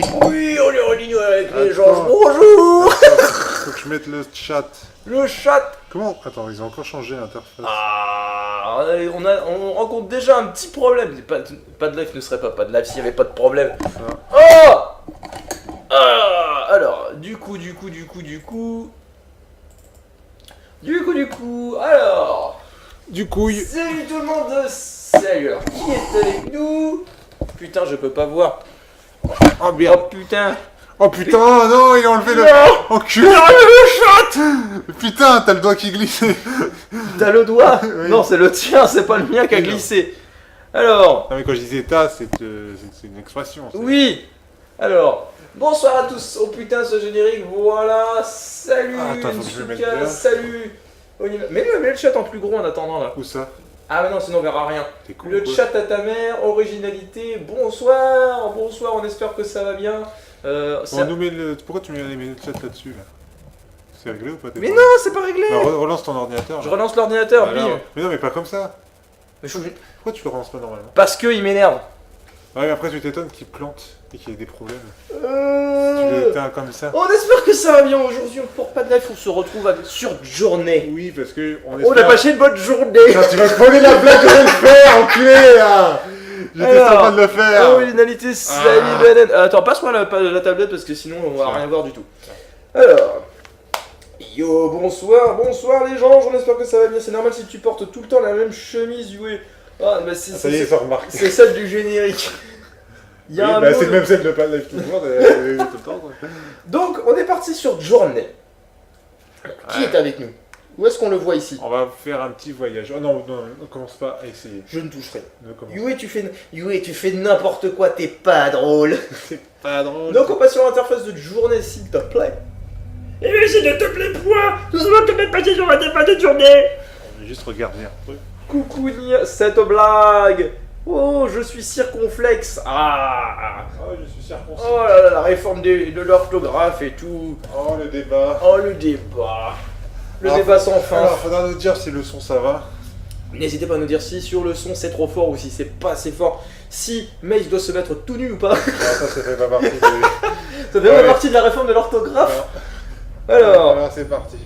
Oui. Oui, on est en ligne avec les gens. Attends. Bonjour. Faut que je mette le chat. Le chat. Comment? Attends, ils ont encore changé l'interface. Ah, on rencontre déjà un petit problème. Pas de live ne serait pas de live s'il n'y avait pas de problème. Oh. Alors, du coup. Alors. Du coup, Salut tout le monde. Salut. Alors, qui est avec nous? Putain, je peux pas voir. oh merde. Oh putain. Oh putain, non, il a enlevé le... Non. Enculé. Le chat. Putain, t'as le doigt qui glisse. T'as le doigt? Oui. Non, c'est le tien, c'est pas le mien qui a Oui, non. glissé. Alors, Non mais quand je disais ta, c'est une expression. c'est- oui. Alors, bonsoir à tous. Oh putain, ce générique, voilà. Salut, Ah, attends, faut que je le mette Nsuka, bien. salut. Mets le chat en plus gros en attendant là. Où ça? Ah mais non, sinon on verra rien. T'es con. Le quoi. chat à ta mère, originalité, bonsoir, on espère que ça va bien. Bon, nous met le... Pourquoi tu mets le chat là-dessus là? C'est réglé ou pas? Mais non, c'est pas réglé. Non, relance ton ordinateur. Je là. relance l'ordinateur, Alors, bim. mais non, mais pas comme ça. Mais je- Pourquoi tu le relances pas normalement? Parce que il m'énerve. Ouais, mais après tu t'étonnes qu'il plante et qu'il y ait des problèmes. Tu l'éteins comme ça. On espère que ça va bien aujourd'hui. Pour pas de live, on se retrouve sur journée. Oui, parce que on On a passé une bonne journée. Putain, tu vas te voler la blague, je vais le faire, enculé là. J'étais Alors, en train de le faire. Originalité, salut Benen. Attends, passe-moi la tablette parce que sinon on va Ça. rien voir du tout. Alors. Yo, bonsoir les gens, j'en espère que ça va bien. C'est normal si tu portes tout le temps la même chemise, Yue. Ah, bah Ça y est, ça remarque. c'est celle du générique. Il y a un mot c'est de- le même set de pas live tout le monde, tout le temps. Quoi. Donc, on est parti sur journée. Qui Ouais. est avec nous? Où est-ce qu'on le voit ici? On va faire un petit voyage. Oh non, non, ne commence pas à essayer. Je ne toucherai. Ne commence. Yue, tu fais n'importe quoi, t'es pas drôle. C'est pas drôle. Donc, on passe sur l'interface de journée, s'il te plaît. Et mais s'il ne te plaît point, nous allons te mettre passer sur la débat de journée. On va juste regarder un truc. Coucou Nia, cette blague. Oh, je suis circonflexe. Ah. Oh, je suis circoncis. Oh là là, la réforme de l'orthographe et tout. Oh, le débat. Oh, le débat. Le Alors, débat sans fin. Alors, faudra nous dire si le son ça va. N'hésitez pas à nous dire si sur le son c'est trop fort ou si c'est pas assez fort. Si Mace doit se mettre tout nu ou pas. Ah, ça fait pas partie de... Ça fait pas Ouais. partie de la réforme de l'orthographe. Alors, Alors, c'est parti.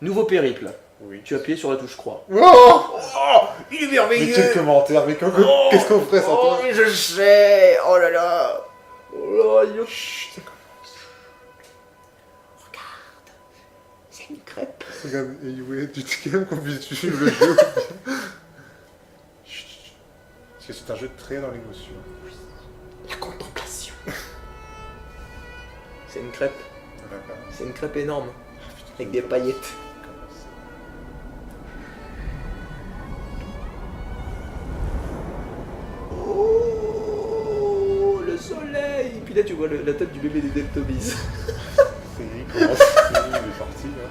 nouveau périple. Oui. Tu appuies sur la touche croix. Oh, Oh, il est mais merveilleux. quel commentaire, mais Oh, qu'est-ce qu'on ferait sans oh, toi? mais je sais. Oh là là. Oh là, chut. Regarde. C'est une crêpe. Regarde, et Yue, tu te calmes qu'on puisse suivre le jeu. Chut, chut. Parce que c'est un jeu très dans l'émotion. La contemplation. C'est une crêpe. D'accord. C'est une crêpe énorme. Avec des paillettes. Oh, le soleil. Et puis là, tu vois la tête du bébé des Teletubbies. C'est comment il est parti là.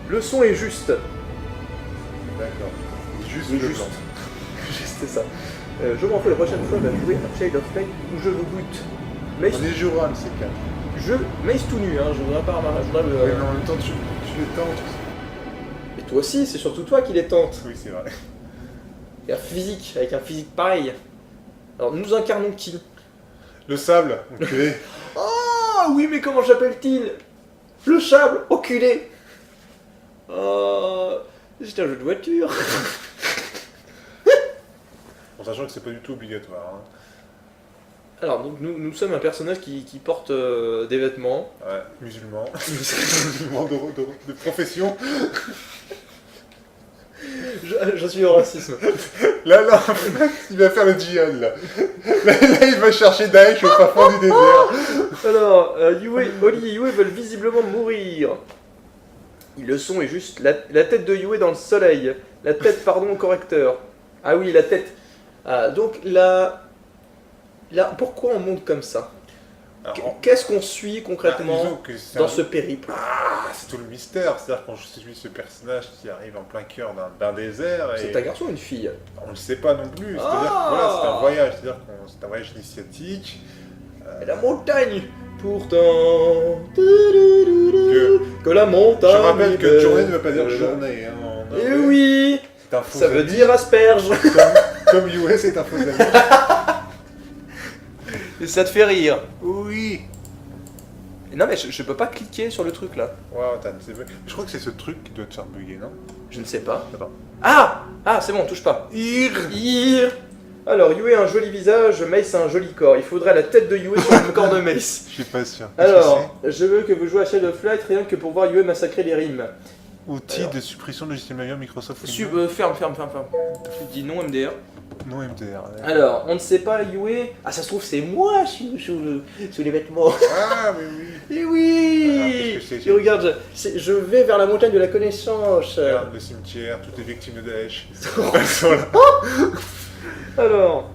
Le son est juste. D'accord. Juste Oui, le juste. blanc. Juste ça. Je m'en fais la prochaine fois de jouer à Shade of Light où je vous bute. Mace, On y jouera le C4. Mace tout nu, hein. Je voudrais pas remarquer. Je voudrais le. Oui, mais en même temps, tu le tentes. Mais toi aussi, c'est surtout toi qui les tente. Oui, c'est vrai. Et avec un physique pareil. Alors, nous incarnons qui? Le sable, enculé. Ah oui, mais comment j'appelle-t-il? Le sable, oculé. C'est un jeu de voiture. En sachant que c'est pas du tout obligatoire. Hein. Alors, donc nous sommes un personnage qui porte des vêtements. Ouais, musulman. Musulman de profession. Je suis au racisme. Là, il va faire le djihad, là. Là, il va chercher Daesh au fin fond du désert. Alors, Oli et Yue veulent visiblement mourir. Le son est juste la tête de Yue dans le soleil. La tête, pardon, au correcteur. Ah oui, la tête. Ah, donc là, pourquoi on monte comme ça? Alors, Qu'est-ce qu'on suit concrètement disons que c'est dans un- ce périple? Ah, c'est tout le mystère. C'est-à-dire qu'on suit ce personnage qui arrive en plein cœur d'un désert. Et C'est un garçon ou une fille? on ne sait pas non plus. C'est-à-dire Ah que voilà, c'est un voyage. C'est-à-dire que c'est un voyage initiatique. Et la montagne, pourtant. Que la montagne. Je rappelle que libère. journée ne veut pas dire journée. Hein, en Eh anglais. oui, C'est un faux ça veut ami. dire asperge. Comme US est un faux ami. Et ça te fait rire. Oui. Non mais je peux pas cliquer sur le truc là. Wow, attends, je crois que c'est ce truc qui doit te faire bugger, non? Je ne sais pas. Attends. Ah c'est bon, touche pas. Ir. Ir. Alors, Yue a un joli visage, Mace a un joli corps. Il faudrait la tête de Yue sur le corps de Mace. Je suis pas sûr. Qu'est-ce Alors, je veux que vous jouiez à Shadow of Light rien que pour voir Yue massacrer les rimes. que c'est outil de suppression de logiciel majeur Microsoft Ferme. Windows. Tu dis non MDR. Non MDR. Ouais. Alors, on ne sait pas Yue. Ah, ça se trouve, c'est moi sous les vêtements. Ah, mais oui. Eh oui. qu'est-ce que c'est, Et regarde, je vais vers la montagne de la connaissance. Regarde le cimetière, toutes les victimes de Daesh. Elles sont là. Alors,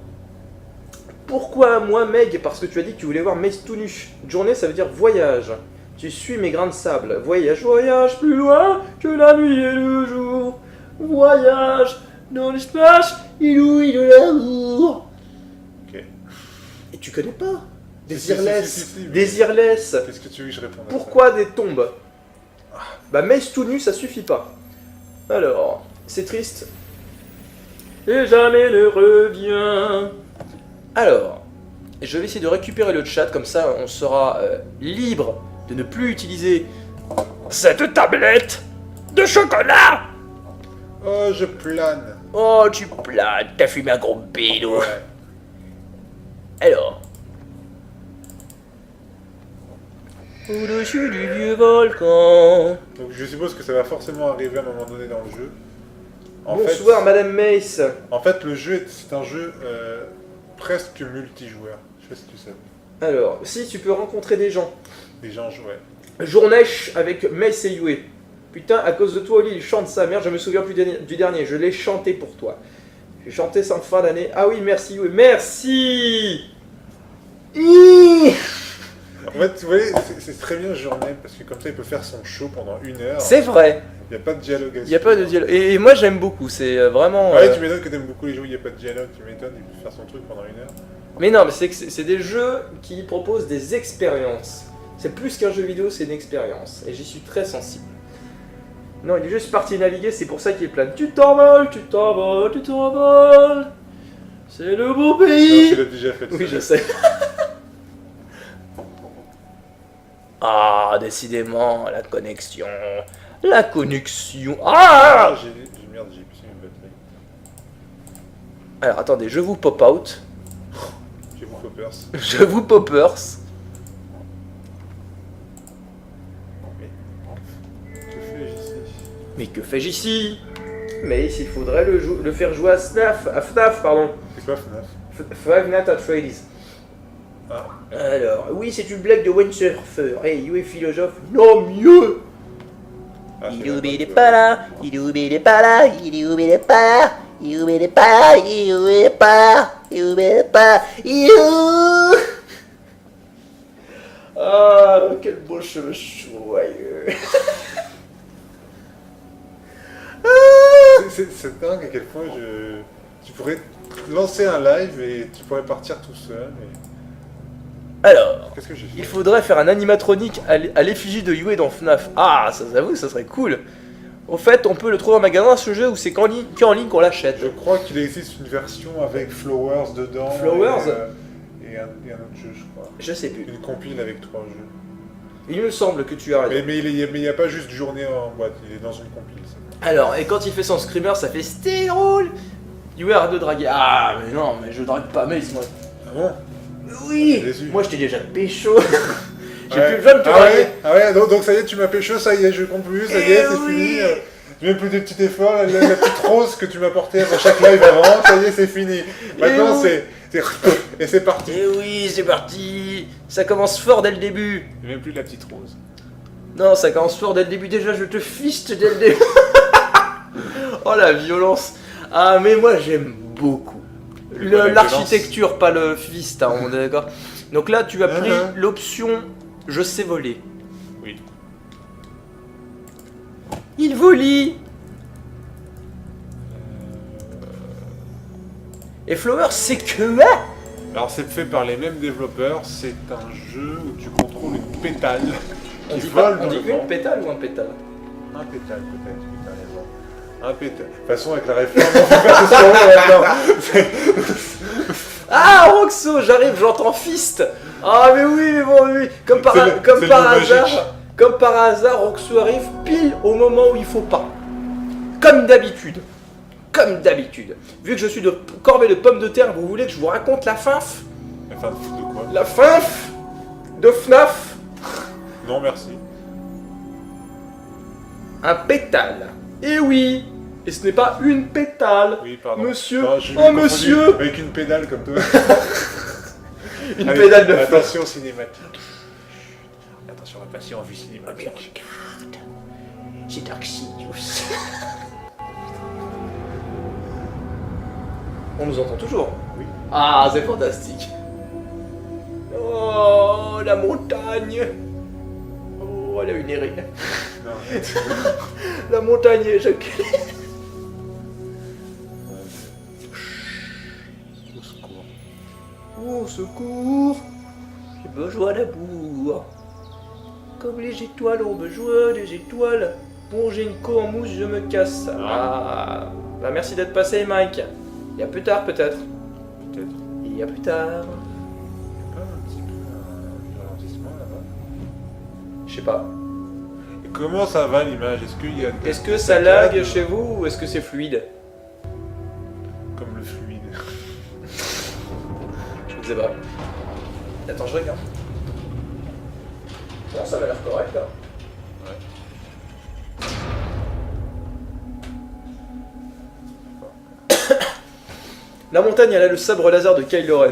pourquoi moi Meg? Parce que tu as dit que tu voulais voir Mace tout nu. Journée, ça veut dire voyage. Tu suis mes grains de sable. Voyage, voyage plus loin que la nuit et le jour. Voyage dans l'espace, inouï de l'amour. Ok. Et tu connais pas Si, si, Désirless. si, mais Désirless. Qu'est-ce que tu veux que je réponde à ça? Pourquoi des tombes? Bah Mace tout nu, ça suffit pas. Alors, c'est triste. Et jamais ne revient. Alors, je vais essayer de récupérer le chat, comme ça on sera libre de ne plus utiliser cette tablette de chocolat. Oh, je plane. Oh, tu planes, t'as fumé un gros bédo. Ouais. Alors. Au-dessus du vieux volcan. Donc je suppose que ça va forcément arriver à un moment donné dans le jeu. Bonsoir, Madame Mace. En fait, le jeu, c'est un jeu presque multijoueur. Je sais pas si tu sais. Alors, si tu peux rencontrer des gens. Les gens jouaient. Journée avec Mace et Yue. Putain, à cause de toi, Oli, il chante sa mère. Je me souviens plus du dernier. Je l'ai chanté pour toi. J'ai chanté ça en fin d'année. Ah oui, merci Yue. Merci. En fait, vous voyez, c'est très bien Journée parce que comme ça, il peut faire son show pendant 1 heure. C'est vrai. Il n'y a pas de dialogue. Il n'y a pas de dialogue. Et moi, j'aime beaucoup. C'est vraiment. Ouais, tu m'étonnes que t'aimes beaucoup les jeux où il n'y a pas de dialogue. Tu m'étonnes, il peut faire son truc pendant 1 heure. Mais non, mais c'est des jeux qui proposent des expériences. C'est plus qu'un jeu vidéo, c'est une expérience. Et j'y suis très sensible. Non, il est juste parti naviguer, c'est pour ça qu'il est plein. Tu t'envoles, tu t'envoles, tu t'envoles. C'est le beau Non, pays. tu l'as déjà fait. Oui, ça. je sais. Ah, décidément, la connexion. La connexion. Ah Ah, merde, j'ai pissé une batterie. Alors, attendez, je vous pop out. J'ai vous poppers. Je vous poppers. Que fais-je ici? Mais que fais-je ici? Mais il faudrait le faire jouer à FNAF, pardon. C'est quoi FNAF? Five Nights at Freddy's. Ah. Alors, oui, c'est une blague de Windsurfer. Hey, you es philosophe? Non, mieux. Ah, je sais Il pas est quoi. pas là, il est pas là, il est pas là, il est pas là, il est pas là, il est pas là, Ah, quel beau cheveu joyeux. C'est dingue à quel point tu pourrais lancer un live et tu pourrais partir tout seul. Mais... Alors, Qu'est-ce que j'ai fait? il faudrait faire un animatronique à l'effigie de Yue dans FNAF. Ah, ça j'avoue, ça serait cool. Au fait, on peut le trouver en magasin ce jeu ou c'est qu'en ligne qu'on l'achète. Je crois qu'il existe une version avec Flowers dedans. Flowers et un autre jeu, je crois. Je sais plus. Une compile avec 3 jeux. Il me semble que tu as raison. Mais il n'y a pas juste Journée en boîte, il est dans une compile. Ça. Alors, et quand il fait son screamer, ça fait Styrol. Yue arrête de draguer. Ah, mais non, mais je drague pas Mace, moi. Ah bon? Oui. Déçu. Moi, je t'ai déjà pécho. J'ai Ouais. plus besoin de te Ah draguer. ouais, ah ouais, donc ça y est, tu m'as pécho, ça y est, je compte plus, ça y Eh est, c'est oui. fini. Je mets plus des petits efforts, la petite rose que tu m'as portée à chaque live avant, ça y est, c'est fini. Maintenant, oui. et c'est parti. Eh oui, c'est parti. Ça commence fort dès le début. Il n'y a même plus la petite rose. Non, ça commence fort dès le début. Déjà, je te fiste dès le début. Oh, la violence. Ah, mais moi, j'aime beaucoup. C'est quoi, la L'architecture, pas le fist, hein, on est d'accord. Donc là, tu as pris Uh-huh. l'option je sais voler. Oui. Il volit. Et Flower, c'est que... Alors c'est fait par les mêmes développeurs, c'est un jeu où tu contrôles une pétale On qui dit, vole on dans dit le vent. une pétale ou un pétale? Un pétale peut-être, tu as raison. Un pétale. De toute façon avec la réforme, on peut faire ce qu'on veut maintenant. Ah, Roxo, j'arrive, j'entends Fist. Ah, mais oui, mais bon, oui. Comme par C'est le mot hasard, magique. comme par hasard, Roxo arrive pile au moment où il faut pas. Comme d'habitude. Comme d'habitude. Vu que je suis de corvée de pommes de terre, vous voulez que je vous raconte la finf? Enfin, de quoi? La finf de FNAF. Non, merci. Un pétale. Eh oui. Et ce n'est pas une pétale. Oui, pardon. Monsieur. Non, je l'ai Oh, confondu monsieur. Avec une pédale comme toi. Une Allez, pédale de FNAF. attention cinématique. Attention, on va passer en vue cinématique. C'est Dark Sidious. On nous entend toujours. Oui. Ah, c'est fantastique. Oh, la montagne. Oh, elle a une errée. Non. La montagne est choquée. Au secours. Au secours. J'ai besoin d'amour. Comme les étoiles ont besoin des étoiles. Bon, j'ai une co en mousse, je me casse. Ah. Bah, merci d'être passé, Mike. Il y a plus tard, peut-être. Peut-être. Il y a plus tard. Pas un petit peu un ralentissement là-bas. Je sais pas. Et comment ça va l'image? Est-ce qu'il y a Est-ce que ça lag chez vous ou est-ce que c'est fluide? Comme le fluide. Je ne sais pas. Attends, je regarde. Non, ça va l'air correct là. Ouais. La montagne, elle a le sabre laser de Kylo Ren.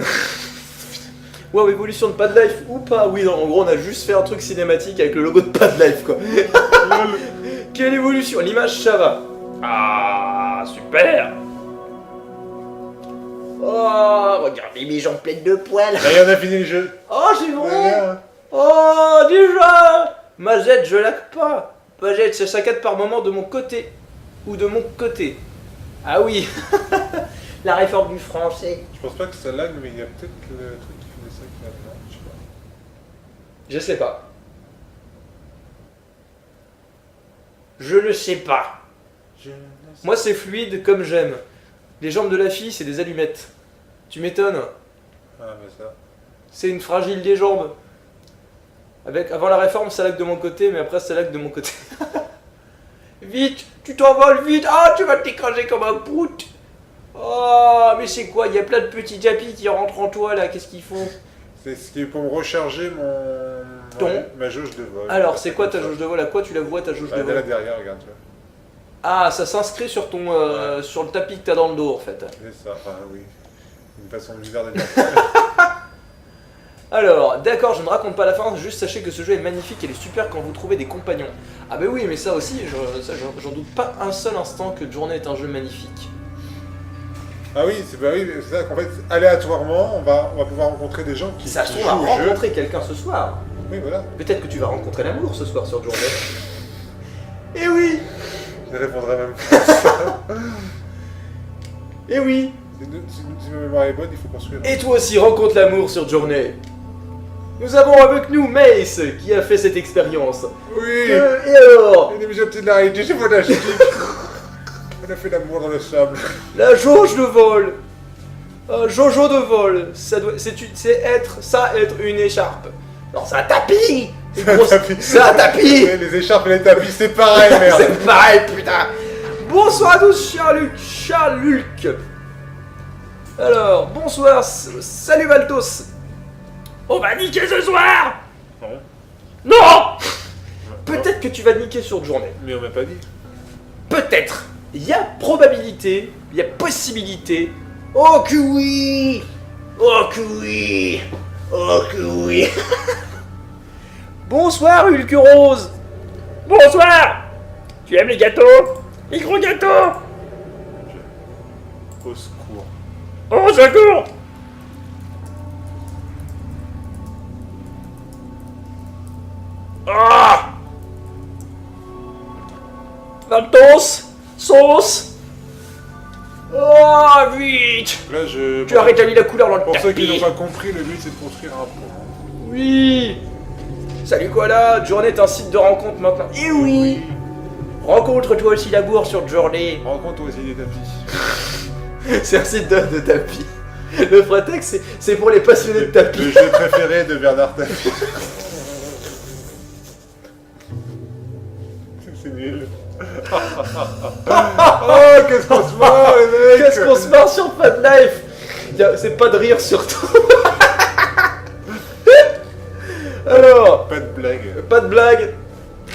Wow, évolution de Pad Life ou pas? Oui, non, en gros, on a juste fait un truc cinématique avec le logo de Pad Life, quoi. Quelle évolution? L'image, ça va. Ah, super. Oh, regardez mes jambes pleines de poils. Allez, on a fini le jeu. Oh, c'est vrai. Regarde. Oh, déjà. Mazette, je lag pas. Mazette, ça saccade par moment de mon côté. Ou de mon côté. Ah oui. La réforme du français. Je pense pas que ça lag, mais il y a peut-être le truc qui fait ça qui maintenant. Je sais pas. Je sais pas. Je ne sais pas. Je ne sais Moi, c'est fluide comme j'aime. Les jambes de la fille, c'est des allumettes. Tu m'étonnes. Ah, mais ça. C'est une fragile des jambes. Avant la réforme, ça lag de mon côté, mais après, ça lag de mon côté. Vite, tu t'envoles vite. Ah, tu vas t'écraser comme un prout. Oh, mais c'est quoi? Il y a plein de petits tapis qui rentrent en toi là. Qu'est-ce qu'ils font? C'est ce qui est pour me recharger ma jauge de vol. Alors, c'est quoi ta jauge de vol? À quoi tu la vois ta jauge de Là vol? derrière, regarde, tu vois. Ah, ça s'inscrit sur ton sur le tapis que t'as dans le dos en fait. C'est ça, enfin oui. Une façon bizarre de dire ça. Alors, d'accord, je ne raconte pas la fin, juste sachez que ce jeu est magnifique et il est super quand vous trouvez des compagnons. Ah bah oui, mais ça aussi, j'en doute pas un seul instant que Journée est un jeu magnifique. Ah oui, c'est ça qu'en fait, aléatoirement, on va pouvoir rencontrer des gens qui Ça se jouent trouve, on va au jeu. rencontrer quelqu'un ce soir. Oui, voilà. Peut-être que tu vas rencontrer l'amour ce soir sur Journée. Eh oui. Je répondrai même pas. Eh oui. Si ma mémoire est bonne, il faut construire. Et toi aussi rencontre l'amour sur Journée. Nous avons avec nous Mace qui a fait cette expérience. Oui. Et alors? Une émission de la réalité, c'est fantastique. On a fait l'amour dans le sable. La jauge de vol. Jojo de vol. Ça être une écharpe. Non, c'est un tapis. C'est un tapis. C'est un tapis. Les écharpes et les tapis, c'est pareil, merde. C'est pareil, putain. Bonsoir à tous, cher Luc. Alors, bonsoir, salut Valtos. On va niquer ce soir. Non. Non. Peut-être que tu vas niquer sur Journée. Mais on m'a pas dit. Peut-être. Il y a probabilité, il y a possibilité. Oh que oui. Oh que oui. Oh que oui. Bonsoir Hulk Rose. Bonsoir. Tu aimes les gâteaux? Les gros gâteaux? Au secours. Au secours. Ah. Valtos. Sauce. Oh vite. Là, Tu as rétabli la couleur dans le Pour ceux qui tapis. n'ont pas compris, le but c'est de construire un pont. Oui. Salut Koala, Journée est un site de rencontre maintenant. Eh oui. Rencontre toi aussi l'amour sur Journée. Rencontre aussi des tapis. C'est un site de tapis. Le prétexte, c'est pour les passionnés de tapis. Le jeu préféré de Bernard Tapie. C'est nul. Oh, qu'est-ce qu'on se marre, les mecs. Qu'est-ce qu'on se marre sur Fat Life? C'est pas de rire surtout. Alors, Pas de blague. pas de blague.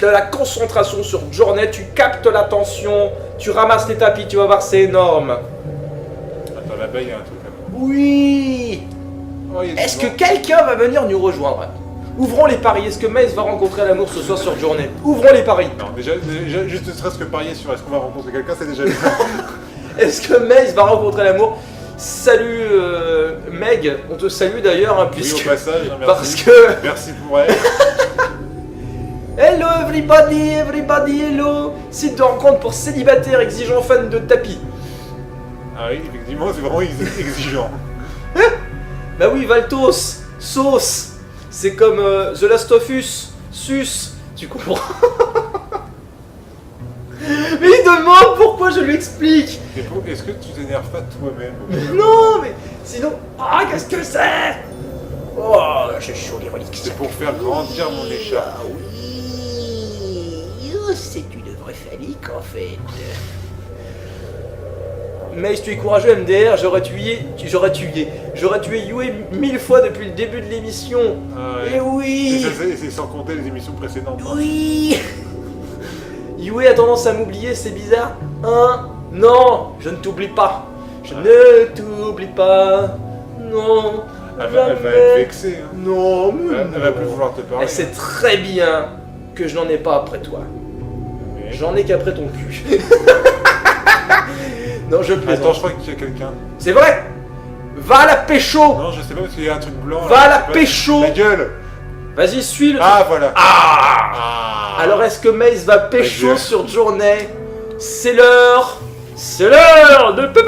De la concentration sur Journey, tu captes l'attention, tu ramasses les tapis, tu vas voir, c'est énorme. Attends, là-bas, il y a un truc là-bas. Oui. Oh, il y a du Est-ce que vent. quelqu'un va venir nous rejoindre? Ouvrons les paris. Est-ce que Mace va rencontrer l'amour ce soir sur Journey? Ouvrons les paris. Non, déjà, juste ne serait-ce que parier sur est-ce qu'on va rencontrer quelqu'un, c'est déjà bien. Est-ce que Mace va rencontrer l'amour? Salut Meg, on te salue d'ailleurs, hein, Oui, puisque... au passage, hein, merci. parce que... Merci pour elle. Hello everybody, everybody, hello. Site de rencontre pour célibataires exigeants fans de tapis. Ah oui, effectivement, c'est vraiment exigeant. Bah oui, Valtos, sauce. C'est comme The Last of Us, sus. Tu comprends? Mais il demande pourquoi je lui explique. Est-ce que tu t'énerves pas toi-même? Non, mais sinon... Ah, qu'est-ce que c'est? Oh, j'ai chaud les reliques. C'est pour faire grandir mon écharpe. Ah oui. Oh, c'est une vraie phallique en fait. Mace, tu es courageux MDR, j'aurais tué Yue 1000 fois depuis le début de l'émission. Ah ouais. Et oui. C'est sans compter les émissions précédentes. hein. Oui. Yue a tendance à m'oublier, c'est bizarre. Hein? Non, je ne t'oublie pas. Je ne t'oublie pas. Non. Elle va jamais. être vexée. Hein. Non, mais Elle va plus vouloir te parler. Elle sait très bien que je n'en ai pas après toi. Mais- J'en ai qu'après ton cul. Non, je plaisante. Attends, je crois qu'il y a quelqu'un. C'est vrai. Va à la pécho. Non, je sais pas parce qu'il y a un truc blanc. Va là, à je la sais pas. pécho. La gueule. Vas-y, suis le... Ah, voilà. Ah. Ah. Alors est-ce que Mace va pécho Vas-y. sur Journey? C'est l'heure. C'est l'heure de pécho.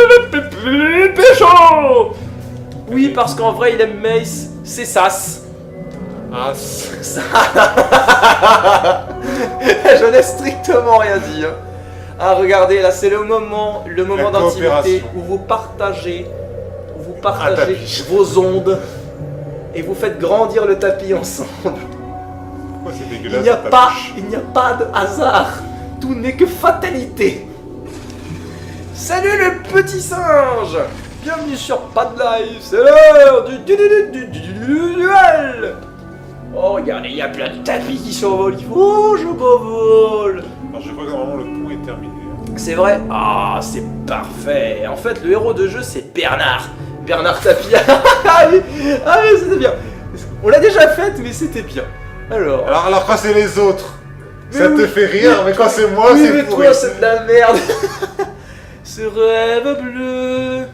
Oui, parce qu'en vrai, il aime Mace. C'est Sas. Ah, Je n'ai strictement rien dit. Hein. Ah, regardez, là, c'est le moment La d'intimité coopération. où vous partagez Un tapis. vos ondes et vous faites grandir le tapis ensemble. pourquoi c'est Il dégueulasse n'y a ta pas, bouche. il n'y a pas de hasard. Tout n'est que fatalité. Salut le petit singe. Bienvenue sur Pas de Life. C'est l'heure du duel. Oh, regardez, il y a plein de tapis qui s'envolent. Oh, je m'envole. Alors, je crois que normalement le pont est terminé. hein. C'est vrai? Ah, c'est parfait. En fait, le héros de jeu, c'est Bernard. Bernard Tapie. Ah oui, c'était bien. On l'a déjà fait, mais c'était bien. Alors... Alors quand c'est les autres, Mais ça te oui. fait rire, mais quand c'est moi, oui, c'est mais pourri. toi, c'est de la merde. Ce rêve bleu.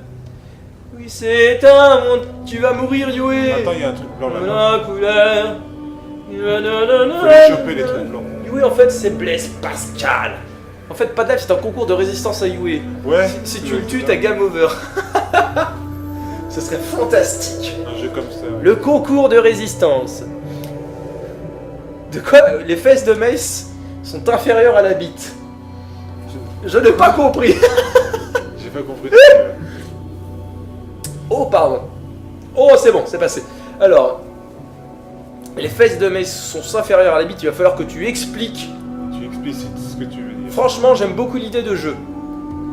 Oui, c'est un monde. Tu vas mourir, Yue. Attends, il y a un truc blanc là-bas. La couleur. Faut les choper, les trucs blancs. Yue, en fait, c'est Blaise Pascal. En fait, pas de life, c'est un concours de résistance à Yue. Ouais. Si tu le tues, t'as game over. Ce serait fantastique. Un jeu comme ça. ouais. Le concours de résistance. De quoi? Les fesses de Mace sont inférieures à la bite. Je n'ai pas compris. J'ai pas compris. Oh, pardon. Oh, c'est bon, c'est passé. Alors, les fesses de Mace sont inférieures à la bite. Il va falloir que tu expliques. Tu explicites ce que tu veux dire. Franchement, j'aime beaucoup l'idée de jeu.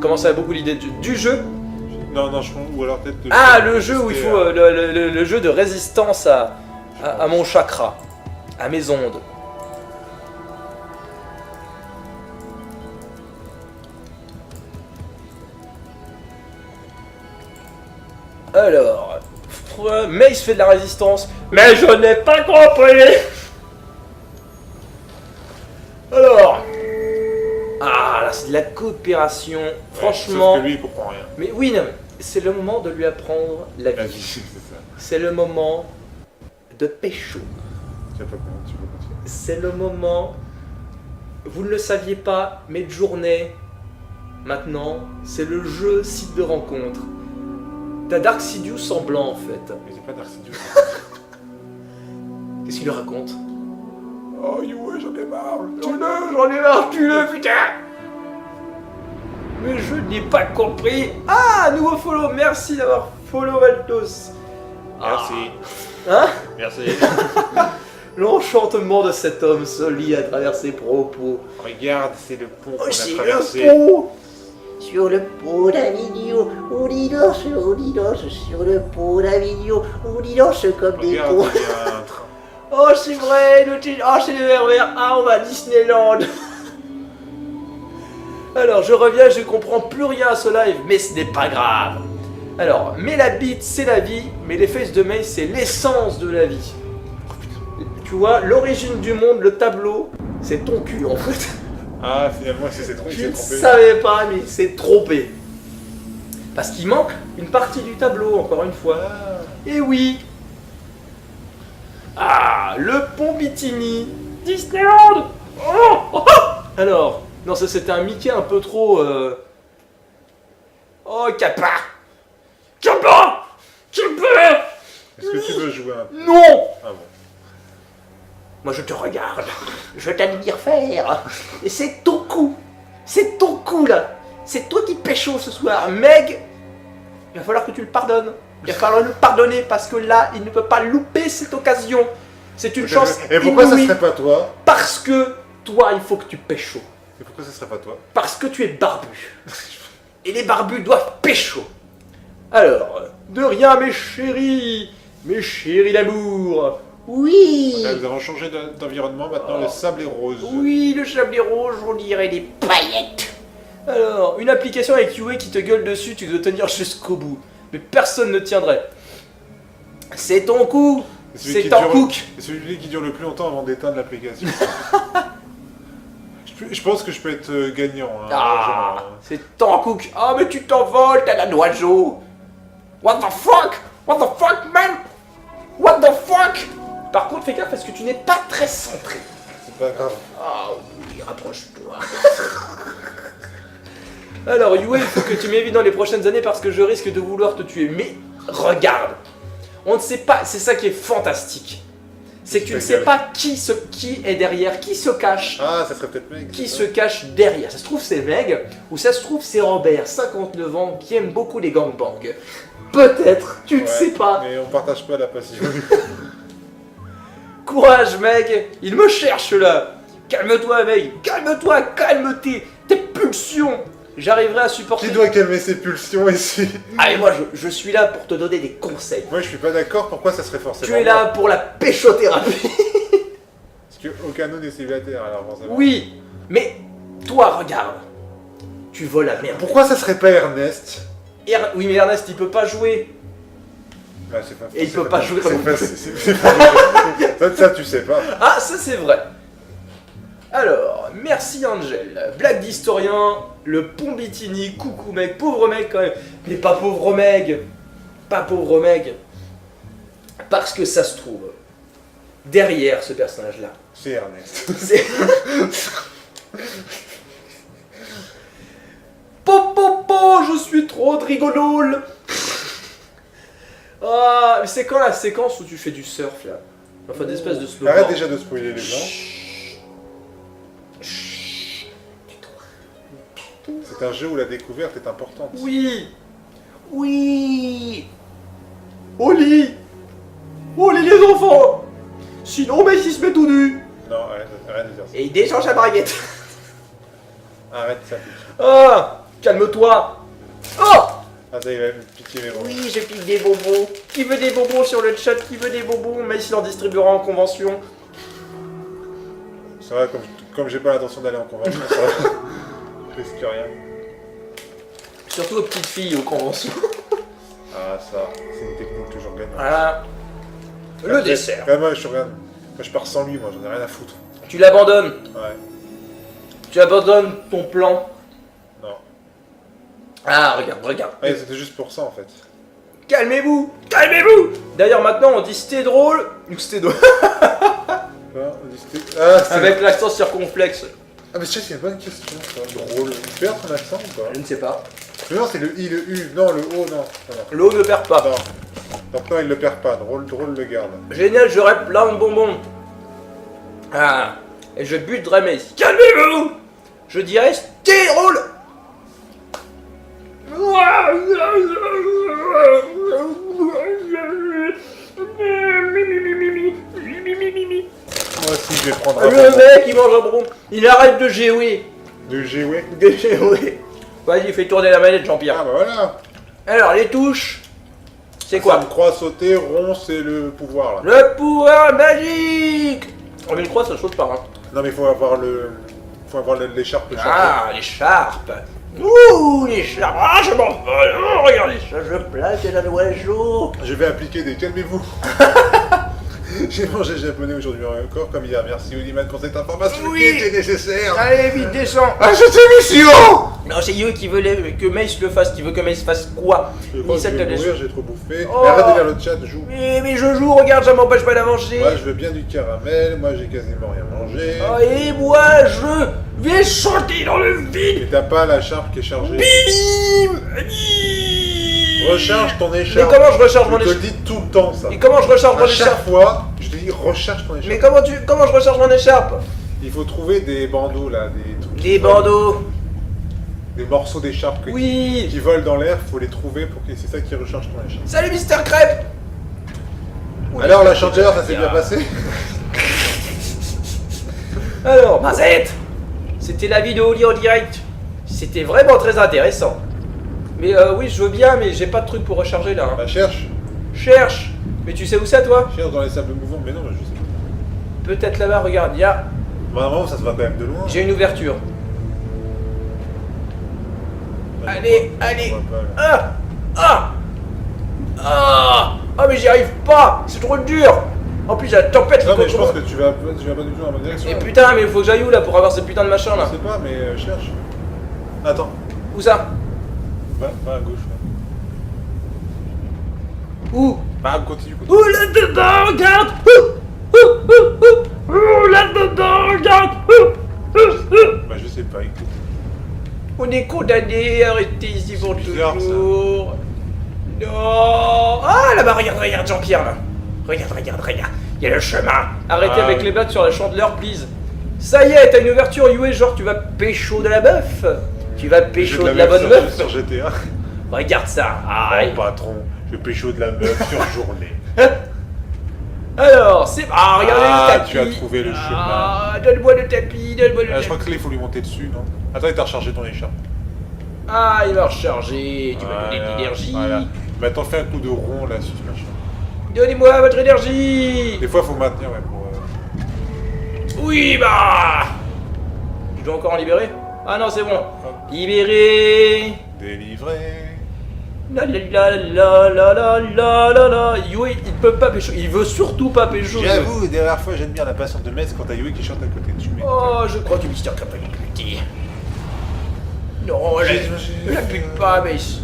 Comment ça, beaucoup l'idée du jeu? Non, je pense. Ou alors peut-être. Ah, le jeu où il tester, faut le jeu de résistance à mon chakra, à mes ondes. Alors, Mace fait de la résistance, mais je n'ai pas compris. Alors, ah là c'est de la coopération, franchement. Sauf que lui, il comprend rien. Mais oui, non, mais c'est le moment de lui apprendre la La vie. vie, c'est ça. C'est le moment de pécho. Tu vas pas comment tu peux continuer. C'est le moment. Vous ne le saviez pas, mais de journée. Maintenant, c'est le jeu site de rencontre. T'as Dark Sidious en blanc en fait. Mais c'est pas Darcidius. Qu'est-ce qu'il lui raconte? Oh, ouais, j'en ai marre. Tue-le, j'en ai marre, tue-le, putain! Mais je n'ai pas compris. Ah, nouveau follow, merci d'avoir Polo Valtos. Merci. Hein? Merci. L'enchantement de cet homme se lit à travers ses propos. Regarde, c'est le pont qu'on Oh, a c'est traversé. le pont. Sur le pont d'Avignon, on y danse, sur le pont d'Avignon, on y danse comme des Regarde, cons. il y a un train. Oh, c'est vrai, c'est le RER. Ah, on va à Disneyland. Alors, je reviens, je comprends plus rien à ce live, mais ce n'est pas grave. Alors, mais la bite, c'est la vie, mais les fesses de May, c'est l'essence de la vie. Tu vois, l'origine du monde, le tableau, c'est ton cul, en fait. Ah, finalement, il s'est trompé. Je ne savais pas, mais il s'est trompé. Parce qu'il manque une partie du tableau, encore une fois. Et oui. Ah, le pont Bitini. Disneyland. Oh, oh, oh. Alors, non, ça c'était un Mickey un peu trop... Oh, Kappa. Kappa. Kappa. Est-ce que tu veux jouer un peu? Non. Ah bon. Moi, je te regarde. Je t'admire faire. Et c'est ton coup. C'est ton coup là. C'est toi qui pécho ce soir. Meg, il va falloir que tu le pardonnes. Il va falloir le pardonner parce que là, il ne peut pas louper cette occasion. C'est une chance Et pourquoi ça inouïe. serait pas toi? Parce que toi, il faut que tu pécho. Et pourquoi ça serait pas toi? Parce que tu es barbu. Et les barbus doivent pécho. Alors, de rien mes chéris d'amour. Oui. Là, nous avons changé d'environnement, maintenant le sable est rose. Oui, le chablé rouge, on dirait des paillettes. Alors, une application avec Yue qui te gueule dessus, tu dois tenir jusqu'au bout. Mais personne ne tiendrait. C'est ton coup. celui C'est qui ton dure- cook. C'est celui qui dure le plus longtemps avant d'éteindre l'application. je pense que je peux être gagnant. Hein, Ah, largement, hein. c'est ton cook. Ah, mais tu t'envoles, t'as un oiseau. What the fuck? What the fuck, man? What the fuck? Par contre, fais gaffe parce que tu n'es pas très centré. C'est pas grave. Ah oui, rapproche-toi. Alors, Yue, il faut que tu m'évites dans les prochaines années parce que je risque de vouloir te tuer. Mais regarde, on ne sait pas, c'est ça qui est fantastique. C'est que tu ne sais pas qui est derrière, qui se cache. Ah, ça serait peut-être Meg. Qui c'est se ça cache derrière. Ça se trouve c'est Meg, ou ça se trouve c'est Robert, 59 ans, qui aime beaucoup les gangbangs. Peut-être, tu ne Ouais, sais pas. Mais on partage pas la passion. Courage Meg, il me cherche là. Calme-toi Meg, calme-toi, calme tes pulsions. J'arriverai à supporter... Qui doit calmer ses pulsions ici? Allez, moi je suis là pour te donner des conseils. Moi je suis pas d'accord, pourquoi ça serait forcément Tu es là pour la péchothérapie. Parce qu'aucun n'est célibataire alors forcément. Oui, mais toi regarde. Tu voles la merde. Pourquoi ça serait pas Ernest? Oui mais Ernest il peut pas jouer. Ah, c'est pas, Et il c'est peut pas jouer c'est non pas- plus. c'est pas- ça tu sais pas. Ah, ça c'est vrai. Alors, merci Angel. Blague d'historien, le pont Bitini, coucou mec, pauvre mec quand même. Mais pas pauvre Meg. Pas pauvre Meg. Parce que ça se trouve, derrière ce personnage-là, C'est Ernest. c'est... Popopo, je suis trop de rigolole. Ah, mais c'est quand la séquence où tu fais du surf là? Enfin, des espèces de slow. Arrête déjà de spoiler les gens. C'est un jeu où la découverte est importante. Oui. Oui. Au lit. Au lit les enfants. Sinon, mais il se met tout nu. Non, arrête de dire ça. Et il déchange sa baguette. Arrête ça. Ah, calme-toi. Oh. Ah ça il va me pitié mais bon. Oui, je pique des bonbons. Qui veut des bonbons sur le chat? Qui veut des bonbons? Mais il en distribuera en convention. Ça va, comme j'ai pas l'intention d'aller en convention, ça va. Je risque rien. Surtout aux petites filles aux conventions. Ah ça, c'est une technique toujours gagnante. Voilà. Le Après, dessert. Moi je regarde. Moi je pars sans lui, moi j'en ai rien à foutre. Tu l'abandonnes. Ouais. Tu abandonnes ton plan. Non. Ah, regarde. Ouais, c'était juste pour ça en fait. Calmez-vous. Calmez-vous. D'ailleurs, maintenant, on dit c'était drôle. Ou c'était drôle. Ah, c'est... Avec l'accent circonflexe. Ah mais c'est une bonne question ça, drôle. Tu perds ton accent ou pas? Je ne sais pas. Mais non, c'est le I, le U, non, le O, non. L'eau ne perd pas. Non. Donc non, il le perd pas, drôle le garde. Génial, j'aurai plein de bonbons. Ah, et je buterai mes... Calmez-vous. Je dirais c'était drôle. Moi aussi, je vais prendre un Le bonbon. mec, il mange un bonbon. Il arrête de géouer. De jouer. De géouer. Vas-y, fais tourner la manette, Jean-Pierre. Ah bah voilà. Alors, les touches. C'est Ça quoi? me croit sauter, rond, c'est le pouvoir là. Le pouvoir magique. Oh, mais une croix, ça saute pas. Hein. Non mais faut avoir l'écharpe. Ah, l'écharpe. Ouh, l'écharpe. Ah, je m'envole. Oh, regardez ça, je place un oiseau. Je vais appliquer des calmez-vous. J'ai mangé japonais aujourd'hui encore comme hier. Merci Oliman pour cette information Oui. qui était nécessaire. Allez, vite, descends. À cette émission. Non, c'est Yue qui veut que Mace le fasse. Qui veut que Mace fasse quoi? Je crois que je Initiative vais de mourir, j'ai trop bouffé. Oh. Mais arrête de lire le chat, joue. Mais je joue, regarde, ça m'empêche pas d'avancer. Moi je veux bien du caramel, moi j'ai quasiment rien mangé. Oh, et moi, je vais chanter dans le vide. Et t'as pas la charpe qui est chargée. Bim. Recharge ton Mais écharpe. comment je recharge mon Je te le écharpe? dis tout le temps ça. Et comment je recharge mon À chaque écharpe? fois, je te dis recharge ton écharpe. Mais comment je recharge mon écharpe? Il faut trouver des bandeaux là, des trucs. Les qui volent. bandeaux. Des morceaux d'écharpe Oui. qui volent dans l'air, faut les trouver pour que c'est ça qui recharge ton écharpe. Salut Mister Crêpe. Alors la chanteur, ça s'est bien passé? Alors, Mazette, c'était la vidéo Oli en direct. C'était vraiment très intéressant. Mais oui, je veux bien, mais j'ai pas de truc pour recharger là. Hein. Bah cherche. Cherche. Mais tu sais où ça, toi? Cherche dans les sables mouvants, mais non, je sais pas. Peut-être là-bas, regarde, il y a... Bah normalement ça se va quand même de loin. J'ai une ouverture. Bah, Allez, je vois allez. pas, là. Ah, mais j'y arrive pas. C'est trop dur. En plus, la tempête. Non faut mais je qu'on- pense que tu vas pas du tout dans la bonne direction. Et là. putain, mais il faut que j'aille où là pour avoir ces putains de machins Je là? sais pas, mais cherche. Attends, Où ça? va à gauche. Là. Où? Bah continue. Ouh, là-dedans, regarde. Ouh, là-dedans, regarde. Bah je sais pas, écoute. On est condamné à rester ici pour C'est bizarre, toujours. Non. Ah là-bas, regarde Jean-Pierre là. Regarde. Il y a le chemin. Arrêtez Ah, avec oui. les blagues sur la chandeleur, please. Ça y est, t'as une ouverture, Yue, genre tu vas pécho de la meuf. Tu vas pécho de la bonne meuf. sur GTA. Regarde ça. Ah, Oh patron, je vais pécho de la meuf sur journée. alors, c'est... Ah, regardez Ah, le tapis. tu as trouvé le chemin. Ah, donne-moi le tapis, donne-moi le Ah, tapis. je crois que là il faut lui monter dessus, non? Attends, il t'a rechargé ton écharpe. Ah, il va recharger. Tu vas donner de Voilà, l'énergie. Voilà. Maintenant fais un coup de rond là sur ce machin. Donnez-moi votre énergie. Des fois faut maintenir ouais, pour. Oui, bah. Je dois encore en libérer? Ah non, c'est bon. Libéré. Délivrer. La la la la la la la la la. Yui, il peut pas pécho. Il veut surtout pas pécho. J'avoue, la dernière fois j'admire la patience de Metz quand t'as Yui qui chante à côté de tu Oh, je crois que Mister Crêpe est buté. Non, je la bute pas, Mace.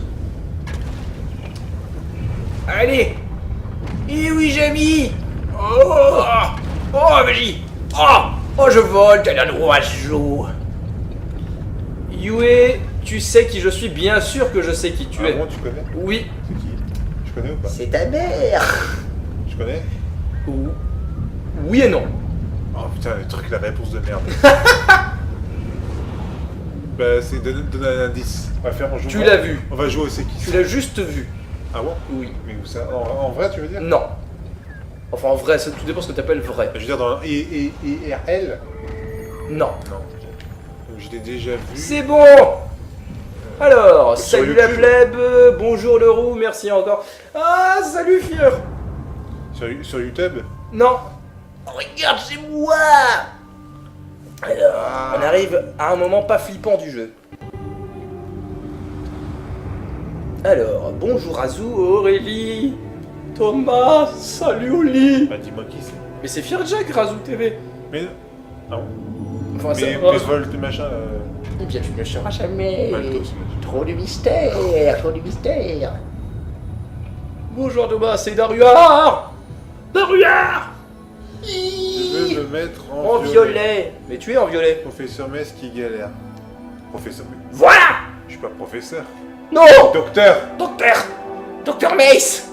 Allez. Et oui, j'ai mis. Oh, vas-y. Oh, je vole, tel un oiseau. Yue, tu sais qui je suis, bien sûr que je sais qui tu Ah es. bon, tu connais? Oui. C'est qui? Je connais ou pas? C'est ta mère. Je connais? Oui et non. Oh putain, le truc, la réponse de merde. Bah, c'est donner un indice. On va faire un jeu. Tu l'as vu. On va jouer au C'est qui Tu ça. l'as juste vu. Ah bon? Oui. Mais où ça? En vrai, tu veux dire? Non. Enfin, en vrai, ça tout dépend ce que t'appelles vrai. Je veux dire dans IRL? Non. Non. Donc, je l'ai déjà vu. C'est bon. Alors, Sur salut la YouTube. plèbe, bonjour le roux, merci encore. Ah, salut Fier. Sur YouTube? Non. Regarde, c'est moi. Alors, Ah. on arrive à un moment pas flippant du jeu. Alors, bonjour Azou, Aurélie, Thomas, salut Oli. Bah, dis-moi qui c'est. Mais c'est Fier Jack, Razou TV. Mais. Ah bon? Enfin, Mais ça... Volt, machin. Eh bien, tu ne le sauras jamais. Maltos, Trop de mystère, trop de mystère. Bonjour Thomas, c'est Daruar. Daruar. Je veux me mettre En violet. Mais tu es en violet. Professeur Metz qui galère. Professeur Metz. Voilà. Je suis pas professeur. Non. Docteur! Docteur Mace.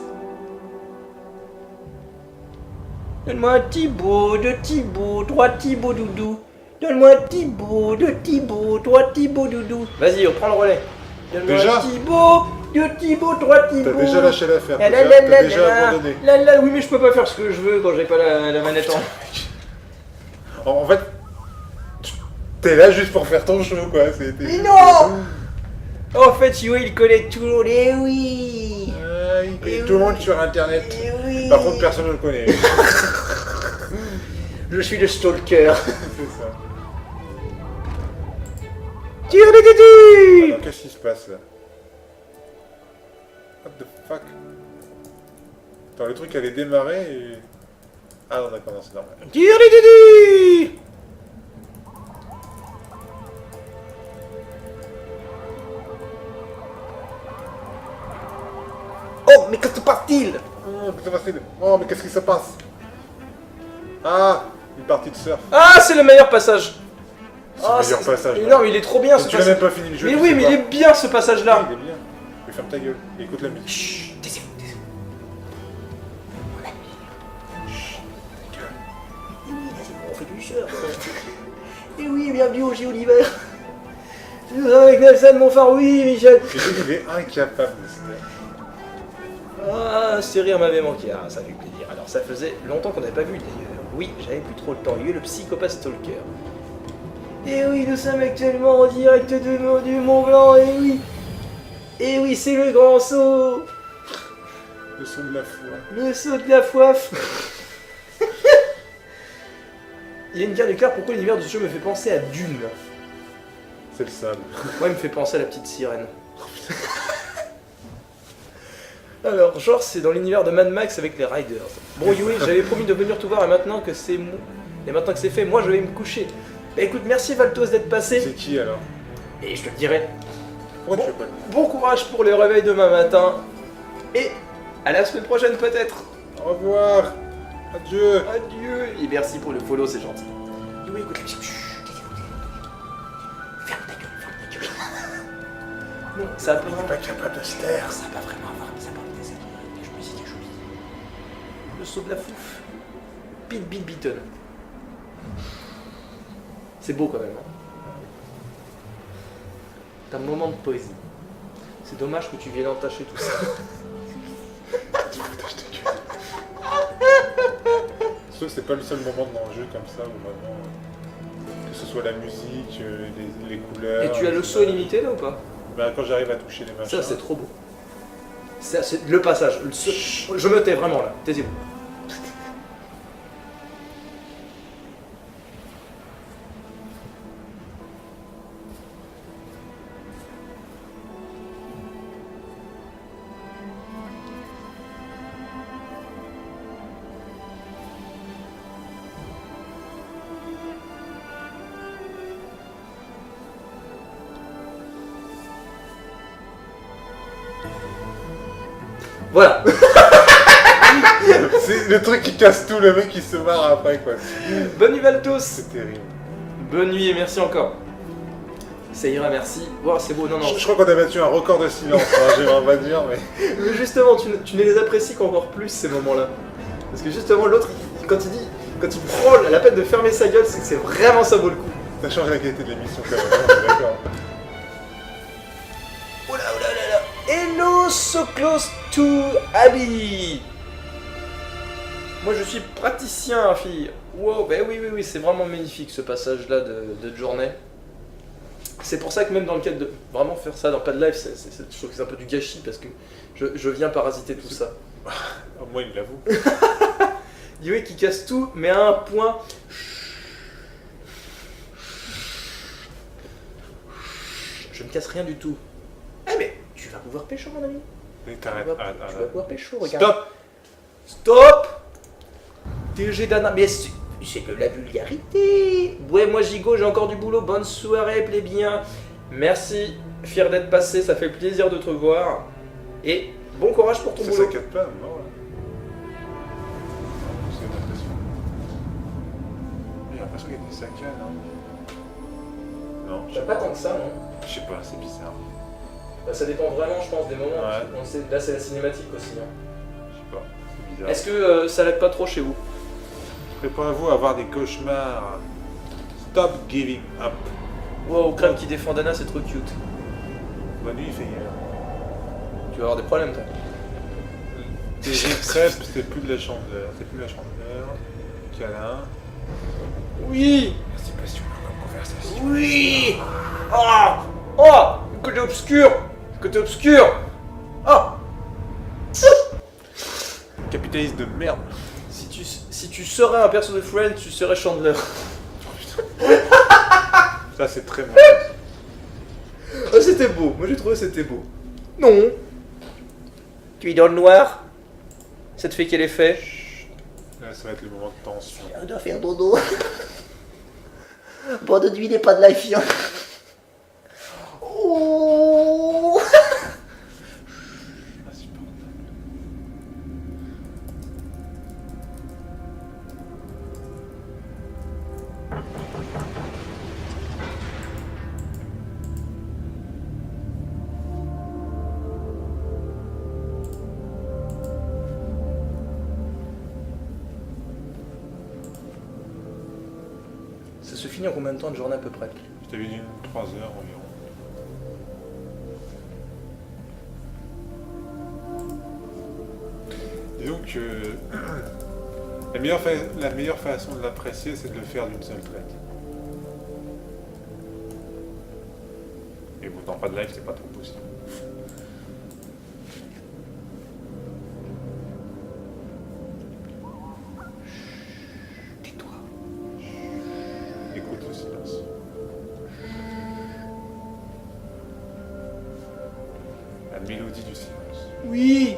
Donne-moi un Thibaut, deux Thibaut, trois Thibaut doudou. Donne-moi un Thibaut, deux Thibaut, trois Thibaut doudou. Vas-y, on prend le relais. Donne-moi Déjà un Thibaut, deux Thibaut, trois Thibaut. T'as déjà lâché l'affaire. La T'as la la déjà la abandonné. la la, oui, mais je peux pas faire ce que je veux quand j'ai pas la manette en. En fait, t'es là juste pour faire ton show, quoi. Mais non. En fait, Yue, il connaît tout le monde. Eh oui. Il connaît tout le monde sur internet. Eh oui. Par contre, personne ne le connaît. Je suis le stalker. C'est ça. Tire les dédus. Alors, qu'est-ce qui se passe là? What the fuck? Attends, le truc allait démarrer et... Ah non, d'accord, non, c'est normal. Tire les dédus. Oh, mais que se passe-t-il? Oh, mais qu'est-ce qui se passe? Ah, une partie de surf. Ah, c'est le meilleur passage. C'est le meilleur passage. Mais non, mais il est trop bien ce Tu n'as même passage. pas fini le jeu. Mais tu oui, sais mais pas. il est bien ce passage-là. Oui, il est bien. Mais ferme ta gueule et écoute la musique. Chut, taisez-vous, taisez-vous. Eh oui, là, c'est bon, on fait du surf. Eh oui, bienvenue au J. Oliver. Nous sommes avec Nelson Montfort, oui, Michel. Et lui, il est incapable de se taire. Ah, ce rire m'avait manqué. Ah, ça fait plaisir. Alors, ça faisait longtemps qu'on n'avait pas vu d'ailleurs. Oui, j'avais plus trop le temps. Il y a eu le psychopathe stalker. Et oui, nous sommes actuellement en direct du Mont Blanc. Et oui. Et oui, c'est le grand saut. Le son de la foi. Le saut de la foif. Il y a une guerre d'éclair. Pourquoi l'univers de ce jeu me fait penser à Dune? C'est le sable. Moi, il me fait penser à la petite sirène. Alors, genre, c'est dans l'univers de Mad Max avec les Riders. Bon, Yui, j'avais promis de venir tout voir et maintenant que c'est fait, moi je vais me coucher. Bah écoute, merci Valtos d'être passé. C'est qui alors? Et je te le dirai. Pourquoi tu veux pas le dire? Bon courage pour le réveil demain matin. Et à la semaine prochaine peut-être. Au revoir. Adieu. Adieu. Et merci pour le follow, c'est gentil. Yui, écoute la musique. Chut, taisez-vous, taisez-vous. Ferme ta gueule. Non, ça a pas Il n'est vraiment... pas capable de se taire. Ça va vraiment avoir ça parle des musique est jolie. Le saut de la fouf. Pete Bill Beaton. C'est beau quand même. Hein. C'est un moment de poésie. C'est dommage que tu viennes entacher tout ça. Sauf que c'est pas le seul moment dans le jeu comme ça où vraiment... que ce soit la musique, les couleurs... Et tu as le saut illimité là ou pas? Bah quand j'arrive à toucher les machins... Ça c'est trop beau. Ça, c'est le passage. Je me tais vraiment là. Taisez-vous. Voilà. C'est le truc qui casse tout, le mec qui se marre après quoi. Bonne nuit Valtos. C'est terrible. Bonne nuit et merci encore. Ça ira, merci. Wow, c'est beau, non, non. Je crois qu'on a battu un record de silence, hein, j'aimerais pas dire, mais... Mais justement, tu ne les apprécies qu'encore plus ces moments-là. Parce que justement, l'autre, quand il prend la peine de fermer sa gueule, c'est que c'est vraiment ça vaut le coup. Ça change la qualité de l'émission quand même, on est d'accord. Oh là oh là là là. Hello, so close to Abby. Moi je suis praticien, fille. Wow, bah oui, c'est vraiment magnifique ce passage-là de journée. C'est pour ça que même dans le cadre de vraiment faire ça dans pas de live, je trouve que c'est un peu du gâchis parce que je viens parasiter tout ça. Au moins il l'avoue. Yui qui casse tout, mais à un point. Je ne casse rien du tout. Eh mais tu vas pouvoir pécho mon ami. Mais t'arrêtes, arrête, Tu vas arrête. pouvoir pécho, regarde. Stop. Stop. TG Dana, mais C'est de la vulgarité. ouais, moi Gigo, j'ai encore du boulot. Bonne soirée, plébien. Merci, fier d'être passé, ça fait plaisir de te voir. Et bon courage pour ton Ça boulot. saccade pas, non là. C'est une impression. J'ai l'impression qu'il y a des saccades, non? Non, je sais Pas tant que ça, non. Je sais pas, c'est bizarre. Bah, ça dépend vraiment, je pense, des moments. Ouais. Là, c'est la cinématique aussi. Hein. Je sais pas, c'est bizarre. Est-ce que ça lag pas trop chez vous? Préparez-vous à avoir des cauchemars. Stop giving up. Wow, Crème qui défend Dana, c'est trop cute. Bonne nuit, Feyer. Tu vas avoir des problèmes, toi. TG Crêpe, c'est plus de la chandeleur. C'est plus la chandeleur. Câlin. Oui. C'est passionnant comme conversation. Oui. Ah. Oh. Le côté obscur. Le côté obscur. Ah. Capitaliste de merde. Si tu serais un perso de Friends, tu serais Chandler. Ça, c'est très mal. Oh, c'était beau. Moi, j'ai trouvé que c'était beau. Non. Tu es dans le noir? Ça te fait quel effet? Là, ça va être le moment de tension. On doit faire dodo. Bon de nuit n'est pas de la vie. Hein. Oh. Insupportable. Ça se finit en combien de temps de journée à peu près? Je t'avais dit 3 heures environ. Disons que la meilleure façon de l'apprécier, c'est de le faire d'une seule traite. Et vous n'en pas de live, c'est pas trop possible. Tais-toi. Écoute le silence. La mélodie du silence. Oui.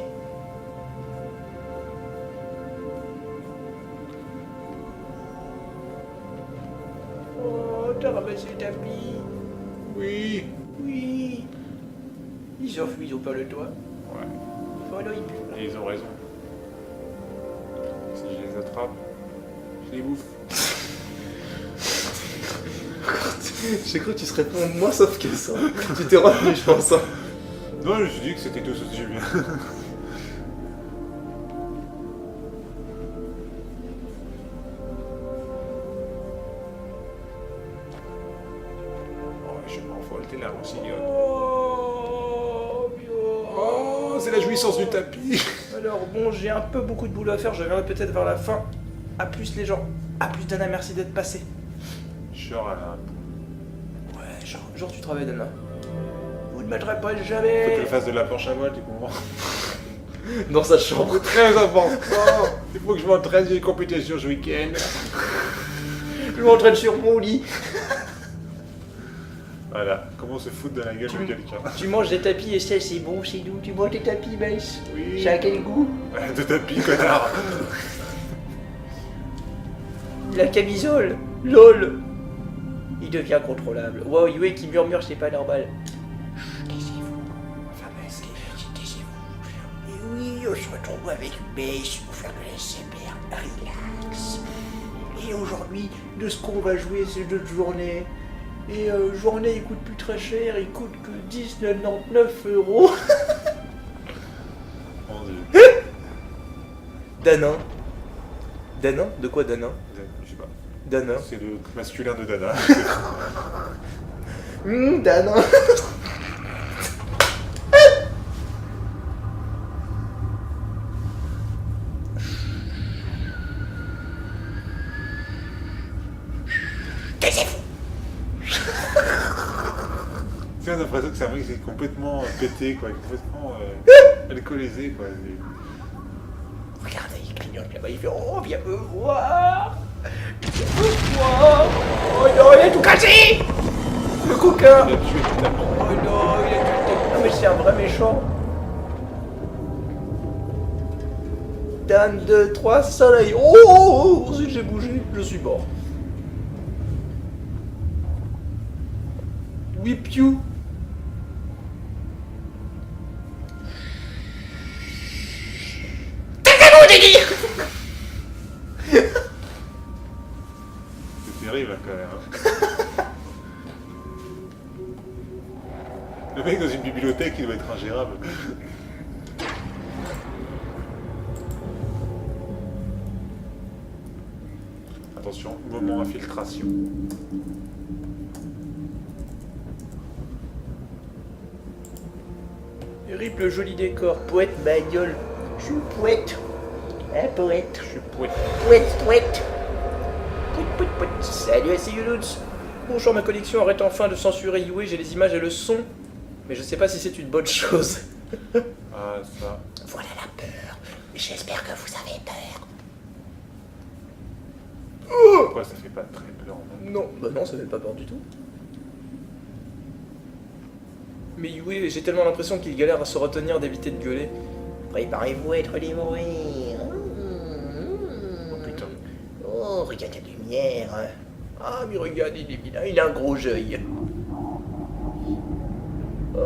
Oh, t'as ramassé le tapis. Oui. Oui. Ils s'enfuient, ils ont peur de toi. Ouais. Voilà, ils puent. Et ils ont raison. Si je les attrape, je les bouffe. J'ai cru que tu serais pas moins sauf que ça. Tu t'es retenu, je pense. Hein. Non, je me suis dit que c'était tout aussi bien. Oh, je m'envole, t'es là aussi. Oh, Oh, c'est la jouissance du tapis. Alors bon, j'ai un peu beaucoup de boulot à faire, je verrai peut-être vers la fin. A plus les gens. A plus Dana, merci d'être passé. Genre à la... Ouais, genre tu travailles Dana. Vous ne m'attraperez pas Faut que jamais. je fasse de la planche à voile, tu comprends? Dans sa chambre. Très important. Il faut que je m'entraîne, j'ai une compétition ce week-end. Je m'entraîne sur mon lit. Voilà, comment se foutre de la gueule de quelqu'un. Tu manges des tapis et C'est bon, c'est doux. Tu manges tes tapis, Maïs? Oui. Ça a quel goût? De tapis, connard. la camisole. LOL. Il devient incontrôlable. Wow, Yue qui murmure, c'est pas normal. Taisez-vous. Taisez-vous. Et oui, on se retrouve avec Maïs pour faire de l'ASMR. Relax. Et aujourd'hui, de ce qu'on va jouer ces 2 journées. Et journée, il coûte plus très cher, il coûte que 10,99 €. Mon dieu. Danin. Danin? De quoi Danin? Je sais pas. Danin. C'est le masculin de Dana. Danin. Tu as l'impression que c'est un mec qui est complètement pété, quoi, complètement alcoolisé, quoi. Regardez, il clignote là-bas, il fait Oh, viens me voir. Viens me voir. Oh non, il a tout cassé. Le coquin. Il a tué le tapis. Oh non, il a tout cassé. Non mais c'est un vrai méchant. Dan 2, 3, soleil. Oh, ensuite j'ai bougé, je suis mort. Whip you. C'est terrible, quand même. Hein. Le mec dans une bibliothèque, il doit être ingérable. Attention, moment infiltration. Rip le joli décor, poète bagnole. Je suis poète. Un poète. Je suis poète. Poète, poète. Salut à Youlouts. Bonjour, ma collection arrête enfin de censurer Yue, j'ai les images et le son. Mais je sais pas si c'est une bonne chose. Ah, ça. Voilà la peur. J'espère que vous avez peur. Pourquoi ça fait pas très peur non? Non, bah non, ça fait pas peur du tout. Mais Yue, j'ai tellement l'impression qu'il galère à se retenir d'éviter de gueuler. Préparez-vous à être les mourir. Oh putain. Oh, regarde la lumière. Ah, mais regarde, il est vilain, il a un gros œil.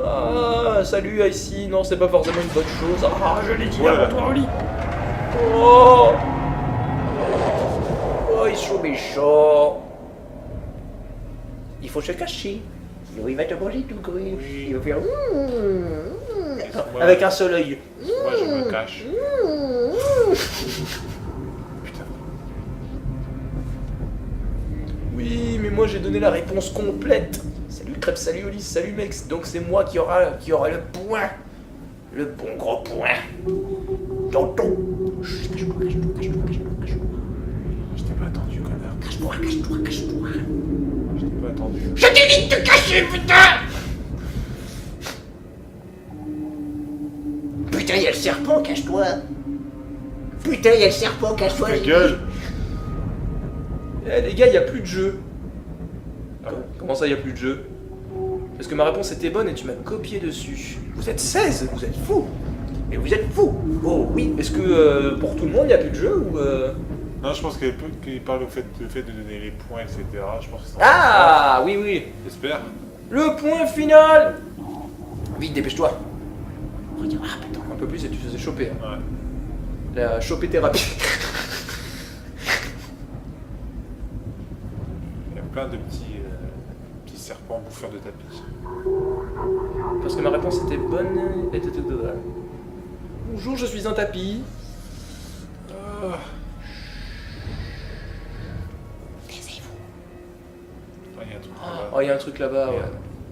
Ah, salut Icy, non, c'est pas forcément une bonne chose. Ah, je l'ai dit Voilà. avant toi, Oli. Oh, oh, ils sont méchants. Il faut se cacher. Sinon il va te manger tout cru. Oui. Il va faire... Moi, Avec un seul œil. moi je me cache. Putain. Oui, mais moi j'ai donné la réponse complète. Salut Crêpe, salut Oli, salut Mex. Donc c'est moi qui aura le point. Le bon gros point. Tonton. Je t'ai pas attendu, connard. Cache-toi, cache-toi, cache-toi. Je t'ai pas attendu. Je t'ai dit de te cacher, putain! Putain, il y a le serpent, cache-toi. Putain, il y a le serpent, cache-toi. Ta gueule. Eh les gars, il y a plus de jeu. Ah bon? Comment ça, il y a plus de jeu? Parce que ma réponse était bonne et tu m'as copié dessus. Vous êtes 16, vous êtes fous. Mais vous êtes fous. Oh oui, est-ce que pour tout le monde il y a plus de jeu ou Non, je pense qu'il parle au fait de donner les points, etc. Je pense que c'est Ah oui oui. J'espère. Le point final. Vite, dépêche-toi. Regarde, ah putain. Un peu plus et tu te faisais choper. Hein. Ouais. La choper thérapie. Il y a plein de petits serpents bouffeurs de tapis. Parce que ma réponse était bonne. Bonjour, je suis un tapis. Ah. Taisez-vous. Ah, il y a un truc Oh, là-bas. il y a un truc là-bas, ouais.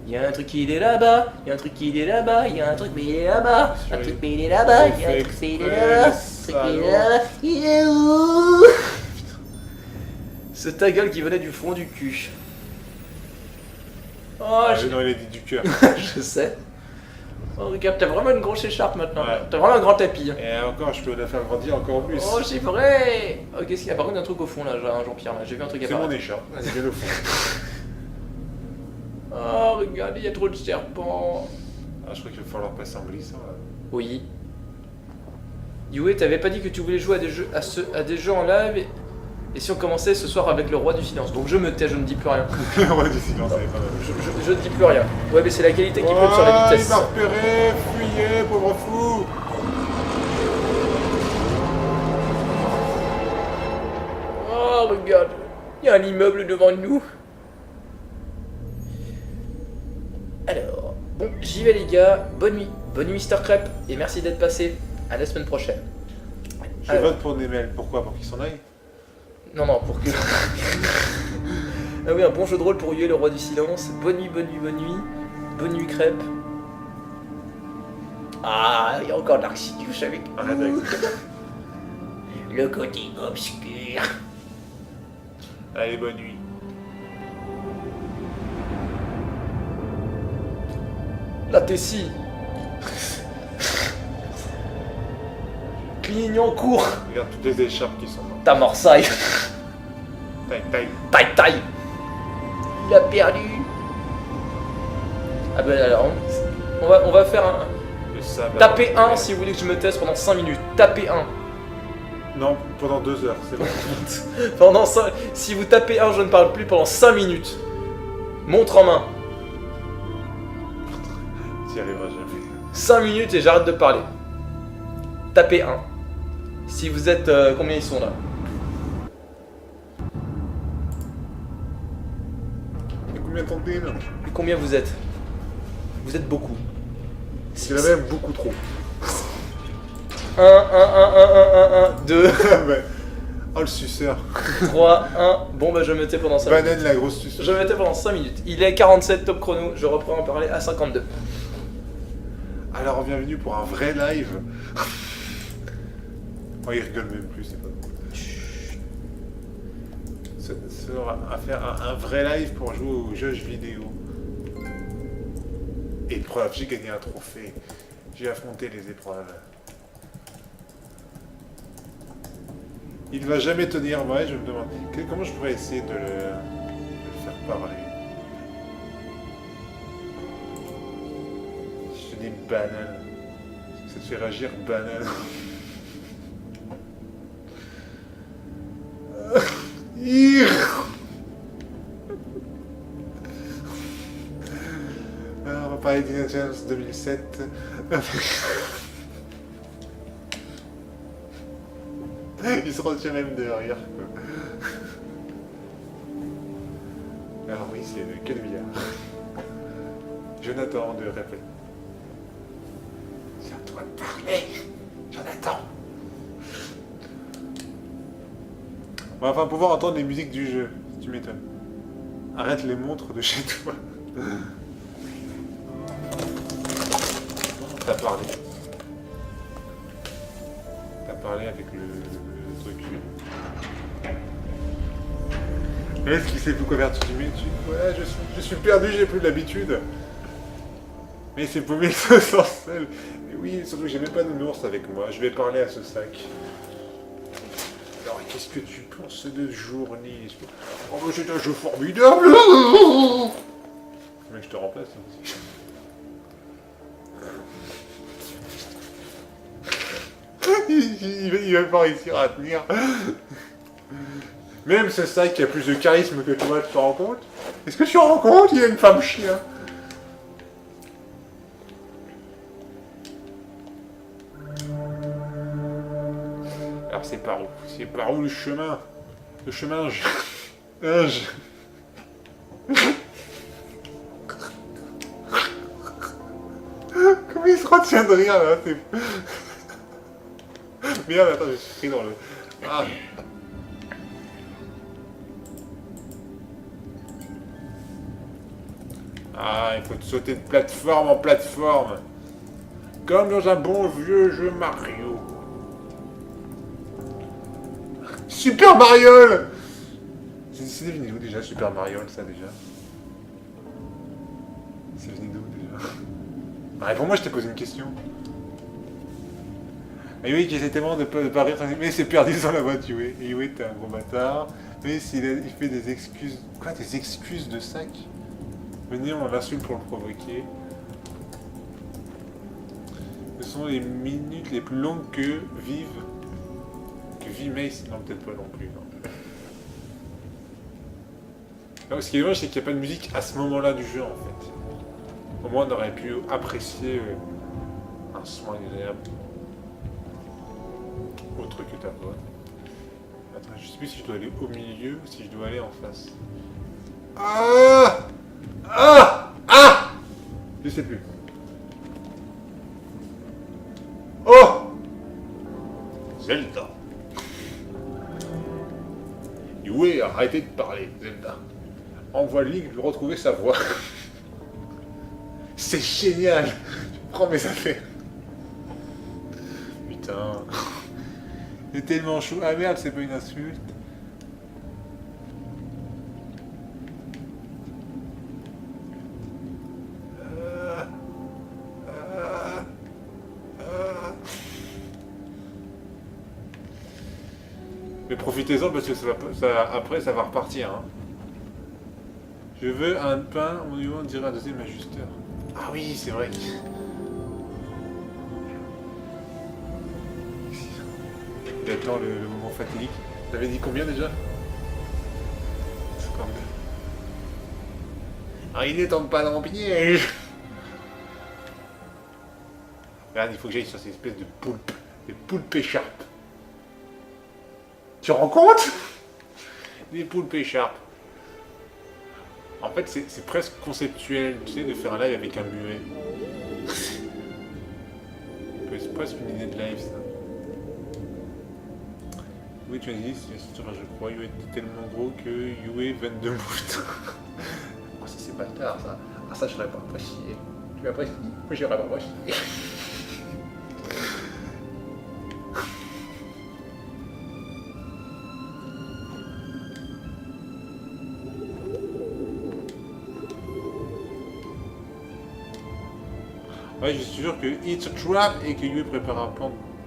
Il y a un truc qui est là-bas, il y a un truc qui est là-bas, il y a un truc mais il est là-bas, un truc mais il est là-bas, il y a un truc mais il est là-bas, un truc mais il est là-bas, il est où? C'est ta gueule qui venait du fond du cul. Oh, Ah, non, il a dit du cœur. je sais. Oh, regarde, t'as vraiment une grosse écharpe maintenant. Ouais. T'as vraiment un grand tapis. Et encore, je peux la faire grandir encore plus. Oh, c'est vrai. Oh, qu'est-ce qu'il y a? Par contre, il y a un truc au fond là, Jean-Pierre. Là. J'ai vu un truc C'est mon apparaître. écharpe. Vas-y, viens au fond. Oh, regarde, il y a trop de serpents. Ah, je crois qu'il va falloir passer en glissant là. Oui. Yue, t'avais pas dit que tu voulais jouer à des jeux en live et si on commençait ce soir avec le roi du silence. Donc je me tais, je ne dis plus rien. Le roi du silence, elle est pas mal. Je ne dis plus rien. Ouais, mais c'est la qualité qui prime sur la Ah, vitesse. il m'a repéré, fuyez, pauvre fou. Oh, regarde, il y a un immeuble devant nous. Alors, bon, j'y vais les gars. Bonne nuit Mister Crêpe, et merci d'être passé. À la semaine prochaine. Je vote pour Nemel. Pourquoi? Pour qu'il s'en aille? Non, pour que... Ah oui, un bon jeu de rôle pour Yue, le roi du silence. Bonne nuit. Bonne nuit Crêpe. Ah, il y a encore Narcissus avec Arrête avec ça. le côté obscur. Allez, bonne nuit. La Tessie. Clignancourt. Regarde toutes les écharpes qui sont là. Ta Marseille. Taille. Taille. Il a perdu. Ah ben alors, on va faire un... Le sable. Tapez 1 si vous voulez que je me teste pendant 5 minutes. Tapez 1. Non, pendant 2 heures, c'est bon. Pendant 5... Si vous tapez 1, je ne parle plus pendant 5 minutes. Montre en main. T'y arriveras jamais. 5 minutes et j'arrête de parler. Tapez 1. Si vous êtes... combien ils sont là? Et combien t'en pines? Et combien vous êtes? Vous êtes beaucoup. C'est la même beaucoup trop. 1, 2, Ouais. Oh le suceur. 3, 1. Bon bah je me tais pendant 5 minutes. Banane la grosse suceur. Je me tais pendant 5 minutes. Il est 47 top chrono. Je reprends en parler à 52. Alors bienvenue pour un vrai live. Oh il rigole même plus, c'est pas drôle. à faire un vrai live pour jouer aux jeux vidéo. Épreuve, j'ai gagné un trophée. J'ai affronté les épreuves. Il va jamais tenir, ouais, je me demande. Comment je pourrais essayer de le faire parler? Je te dis banane. Ça te fait réagir banane. Alors, on va parler d'Indiana Jones 2007. Il se retient même de rire, quoi. Alors oui, c'est quel billard. Jonathan de répète. C'est à toi de parler, Jonathan. On va enfin pouvoir entendre les musiques du jeu, si tu m'étonnes. Arrête les montres de chez toi. T'as parlé. T'as parlé avec le truc. Est-ce qu'il sait plus quoi faire? Tu dis, mais ouais, je suis perdu, j'ai plus l'habitude. Mais c'est paumé le sorcelle. Mais oui, surtout que j'ai même pas de nounours avec moi. Je vais parler à ce sac. Alors, qu'est-ce que tu penses de journée? Oh, bah, c'est un jeu formidable. Mais je te remplace aussi. Il va pas réussir à tenir. Même ce sac qui a plus de charisme que toi, tu te rends compte? Est-ce que tu te rends compte? Il y a une femme chien. Alors c'est par où? C'est par où le chemin? Le chemin... Comment il se retient de rire là? Merde, attends, je suis pris dans le... Ah. Ah, il faut te sauter de plateforme en plateforme. Comme dans un bon vieux jeu Mario. Super Mario! C'est venu d'où déjà, Super Mario, ça déjà? C'est venu d'où déjà? Bah, réponds-moi, je t'ai posé une question. Et oui, qui essaie tellement de pas rire, mais c'est perdu dans la voiture. Et oui, t'es un gros bâtard. Mais il fait des excuses. Quoi, des excuses de sac? Venez, on l'insulte pour le provoquer. Ce sont les minutes les plus longues que vit Mace. Non, peut-être pas non plus. Non, ce qui est dommage, c'est qu'il n'y a pas de musique à ce moment-là du jeu, en fait. Au moins, on aurait pu apprécier un son agréable. Autre que ta voix. Attends, je sais plus si je dois aller au milieu ou si je dois aller en face. Ah! Ah! Ah! Je sais plus. Oh! Zelda. Yue, arrêtez de parler, Zelda. Envoie Link lui retrouver sa voix. C'est génial! Je prends mes affaires. Putain. C'est tellement chaud. Ah merde, c'est pas une insulte. Mais profitez-en parce que après ça va repartir. Hein. Je veux un pain, au niveau on dirait un deuxième ajusteur. Ah oui, c'est vrai. Il attend le moment fatidique. T'avais dit combien déjà? 52. Ah, il ne tombe pas dans mon piège. Regarde, il faut que j'aille sur ces espèces de poulpes. Des poulpes écharpes. Tu te rends compte? Des poulpes écharpes. En fait, c'est presque conceptuel, tu sais, de faire un live avec un muet. C'est presque une idée de live, ça. Oui, tu as dit, c'est sûr, je crois, Yue était tellement gros que Yue 22 moutes. Oh, ça c'est bâtard, ça. Ah, ça, je n'aurais pas apprécié. Tu m'apprécies? Moi, j'aurais pas apprécié. Ouais, je suis sûr que It's a Trap et que Yue prépare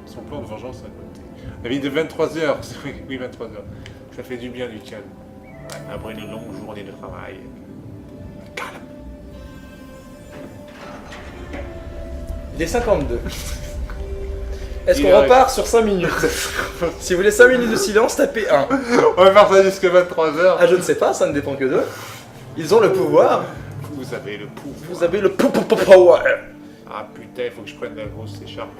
son plan de vengeance à côté. La vie de 23h, oui 23h. Ça fait du bien du calme. Ouais, après une longue journée de travail. Calme. Il est 52. Est-ce Il qu'on est- repart sur 5 minutes? Si vous voulez 5 minutes de silence, tapez 1. On va faire ça jusqu'à 23h. Ah, je ne sais pas, ça ne dépend que d'eux. Ils ont le pouvoir. Vous avez le pouvoir. Vous avez le power. Ah putain, il faut que je prenne la grosse écharpe.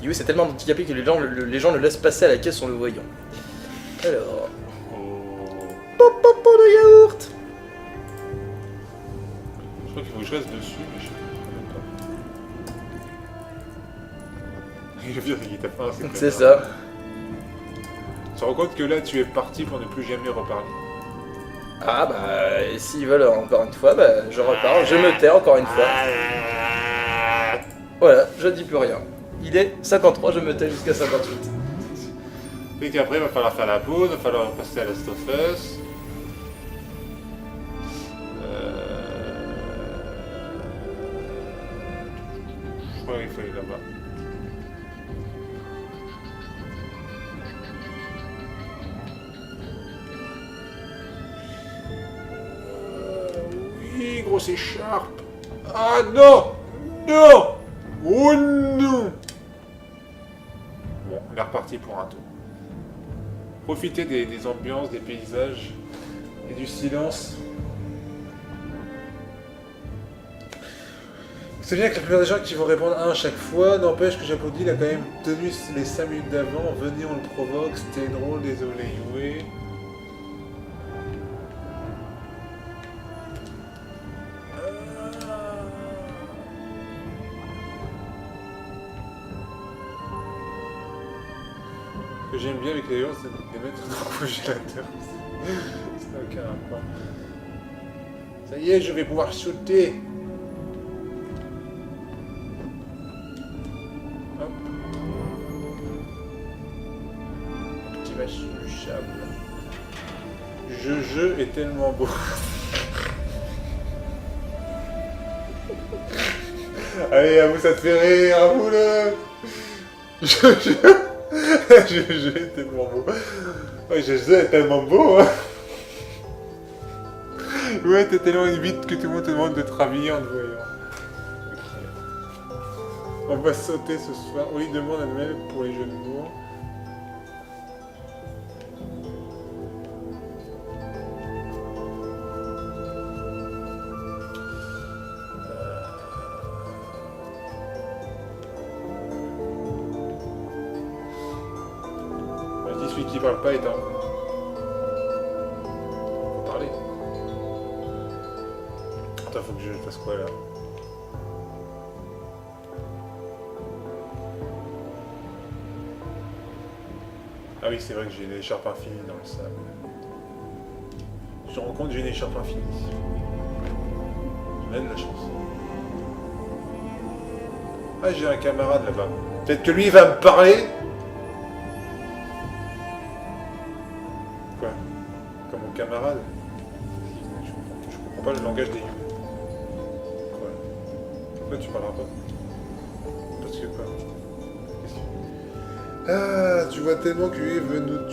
Yui c'est tellement handicapé que les gens le laissent passer à la caisse en le voyant. Alors... Oh. Popo de yaourt. Je crois qu'il faut que je reste dessus, mais je sais même pas. Le pire, c'est qu'il t'a fait un, C'est ça. Tu te rends compte que là, tu es parti pour ne plus jamais reparler. Ah bah, et s'ils veulent encore une fois, bah, je repars, je me tais encore une fois. Voilà, je dis plus rien. Il est 53, je me tais jusqu'à 58. Et qu'après, il va falloir faire la pause, il va falloir passer à Last of Us. Je crois qu'il faut aller là-bas. Oui, grosse écharpe. Ah non! Non! Oh non! Bon, on est reparti pour un tour. Profitez des ambiances, des paysages et du silence. C'est bien que la plupart des gens qui vont répondre un à chaque fois, n'empêche que j'applaudis, il a quand même tenu les 5 minutes d'avant. Venez, on le provoque, c'était drôle, désolé, Yue. Ce que j'aime bien avec les lions, c'est de les mettre dans le congélateur. Ça n'a aucun rapport. Ça y est, je vais pouvoir sauter. Hop. Petit vache du sable. Je est tellement beau. Allez, à vous ça te fait rire, à vous le. Je est tellement beau. Ouais, je est tellement beau, hein. Ouais, t'es tellement vite que tout le monde te demande de te rhabiller en te voyant. Ok. On va sauter ce soir. Oui, demande à Noël pour les jeux de mots. Je dis celui qui parle pas est en... Parler. Attends, faut que je fasse quoi là? Ah oui, c'est vrai que j'ai une écharpe infinie dans le sable. Je me rends compte que j'ai une écharpe infinie. J'ai même de la chance. Ah, j'ai un camarade là-bas. Peut-être que lui, il va me parler. Quoi? Comme mon camarade? Je comprends pas le langage des humains. Quoi? Pourquoi tu parleras pas? Parce que quoi? Qu'est-ce que... Ah, tu vois tellement que lui veut nous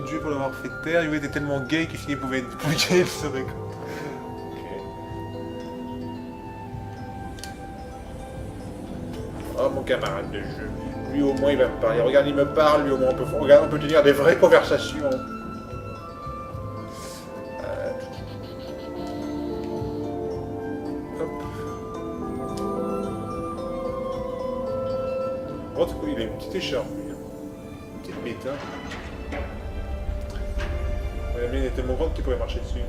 tuer pour l'avoir fait taire. Lui était tellement gay que s'il pouvait être plus gay, il serait con. Ok. Oh, mon camarade de jeu. Lui au moins il va me parler. Regarde, il me parle, lui au moins on peut tenir des vraies conversations. Hop. Oh, du coup, il a une petite écharpe, lui. Une petite bête, hein. Ouais, la mienne est tellement grande qu'il pourrait marcher dessus.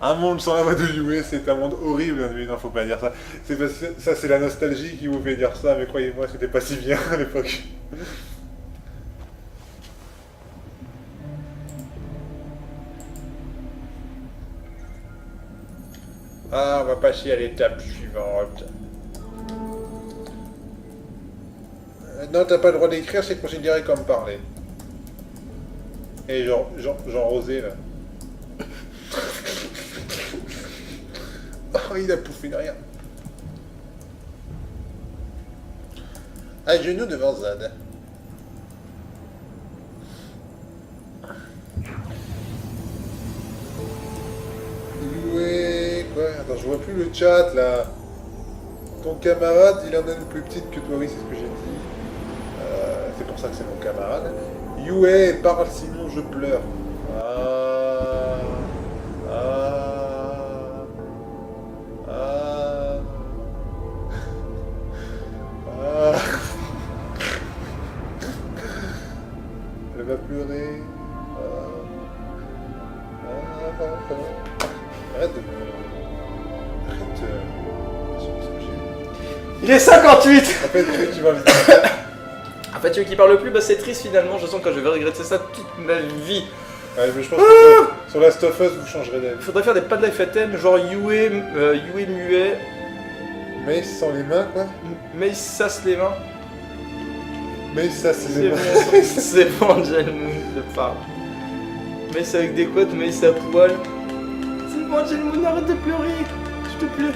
Un monde sans la voix de Yue, c'est un monde horrible, mais non, faut pas dire ça. C'est parce que ça, c'est la nostalgie qui vous fait dire ça, mais croyez-moi, c'était pas si bien à l'époque. Ah, on va passer à l'étape suivante. Non, t'as pas le droit d'écrire, c'est considéré comme parler. Et Jean Rosé, là. Oh, il a bouffé une rien. À genoux devant Zad. Ouais, quoi? Attends, je vois plus le chat là. Ton camarade, il en a une plus petite que toi, oui, c'est ce que j'ai dit. C'est pour ça que c'est mon camarade. Yue, parle sinon je pleure. Ah. Ah. Ah. Ah. Elle va pleurer. Arrête de me... Arrête de... ce que j'ai. Il est 58. En fait, tu vas vite. En fait, celui qui parle le plus, bah c'est triste finalement. Je sens que je vais regretter ça toute ma vie. Ouais, mais je pense que sur Last of Us, vous changerez d'avis. Il faudrait faire des pas de life item, genre Yue muet, Mais sans les mains, quoi. mais il sasse les mains. Mais ça, c'est C'est les bon, mains. c'est bon, Jelmoon, je parle. Mais c'est avec des couettes, mais c'est à poil. C'est bon, Jelmoon, arrête de pleurer, s'il te plaît.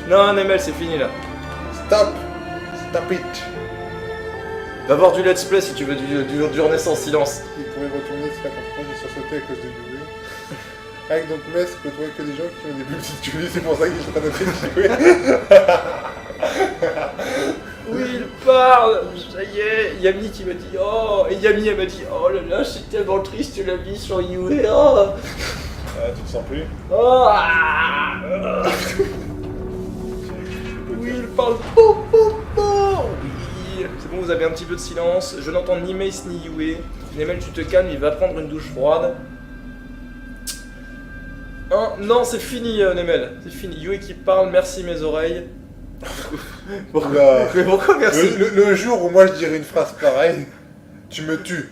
Non, Nemel, c'est fini là. Stop. Stop it. Va voir du let's play si tu veux du Renaissance silence. Il pourrait retourner, c'est pas comme ça, j'ai sursauté à cause de Yue. Avec donc Metz peut trouver que des gens qui ont des plus petites culottes, c'est pour ça que je suis en train de faire Oui, il parle. Ça y est, Yami qui m'a dit oh, et Yami elle m'a dit oh là là, c'est tellement triste la vie sur Yue. Oh, Ah, tu te sens plus? oh ah, ah. Oui, il parle. Oh, oh, oh. Oui, c'est bon, vous avez un petit peu de silence. Je n'entends ni Mace ni Yue. Nemel, tu te calmes, il va prendre une douche froide. Hein, non, c'est fini, Nemel. C'est fini. Yue qui parle, merci mes oreilles. Oula. Mais pourquoi merci? Le jour où moi je dirais une phrase pareille, tu me tues.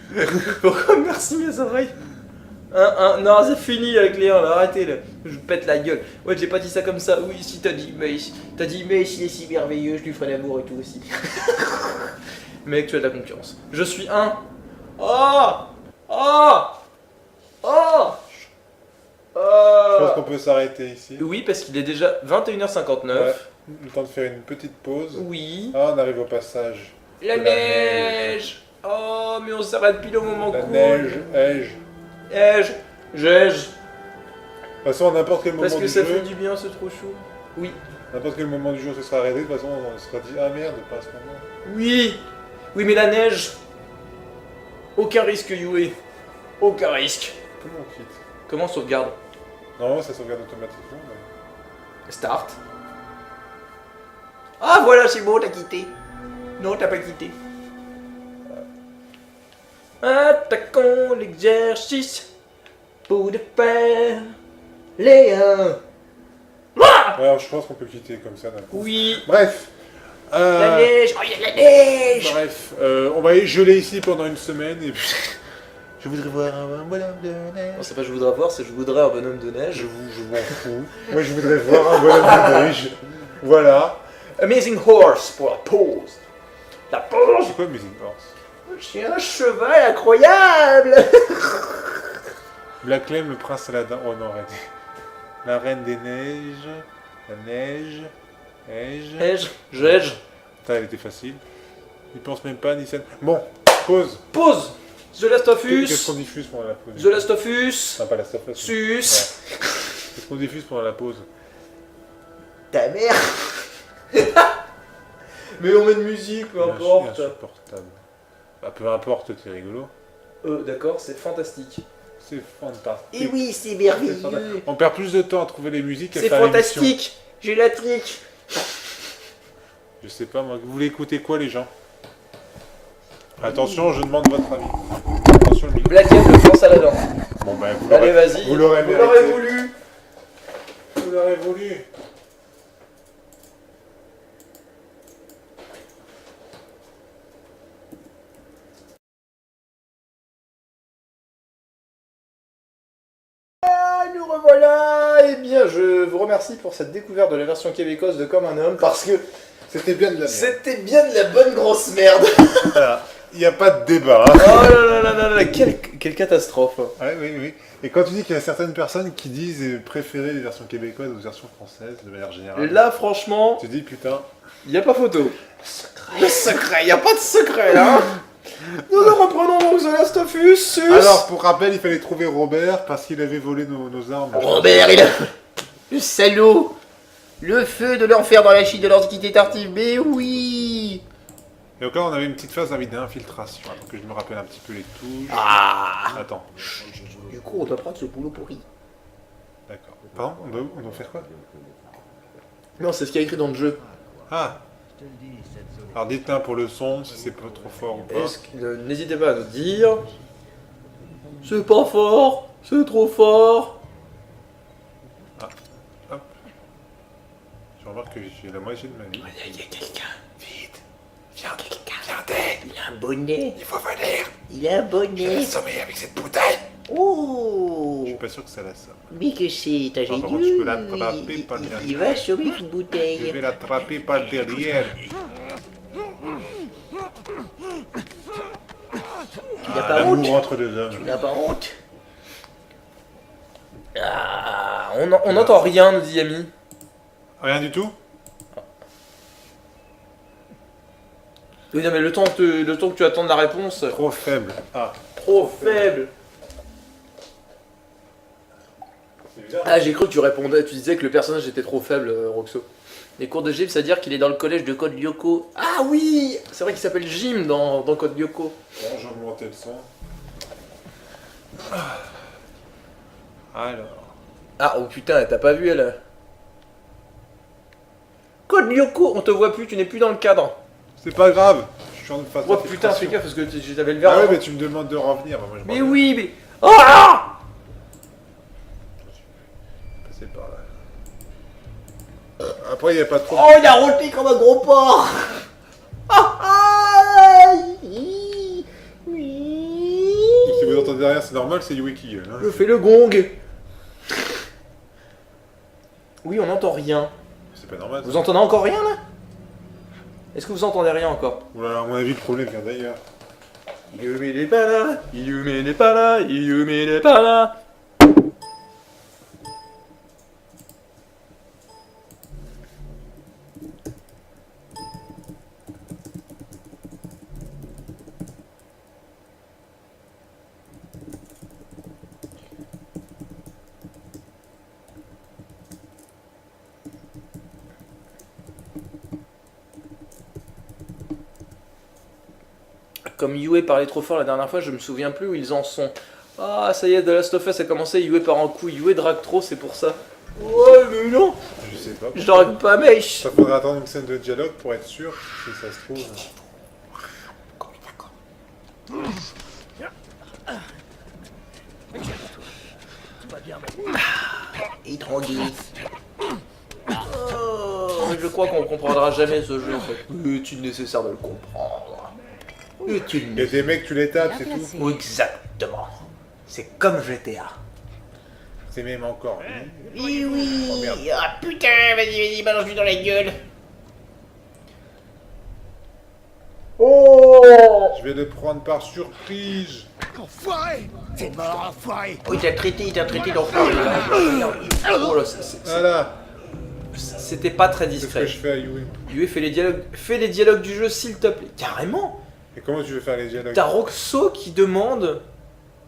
Pourquoi merci mes oreilles? Non, c'est fini avec les 1, là, arrêtez là. Je pète la gueule. Ouais, j'ai pas dit ça comme ça. Oui, si t'as dit Mace. T'as dit Mace, il est si merveilleux, je lui ferai l'amour et tout aussi. Mec, tu as de la concurrence. Je suis un. Oh Oh Oh Je pense qu'on peut s'arrêter ici. Oui, parce qu'il est déjà 21h59. Ouais. Le temps de faire une petite pause. Oui. Ah, on arrive au passage. La de la neige. Oh, mais on s'arrête pile au moment La cool. neige, neige. Neige. Neige. De toute façon, à n'importe quel moment Parce que du ça jeu, fait du bien, c'est trop chaud. Oui. n'importe quel moment du jour, ce sera arrêté. De toute façon, on se sera dit ah merde, pas à ce moment. Oui. Oui, mais la neige. Aucun risque, Yue. Aucun risque. Comment on quitte? Comment on sauvegarde? Normalement, ça sauvegarde automatiquement. Mais... Start. Ah voilà, c'est bon, t'as quitté. Non, t'as pas quitté. Attaquons l'exercice pour faire les 1. Ah Ouais, je pense qu'on peut quitter comme ça d'un coup. Oui. Bref. La neige, oh, il y a de la neige. Bref, on va y geler ici pendant une semaine et puis... Je voudrais voir un bonhomme de neige. Non, c'est pas je voudrais voir, c'est je voudrais un bonhomme de neige. Je m'en fous. Moi, je voudrais voir un bonhomme de neige. Voilà. Amazing Horse pour la pause. La pause. C'est quoi Amazing Horse? C'est un cheval incroyable. Black Clem, le prince Aladdin. Oh non, arrêtez. La reine des neiges. La neige. Neige. Neige. Neige. Putain, elle était facile. Il pense même pas, ni scène. Bon, pause. Pause. The Last of Qu'est-ce Us. qu'on diffuse pendant la pause? The Last of Us. Non, pas la Last of Us. Sus. Ouais. Qu'est-ce qu'on diffuse pendant la pause? Ta mère. Mais on met de musique, peu Je suis importe. insupportable. Bah, peu importe, t'es rigolo. D'accord, c'est fantastique. C'est fantastique. Et oui, c'est C'est merveilleux. fantastique. On perd plus de temps à trouver les musiques qu'à C'est faire l'émission. fantastique. J'ai la trique. Je sais pas, moi. Vous voulez écouter quoi, les gens? Attention, je demande votre avis. Attention, le micro. Black M, le prince Aladdin. Bon, ben, vous Allez, l'aurez vas-y. vous l'aurez Vous l'aurez mérité. voulu. Vous l'aurez voulu. Ah, nous revoilà. Eh bien, je vous remercie pour cette découverte de la version québécoise de Comme un homme, parce que C'était bien de la merde. C'était bien de la bonne grosse merde. Voilà. Il n'y a pas de débat. Hein. Oh là là là là, quelle catastrophe. Ouais, oui, oui. Et quand tu dis qu'il y a certaines personnes qui disent préférer les versions québécoises aux versions françaises, de manière générale, Là, franchement, tu dis putain. y a pas photo. Le secret, y a pas de secret là. Nous reprenons donc The Last of Us. Sus. Alors, pour rappel, il fallait trouver Robert parce qu'il avait volé nos armes. Robert, il a... Le salaud. Le feu de l'enfer dans la chine de l'Antiquité tardive, mais oui. Et donc là, on avait une petite phase d'infiltration. Attends que je me rappelle un petit peu les touches. Ah. Attends. Du coup, on doit prendre ce boulot pourri. D'accord. Pardon, on doit faire quoi? Non, c'est ce qu'il y a écrit dans le jeu. Ah. Alors dites-moi pour le son, si c'est pas trop fort ou pas. N'hésitez pas à nous dire. C'est pas fort, c'est trop fort. Hop. Je remarque que j'ai la moitié de ma vie. Il y a quelqu'un. Vite. Viens, quelqu'un. Viens d'aide. Il a un bonnet. Il faut venir. Il a un bonnet. Assommer avec cette bouteille. Oh. Je suis pas sûr que ça l'assomme. Mais que c'est par ingénieux. contre, je peux l'attraper par le derrière. Il va assommer une Je bouteille. vais l'attraper par derrière. Tu n'as pas honte. L'amour entre deux hommes. Tu n'as pas honte. Ah, on n'entend rien, nous dit Yami. Rien du tout? Oui, non, mais le temps que tu attendes la réponse. Trop faible. Ah. Trop faible. C'est bizarre. Ah, j'ai cru que tu répondais, tu disais que le personnage était trop faible, Roxo. Les cours de gym, c'est-à-dire qu'il est dans le collège de Code Lyoko. Ah oui. C'est vrai qu'il s'appelle Jim dans Code Lyoko. Bon, j'ai augmenté le son. Alors. Ah, oh putain, t'as pas vu, elle. Code Lyoko, on te voit plus, tu n'es plus dans le cadre. C'est pas grave. Je suis en phase Oh putain, fais d'infiltration. gaffe parce que j'avais le verre. Ah ouais, avant. mais tu me demandes de revenir. Bah, moi, je Mais reviens. oui, mais. Ah. Passer par là. Après, il n'y a pas trop. Oh, il a roté comme un gros porc. Ah, ah, oui. Si vous entendez rien, c'est normal, c'est Yui qui gueule. Hein. Je fais le gong. Oui, on n'entend rien. C'est pas normal. ça. Vous entendez encore rien là? Est-ce que vous entendez rien encore? Oulala, à mon avis, le problème vient d'ailleurs. Yumi n'est pas là, Yumi n'est pas là, Yumi n'est pas là. Comme Yue parlait trop fort la dernière fois, je me souviens plus où ils en sont. Ah, ça y est, The Last of Us a commencé, Yue part en couille, Yue drague trop, c'est pour ça. Ouais, mais non, Je sais pas. je drague pas mèche. Ça faudrait attendre une scène de dialogue pour être sûr si ça se trouve. Et tranquille. Oh, je crois qu'on comprendra jamais ce jeu en fait. Est-il nécessaire de le comprendre? Utile. Et des mecs, tu les tapes, c'est tout. Exactement. C'est comme GTA. C'est même encore. Oui, oui. Oh, merde. Ah putain, vas-y, balance-lui dans la gueule. Oh. Je vais le prendre par surprise. Enfoiré. C'est mort, enfoiré. Oh, il t'a traité d'enfoiré. Oh là, Voilà, c'était pas très c'est ce que discret. je fais à Yui. Yue, fais les dialogues du jeu s'il te plaît. Carrément. Et comment tu veux faire les dialogues? T'as Roxo qui demande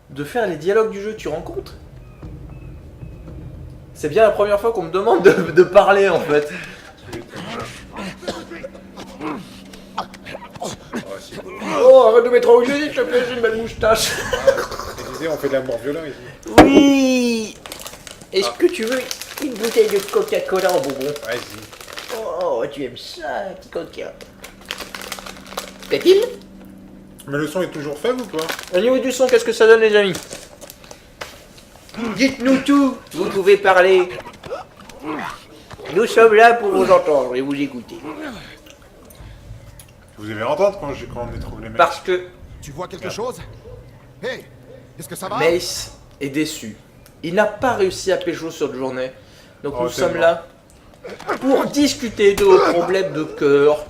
de faire les dialogues du jeu, tu rends compte? C'est bien la première fois qu'on me demande de parler en fait. Oh, si. Oh, arrête de mettre en jeu, s'il te plaît, j'ai une belle moustache. Je disais, on fait de l'amour violent ici. Oui. Est-ce que tu veux une bouteille de Coca-Cola en bonbon? Vas-y. Oh, tu aimes ça, petit coca. Plaît-il? Mais le son est toujours faible ou pas? Au niveau du son, qu'est-ce que ça donne les amis? Dites-nous tout, vous pouvez parler. Nous sommes là pour vous entendre et vous écouter. Vous allez entendre quand on est trouvé les mecs. Parce que Tu vois quelque chose? Hey, est-ce que ça va? Mace est déçu. Il n'a pas réussi à pécho sur une journée. Donc Oh, nous sommes tellement. là pour discuter de vos problèmes de cœur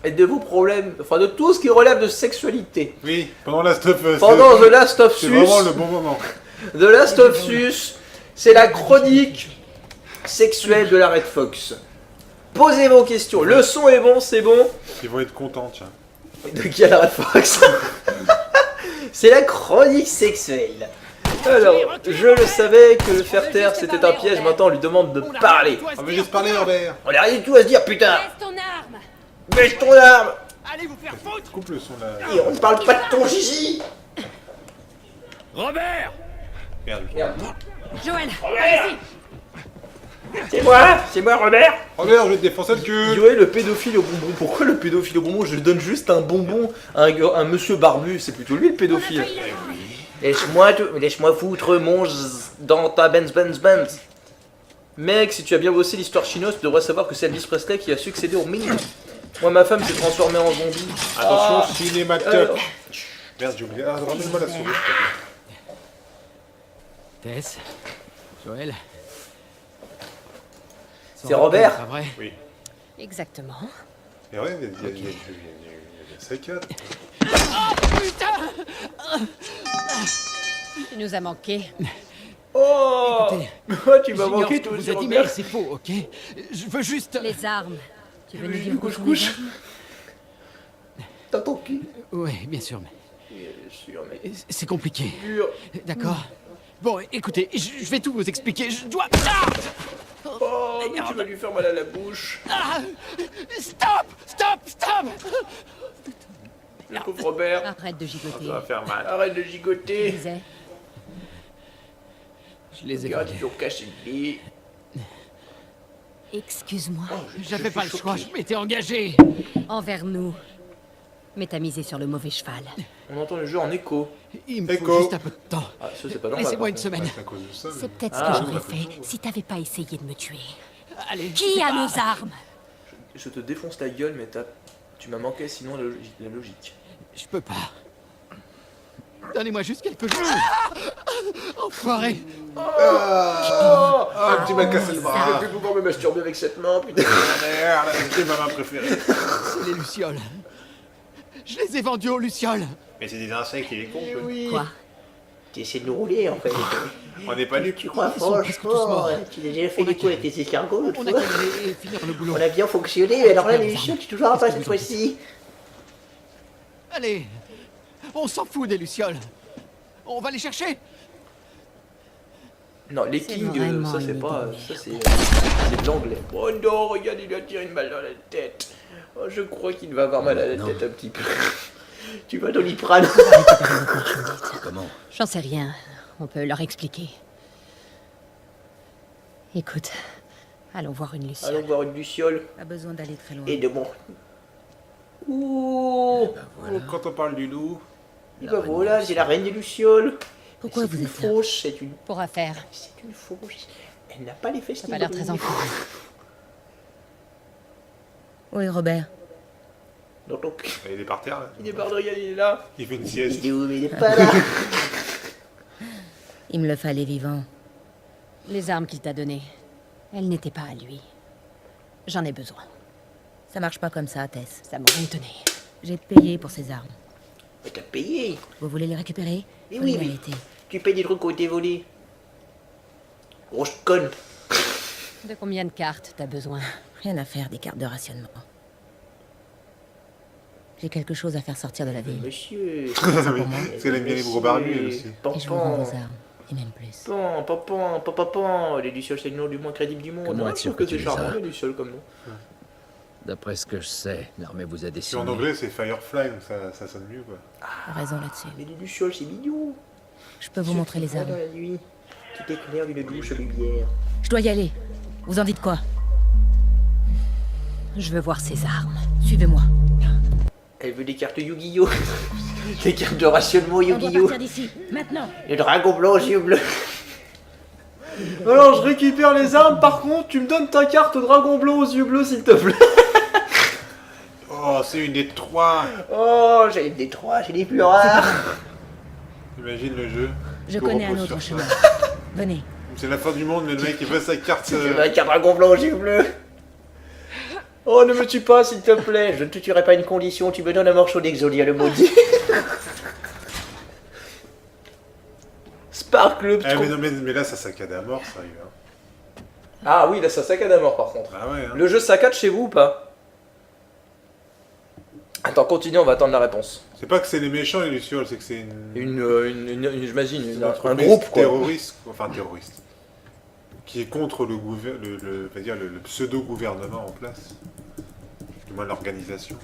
et de vos problèmes, enfin de tout ce qui relève de sexualité. Oui, pendant la stuff. Pendant The Last of C'est Us, vraiment le bon moment. The Last of Us, c'est la chronique sexuelle de la Red Fox. Posez vos questions, le son est bon, c'est bon. Ils vont être contents, tiens. De qui a la Red Fox? C'est la chronique sexuelle. Alors, je le savais que le faire taire c'était un piège, maintenant on lui demande de parler. On veut juste parler, Robert. On a rien du tout à se dire, putain. Laisse ton arme. Baisse ton arme. Allez vous faire foutre! Coupe le son là. Et on ne parle pas de ton zizi. Robert! Merde. Joël, par ici. C'est moi, Robert. Robert, je vais te défoncer le cul. Joël, le pédophile au bonbon. Pourquoi le pédophile au bonbon? Je lui donne juste un bonbon à un monsieur barbu. C'est plutôt lui le pédophile. Laisse-moi foutre mon dans ta Benz. Mec, si tu as bien bossé l'histoire chinoise, tu devrais savoir que c'est Elvis Presley qui a succédé au mini. Moi, ma femme s'est transformée en zombie. Attention, cinématoc. alors. Merde, j'ai oublié. Ah, ramène-moi la souris. s'il te plaît. Tess, Joël. C'est Robert. Pas vrai? Oui. Exactement. Et ouais, il y a des psychiatres. Tu nous as manqué. Oh, Écoutez, tu m'as j'ignore manqué ce que toi vous aussi, a dit, mais Robert. c'est faux, ok? Je veux juste... Les armes. Tu veux nous dire où sont couche. les armes? T'as ton cul. Ouais, bien sûr, mais Bien sûr, mais c'est compliqué. dur. D'accord? Bon, écoutez, je vais tout vous expliquer. Je dois... Ah! Oh, mais tu vas lui faire mal à la bouche. Ah! Stop! Stop! Stop! Le pauvre Robert. Arrête de gigoter. Ça va faire mal. Arrête de Tu gigoter. disais. Je les ai Regarde, volés. ils ont caché le lit. Excuse-moi. J'avais pas le choix, je m'étais engagé. Envers nous. Mais t'as misé sur le mauvais cheval. On entend le jeu en écho. Il me Écho. faut juste un peu de temps. Ah, ça c'est pas normal. Laissez-moi une par semaine. C'est à cause de ça. C'est peut-être Ah, ce que j'aurais fait si t'avais pas essayé de me tuer. Allez. Qui a nos armes? contre. Je te défonce la gueule, mais tu m'as manqué sinon la logique. Je peux pas. Donnez-moi juste quelques jours. Enfoiré. Ah, tu m'as cassé le Je bras. vais plus pouvoir me masturber avec cette main, putain. Merde, c'est ma main préférée. C'est les lucioles. Je les ai vendus aux lucioles. Mais c'est des insectes, il est con. Eh oui. Quoi? Tu essaies de nous rouler en fait. On n'est pas dupes. Tu crois Ils sont presque tous morts. Tu as déjà fait On a des coups avec tes escargots l'autre On a fois qu'à aller finir le boulot. On a bien fonctionné, mais alors là, les lucioles, tu toujours pas cette fois-ci. Allez. On s'en fout des lucioles. On va les chercher. Non, les C'est kings, vraiment ça c'est une pas. idée de Ça c'est de l'anglais. Oh non, regarde, il a tiré une balle dans la tête. Oh, je crois qu'il va avoir mal à la tête un petit peu. Tu vas Doliprane. Comment? J'en sais rien. On peut leur expliquer. Écoute, allons voir une luciole. Allons voir une luciole. Pas besoin d'aller très loin. Et de bon. Ouh. Quand on parle du loup, Et bah voilà, c'est la reine des lucioles. Pourquoi C'est vous une êtes là? fauche, c'est une. Pour affaire. C'est une fauche. Elle n'a pas les fesses. Ça a pas l'air très en forme. Où est Robert? Dans ton cul. il est par terre là. Il est par derrière, il est là. Il fait une sieste. Il est où, mais il est pas là. Il me le fallait vivant. Les armes qu'il t'a données, elles n'étaient pas à lui. J'en ai besoin. Ça marche pas comme ça, Tess. Ça m'aurait étonné. J'ai payé pour ces armes. Mais t'as payé. Vous voulez les récupérer? Mais Faut oui, les mais mériter. tu payes des trucs qui ont été volés. Grosse conne. De combien de cartes t'as besoin? Rien à faire des cartes de rationnement. J'ai quelque chose à faire sortir de la ville. Monsieur. Parce qu'elle aime bien les gros barbus elle aussi. Et je vous rends Pampan. vos armes. Et même plus. Pan. Les lucioles, c'est le nom du moins crédible du monde. Comment Ah, être je sûr trouve que que tu c'est les charmant, as les lucioles comme nom. D'après ce que je sais, l'armée vous a Puis décimé. en anglais, c'est Firefly, donc ça sonne mieux quoi. T'as raison là-dessus. Mais les lucioles, c'est mignon. Je peux vous montrer les Dans armes. la nuit, qui t'éclaire d'une douce lumière. Je dois y aller. Vous en dites quoi? Je veux voir ces armes. Suivez-moi. Elle veut des cartes Yu-Gi-Oh! Des cartes de rationnement On doit Yu-Gi-Oh! partir d'ici, maintenant. Le dragon blanc aux yeux bleus. Alors, je récupère les armes, par contre, tu me donnes ta carte dragon blanc aux yeux bleus, s'il te plaît. Oh, c'est une des trois. Oh, j'ai des trois, j'ai des plus rares. Imagine le jeu. Je Qu'on connais un repose autre sur chemin. ça. Venez. C'est la fin du monde, mais le mec il veut sa carte. J'ai un carte dragon blanc aux yeux bleus. Oh, ne me tue pas, s'il te plaît. Je ne te tuerai pas une condition, tu me donnes un morceau d'Exodia, le maudit. Sparkle. Ah, mais non, mais là, ça saccade à mort, sérieux. Hein. Ah oui, là, ça saccade à mort, par contre. Ah ouais, hein. Le jeu saccade chez vous ou pas? Attends, continue, on va attendre la réponse. C'est pas que c'est les méchants, les Lucioles, c'est que c'est J'imagine, c'est une un entreprise groupe, quoi. terroriste, enfin terroriste, qui est contre le pseudo-gouvernement en place. Du moins l'organisation.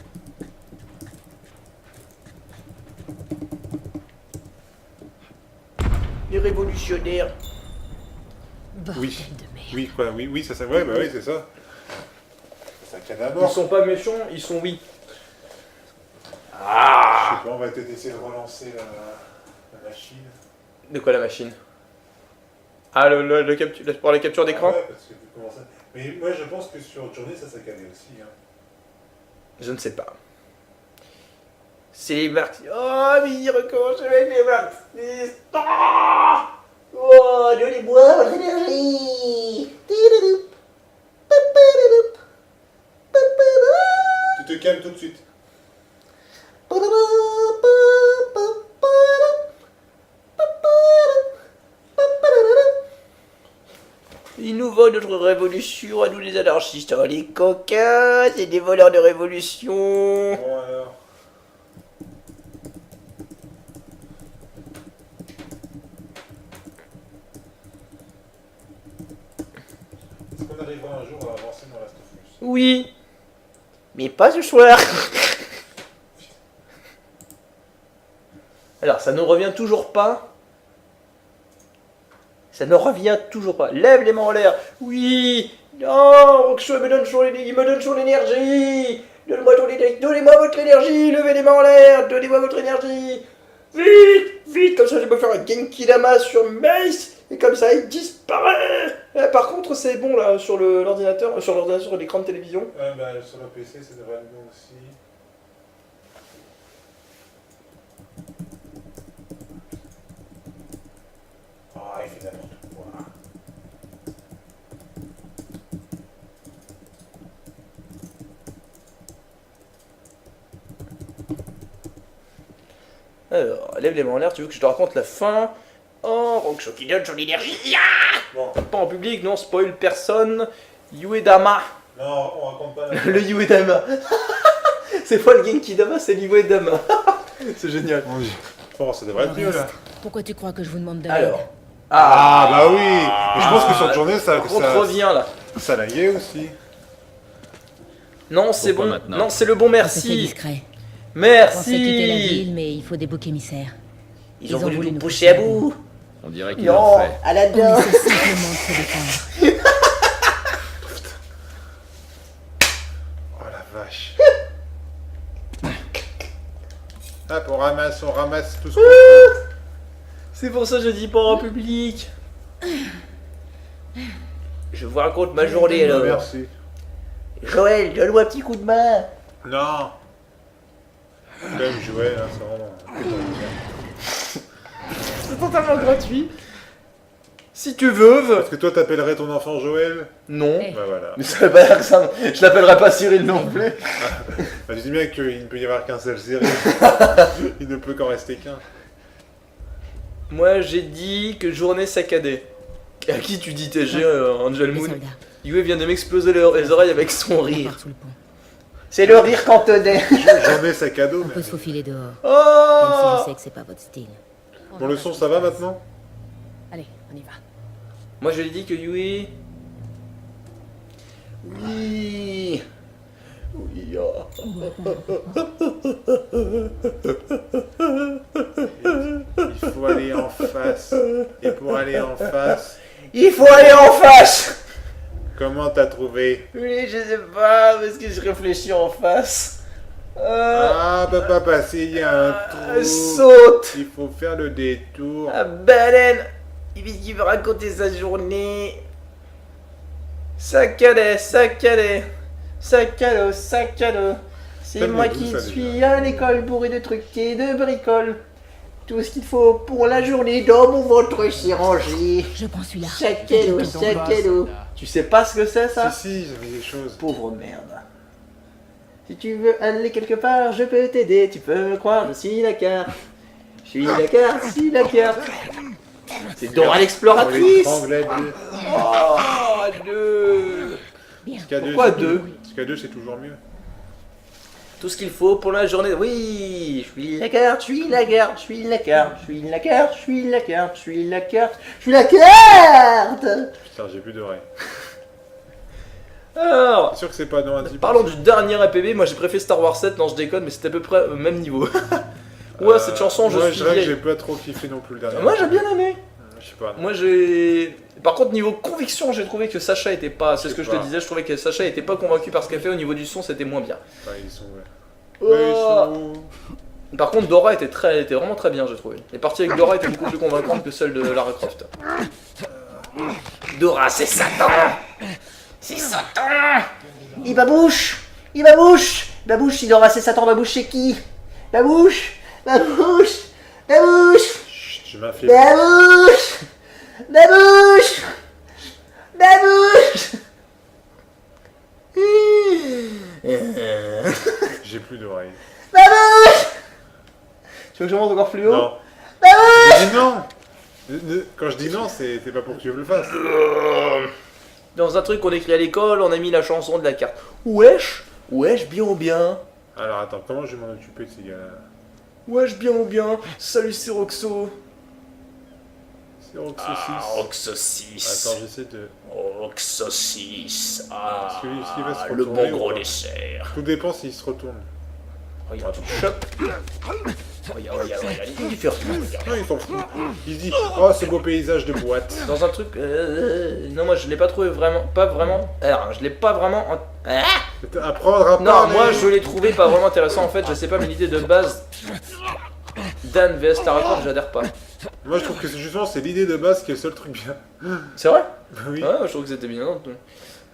Les révolutionnaires. Bordel Oui. de merde. Oui, quoi, oui, ça, ouais, bah oui, c'est ça. Ça saccade à Ils mort. sont pas méchants, ils sont oui. Je sais pas, on va peut-être essayer de relancer la machine. De quoi la machine? Ah, pour la capture d'écran? Ah ouais, parce que comment ça... Mais moi je pense que sur journée ça saccadait aussi. Hein. Je ne sais pas. C'est les marxistes. Oh, mais il recommence avec les marxistes. Ah Oh, donnez-moi votre énergie. Tididoup. Papadoup. Papadoup. Tu te calmes tout de suite. Ils nous volent notre révolution à nous les anarchistes. Oh, les coquins, c'est des voleurs de révolution. Bon alors. Est-ce qu'on arrivera un jour à avancer dans Last of Us? Oui. Mais pas ce soir. Alors, ça ne revient toujours pas. Ça ne revient toujours pas. Lève les mains en l'air. Oui. Non, Roxo me donne il me donne son énergie. Donnez-moi votre énergie. Levez les mains en l'air. Donnez-moi votre énergie. Vite, vite. Comme ça, je peux faire un Genki Dama sur Mace. Et comme ça, il disparaît. Par contre, c'est bon là sur l'ordinateur, sur l'écran de télévision. Bah, sur le PC, ça devrait être bon aussi. Ah, il fait n'importe quoi. Alors, lève les mains en l'air. Tu veux que je te raconte la fin? Oh, Roxo qui donne son énergie. Bon, Pas en public, non, spoil personne. Yuedama. non, on raconte pas la Le Yuedama. C'est pas le Genki Dama, c'est l'Yuedama. C'est génial. Bon, ça devrait être mieux là. Pourquoi tu crois que je vous demande de l'aide? Alors. Ah, bah oui. Mais je pense que sur journée, ça Revient là. ça laguait aussi. Non, c'est Pourquoi bon. maintenant? Non, c'est le bon C'est merci. discret. On pensait quitter la Merci. ville, mais il faut des boucs émissaires. Ils ont voulu nous pousser à bout. On dirait qu'ils Non, l'ont fait. à la On dent. essaie simplement de se défendre. Oh la vache. Hop, on ramasse tout ce qu'on peut. C'est pour ça que je dis pas en public. Je vous raconte ma journée alors. Merci. Joël, donne-moi un petit coup de main. Non. Quand même jouer là, c'est vraiment... C'est totalement gratuit. Si tu veux. Est-ce que toi t'appellerais ton enfant Joël? Non. Eh. Bah voilà. Mais ça veut pas dire que ça. Je l'appellerai pas Cyril non plus. Bah, tu dis bien qu'il ne peut y avoir qu'un seul Cyril. Il ne peut qu'en rester qu'un. Moi j'ai dit que journée saccadée. À qui tu dis TG, Angel Les Moon? soldats, Yue vient de m'exploser les oreilles avec son on rire. part sous le pont. C'est le rire cantonais. J'en ai sac à dos. On Mais... peut se faufiler dehors, même si je Oh. sais que c'est pas votre style. Bon, le son, ça va maintenant? Allez, on y va. Moi je lui ai dit que Yue. Oui. Oui. Oh. Il faut aller en face. Et pour aller en face, Il faut aller en face. comment t'as trouvé? Oui, je sais pas, parce que je réfléchis en face. Ah, peut pas passer, il y a un trou. Saute. Il faut faire le détour. Ah, baleine. Il veut raconter sa journée. Saccadé, saccadé. Saccado, saccado. C'est Ça moi vient d'où, qui ça, suis à l'école bourré de trucs et de bricoles. Tout ce qu'il faut pour la journée dans mon ventre s'est rangé. Je prends celui-là. Saccado, saccado. Tu sais pas ce que c'est ça? Si, j'avais des choses. Pauvre merde. Si tu veux aller quelque part, je peux t'aider. Tu peux me croire, je suis la carte. Je suis la carte, je suis la carte. C'est Dora l'exploratrice. Oh, deux. Pourquoi deux? Parce qu'à deux, c'est toujours mieux. Tout ce qu'il faut pour la journée. Oui, je suis la carte, je suis la carte, je suis la carte, je suis la carte, je suis la carte, je suis la carte, je suis la carte. Putain, j'ai plus d'oreilles. Alors, C'est sûr que c'est pas dans un type. parlons du dernier APB. Moi j'ai préféré Star Wars 7, non je déconne, mais c'était à peu près au même niveau. Ouais, cette chanson, moi, je suis dirais que vieille. j'ai pas trop kiffé non plus le dernier. Moi j'ai bien aimé. Je sais pas. Moi j'ai. Par contre, niveau conviction, j'ai trouvé que Sacha était pas. C'est ce que je te pas. disais, je trouvais que Sacha était pas convaincu par ce qu'elle fait. Au niveau du son, c'était moins bien. Enfin, ils sont. Ouais. Oh. Ouais, ils sont. Par contre, Dora était vraiment très bien, j'ai trouvé. Les parties avec Dora étaient beaucoup plus convaincantes que celles de Lara Croft. Dora, c'est Satan. C'est Satan. Il babouche, il babouche, babouche, il aura ses Satan, babouche c'est qui? Babouche, babouche, babouche, Chut, je m'infile. babouche, babouche, babouche. J'ai plus d'oreilles. Babouche. Tu veux que je monte encore plus haut? Non. Babouche. Je dis non. Quand je dis non, c'est pas pour que je le fasse. Dans un truc qu'on écrit à l'école, on a mis la chanson de la carte. Wesh, wesh, bien ou bien. Alors attends, comment je vais m'en occuper de ces gars-là? Wesh, bien ou bien. Salut, c'est Roxo. C'est Roxo 6. Roxo 6. Attends, j'essaie de. Roxo 6. Ah, Est-ce qu'il va se le retourner bon ou gros pas dessert. Tout dépend s'il se retourne. Regarde, tu chopes. Regarde, il fait rien. Non, il s'en fout. Il se dit, oh, ce beau paysage de boîte. Dans un truc. Non, moi je l'ai pas trouvé vraiment. Pas vraiment. Alors, je l'ai pas vraiment. Apprendre à Non, parler. moi je l'ai trouvé pas vraiment intéressant en fait. Je sais pas, mais l'idée de base. Dan vs Lara Croft, j'adhère pas. Moi, je trouve que justement, c'est l'idée de base qui est le seul truc bien. C'est vrai? Oui. Ouais, je trouve que c'était bien.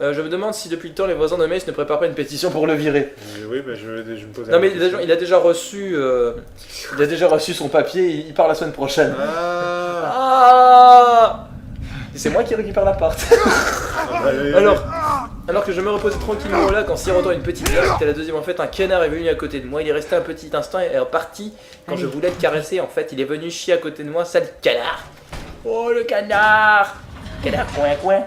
Je me demande si depuis le temps les voisins de Mace ne préparent pas une pétition pour le virer. Oui, bah, je me pose Non mais la question. il a déjà reçu son papier, il part la semaine prochaine. Ah, Ah, et c'est moi qui récupère l'appart. allez, Alors que je me reposais tranquillement au lac en sirotant une petite bière, c'était la deuxième en fait, un canard est venu à côté de moi, il est resté un petit instant et est reparti quand je voulais le caresser. En fait, il est venu chier à côté de moi, sale canard. Oh le canard. Canard coin coin.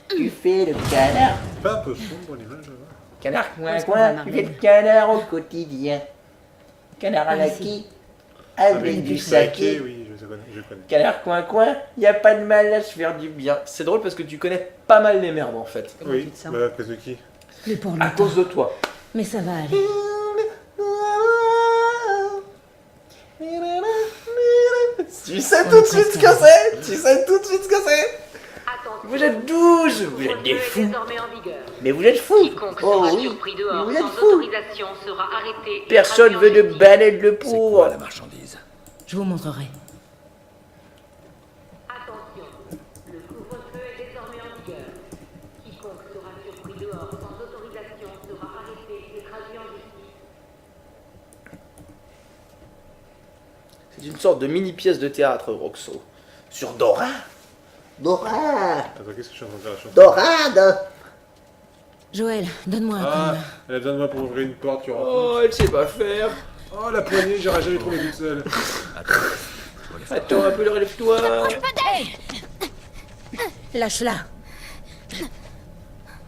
Tu fais le canard, Pas un peu sombre l'image là. Canard coin Est-ce qu'on coin. va tu fais le canard au quotidien. Canard à la qui? Avec du saké. Oui, je connais. Canard coin coin, y a pas de mal à se faire du bien. C'est drôle parce que tu connais pas mal les merdes en fait. Oui, tu te sens bah, à cause de qui? Plus pour À longtemps. cause de toi. Mais ça va aller. Tu sais tout de suite ce que c'est. Tu sais tout de suite ce que c'est. Vous êtes 12. Vous êtes des fous. désormais en vigueur. Mais vous êtes fous. Quiconque Oh sera oui. surpris dehors Vous êtes sans fous. autorisation sera arrêté. et Personne traduit en veut de justice. balai de pour. la marchandise? Je vous montrerai. Attention, le couvre-feu est désormais en vigueur. Quiconque sera surpris dehors sans autorisation sera arrêté et traduit en justice. C'est une sorte de mini pièce de théâtre, Roxo. Sur Dora. Dora, Attends, qu'est-ce que je suis en train de faire la chanson? Dorade. Joël, donne-moi un coup de Ah, main. elle a besoin de moi pour ouvrir une porte, tu rentres. Oh, elle sait pas faire. Oh, la poignée, j'aurais jamais trouvé toute seule. Attends un peu, relève-toi. Lâche-la.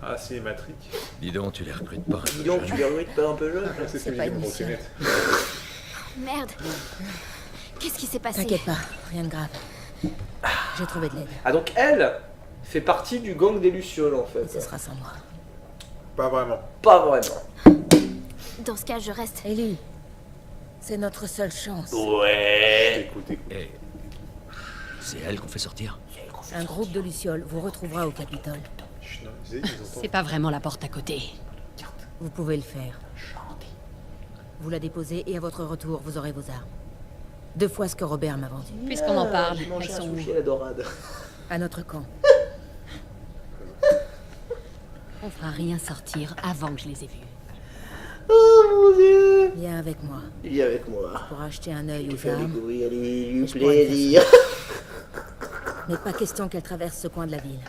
Ah, c'est Matrix. Dis donc, tu les recrutes pas. Dis donc, tu les ruines pas un peu jeune. Ah, c'est ce que pas j'ai dit une mon mission. trottinette. Merde. Qu'est-ce qui s'est passé? T'inquiète pas, rien de grave. J'ai trouvé de l'aide. Ah donc elle fait partie du gang des Lucioles en fait. Ce sera sans moi. Pas vraiment. Pas vraiment. Dans ce cas, je reste. Ellie, c'est notre seule chance. Ouais. Écoute. Eh, c'est elle qu'on fait sortir? Un groupe de lucioles vous retrouvera au Capitole. Chut, non, ils entendent. C'est pas vraiment la porte à côté. Vous pouvez le faire. Vous la déposez et à votre retour, vous aurez vos armes. 2 fois ce que Robert m'a vendu. Puisqu'on en parle, J'ai mangé elles un sont où? sushi à la dorade. À notre camp. On fera rien sortir avant que je les ai vus. Oh mon dieu. Viens avec moi Viens avec moi. pour acheter un œil Tu aux fais armes. découvrir du je pourrais plaisir. Mais pas question qu'elle traverse ce coin de la ville.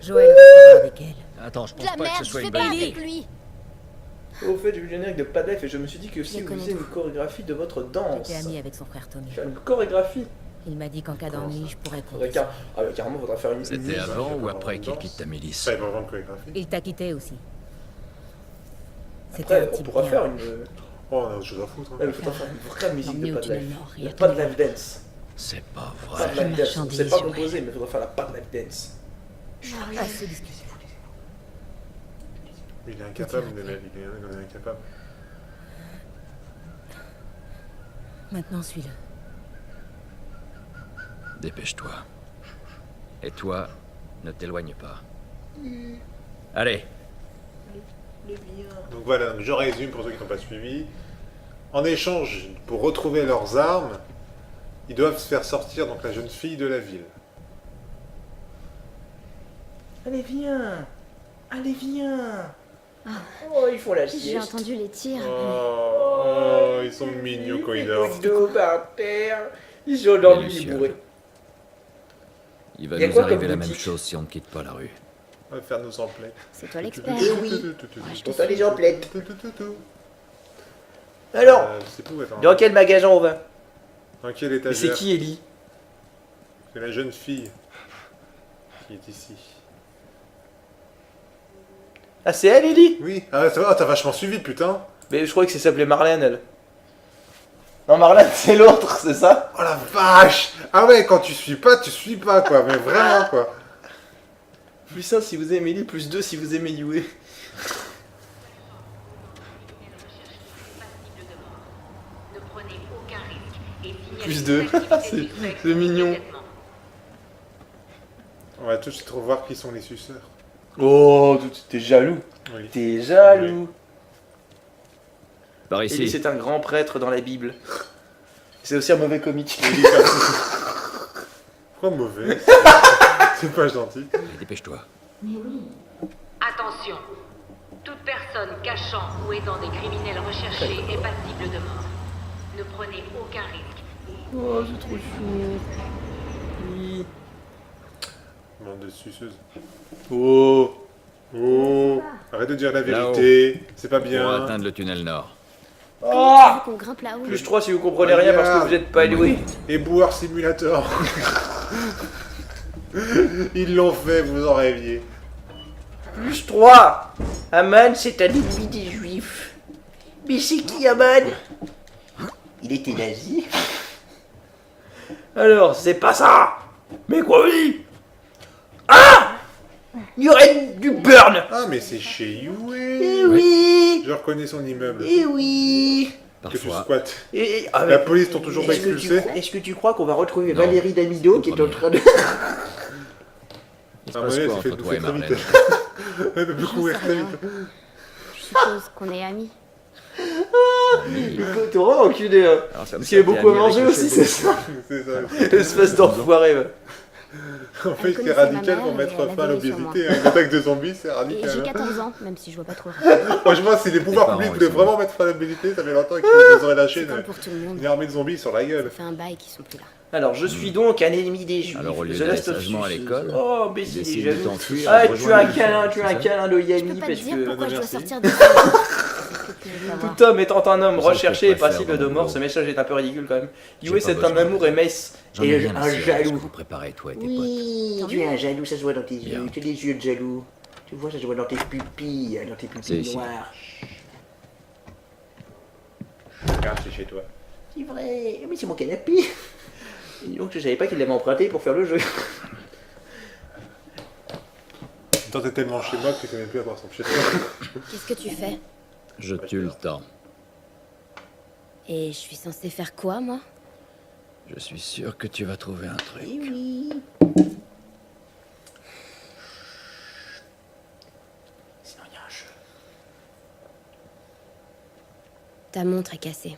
Joël restera avec elle. Attends, je De pense la pas que merde, ce je soit fais une pas bonne idée. avec lui. Au fait, j'ai vu le générique de Padlef et je me suis dit que si les vous connais faisiez une tous. chorégraphie de votre danse. J'étais amie avec son frère Tommy. Faire une chorégraphie. Il m'a dit qu'en cas d'ennui, je pourrais Faudrait compter. Ah bah carrément, faudra faire une. C'était avant ou après qu'il danse. quitte ta milice? Ça, il va vendre chorégraphie. Il t'a quitté aussi. C'était Après, un on type pourra bien. faire une. Oh, on a autre chose à foutre. hein. Il faudra faire une vraie musique de Emmené au Padlef. tunnel nord, Il il n'y y a a pas de tous les live dance. C'est pas Pas vrai. de live dance. On marchandise, sait pas ouais. composer, mais il faudra faire la pas de live dance. Assez discuté. Il est incapable, il est incapable. Maintenant, suis-le. Dépêche-toi. Et toi, ne t'éloigne pas. Allez. Donc voilà, donc je résume pour ceux qui n'ont pas suivi. En échange, pour retrouver leurs armes, ils doivent se faire sortir donc la jeune fille de la ville. Allez, viens. Allez, viens. Oh, ils font la J'ai sieste. entendu les tirs. Oh, ils sont mignons quand ils dorment. Dos par terre. Ils sont dans le Lucien. bourré. Il va Y a nous quoi comme arriver la même boutique chose si on ne quitte pas la rue. On va faire nos emplettes. C'est toi l'expert. Eh oui. je te On fait les emplettes. Alors, Alors, c'est tout, attends. dans quel magasin on va? Dans quel Mais étagère? c'est qui Ellie? C'est la jeune fille qui est ici. Ah, c'est elle, Ellie? Oui. Ah, ça va, t'as vachement suivi, putain. Mais je croyais que ça s'appelait Marlène, elle. Non, Marlène, c'est l'autre, c'est ça? Oh la vache. Ah ouais, quand tu suis pas, quoi. Mais vraiment, quoi. Plus 1 si vous aimez Ellie, plus 2 si vous aimez Yue. Ne prenez aucun risque et signalez Plus toute deux. activité C'est- suspecte c'est mignon. immédiatement. On va tout de suite revoir qui sont les suceurs. Oh, t'es jaloux. Oui. T'es jaloux. Par Ellie, ici. c'est un grand prêtre dans la Bible. C'est aussi un mauvais comique. Pourquoi mauvais? C'est pas gentil. Allez, dépêche-toi. Attention, toute personne cachant ou aidant des criminels recherchés est passible de mort. Ne prenez aucun risque. Oh, c'est trop chou. Oui. Bande de suceuses. Oh. Oh, arrête de dire la Là-haut. vérité. C'est pas Pour bien. atteindre le tunnel nord. Oh. Qu'on grimpe là-haut. Plus 3 si vous comprenez rien parce que vous êtes pas doué. Et Boueur Simulator. Ils l'ont fait, vous en rêviez. Plus 3. Aman, c'est un ennemi des juifs. Mais c'est qui Aman? Il était nazi. Alors, c'est pas ça. Mais quoi oui? Ah! Il y aurait du burn. Ah, mais c'est chez Eh Yue. oui. Je reconnais son immeuble. Eh oui. Que tu Parfois, squattes. Ah, La mais- police t'ont toujours pas Est-ce que tu expulsé. crois- Est-ce que tu crois qu'on va retrouver Non. Valérie Damido qui est en train de... il se Ah, passe ouais, quoi c'est fait entre de toi et bouffer très Marlène? vite. Elle peut plus courir très vite. Je suppose qu'on est amis. T'es vraiment enculé, hein. Alors, ça me Parce qu'il y a fait beaucoup à ami avec manger le aussi, cheveu. c'est ça? C'est ça. Espèce d'enfoiré, va. En fait, Elle c'est connaissait radical ma pour mère mettre et elle fin à avait sur l'obésité. Une attaque de zombies, c'est Et j'ai radical. 14 ans, même si je vois pas trop. Franchement, si les pouvoirs parents, publics ils voulaient sont vraiment mettre fin à l'obésité, ça fait longtemps qu'ils nous auraient lâché C'est comme pour tout le monde. une armée de zombies sur la Ça gueule. fait un bail qu'ils sont plus là. Alors, je suis donc un ennemi des juifs. Alors, au lieu The d'aller Last of sagement à Us. l'école, Oh, mais si, D'essayer les de jaloux. t'enfuir. Ah, et tu as rejoindre un les câlin, gens, tu as c'est un ça câlin de Je Yami peux pas parce te dire que... pourquoi je dois merci. sortir de ça. Tout homme étant un homme C'est ça que recherché je et passible préfère de dans mort, mon ce message est un peu ridicule quand même. J'ai Yue, pas c'est un besoin amour et Mace J'en ai est rien à un cirer de ce que jaloux. vous préparez, toi et tes potes. Oui, Tant tu es mieux. un jaloux, ça se voit dans tes yeux. Bien. Tu as des yeux de jaloux. Tu vois, ça se voit dans tes pupilles C'est noires. ici. Regarde, c'est chez toi. C'est vrai, mais c'est mon canapé. Et donc je savais pas qu'il l'avait emprunté pour faire le jeu. Toi, t'es tellement chez moi que tu sais même plus à quoi ressemble chez toi. Qu'est-ce que tu fais? Je tue le temps. Et je suis censée faire quoi, moi? Je suis sûr que tu vas trouver un truc. Eh oui. Sinon il y a un jeu. Ta montre est cassée.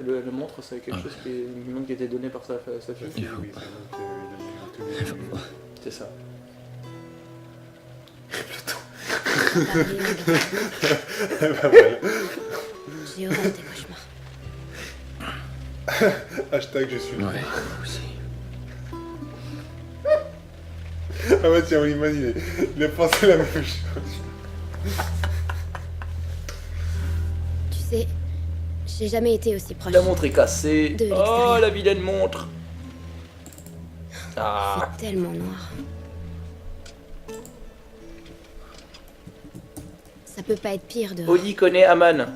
Le montre, c'est quelque chose qui a été donné par sa fille. Oui, oui, c'est bon, C'est ça. J'ai horreur des cauchemars. Hashtag je suis. Ouais, aussi. Ah ouais, tiens, Oliman, il a pensé la même chose. Tu sais, j'ai jamais été aussi proche. La montre est cassée. De Oh, l'extérieur. la vilaine montre. Ah. C'est tellement noir. Ça peut pas être pire dehors. Oli connaît Aman.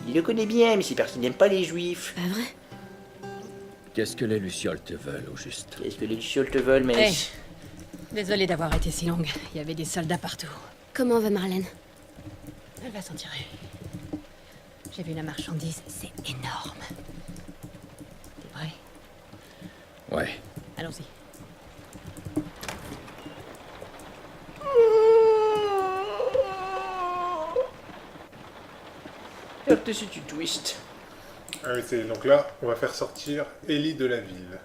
Il le connaît bien, mais c'est parce qu'il n'aime pas les juifs. Pas vrai? Qu'est-ce que les Lucioles te veulent, au juste? Qu'est-ce que les lucioles te veulent, mais... Hey. Désolée d'avoir été si longue. Il y avait des soldats partout. Comment va Marlène? Elle va s'en tirer. J'ai vu la marchandise, c'est énorme. T'es prêt? Ouais. Allons-y. Par-dessus tu twist. Ah oui, donc là, on va faire sortir Ellie de la ville.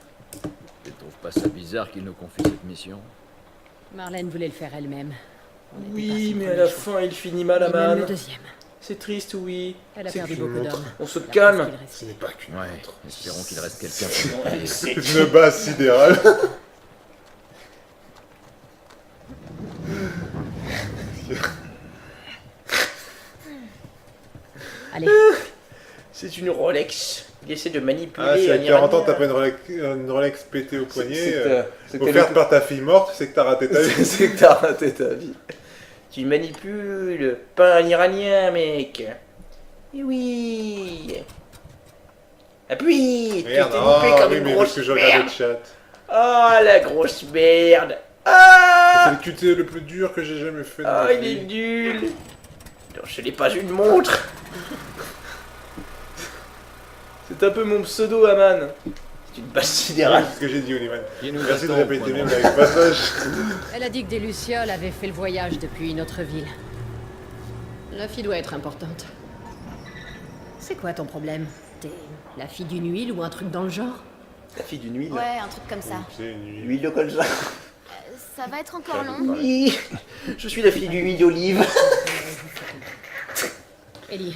Tu trouves pas ça bizarre qu'il nous confie cette mission? Marlène voulait le faire elle-même. On était Oui, partis mais pour à les la choses. fin, il finit mal, Et même Aman. le deuxième. C'est triste, oui. Elle a C'est perdu qu'une beaucoup montre. d'hommes. On se La preuve calme. qu'il reste. Ce n'est pas qu'une Ouais, montre. espérons qu'il reste quelqu'un pour nous payer. C'est une base sidérale. Allez, C'est une Rolex. Il essaie de manipuler Ah, si à un 40 ans, Iranien. t'as pas une Rolex pétée au poignet, c'est que offerte par ta fille morte, c'est que t'as raté ta vie. C'est que t'as raté ta vie. Tu manipules, pas un Iranien, mec. Et oui. Appuie. Tu t'es Merde, loupé ah comme oui, une mais parce grosse que je regarde merde. le chat. Ah, la grosse merde. Ah. C'est le QT le plus dur que j'ai jamais fait. dans Ah, ma il est vie. nul. Non, je n'ai pas une montre. C'est un peu mon pseudo, Aman. C'est une base C'est sidérale. ce que j'ai dit, Oliman. Qui nous Merci de attend au répéter point même de avec passage. elle a dit que des Lucioles avaient fait le voyage depuis une autre ville. La fille doit être importante. C'est quoi ton problème? T'es la fille d'une huile ou un truc dans le genre? La fille d'une huile. Ouais, un truc comme ça. C'est une nuit. Huile de colza. Ça va être encore long. Oui. Je suis la fille du huile d'olive. Ellie,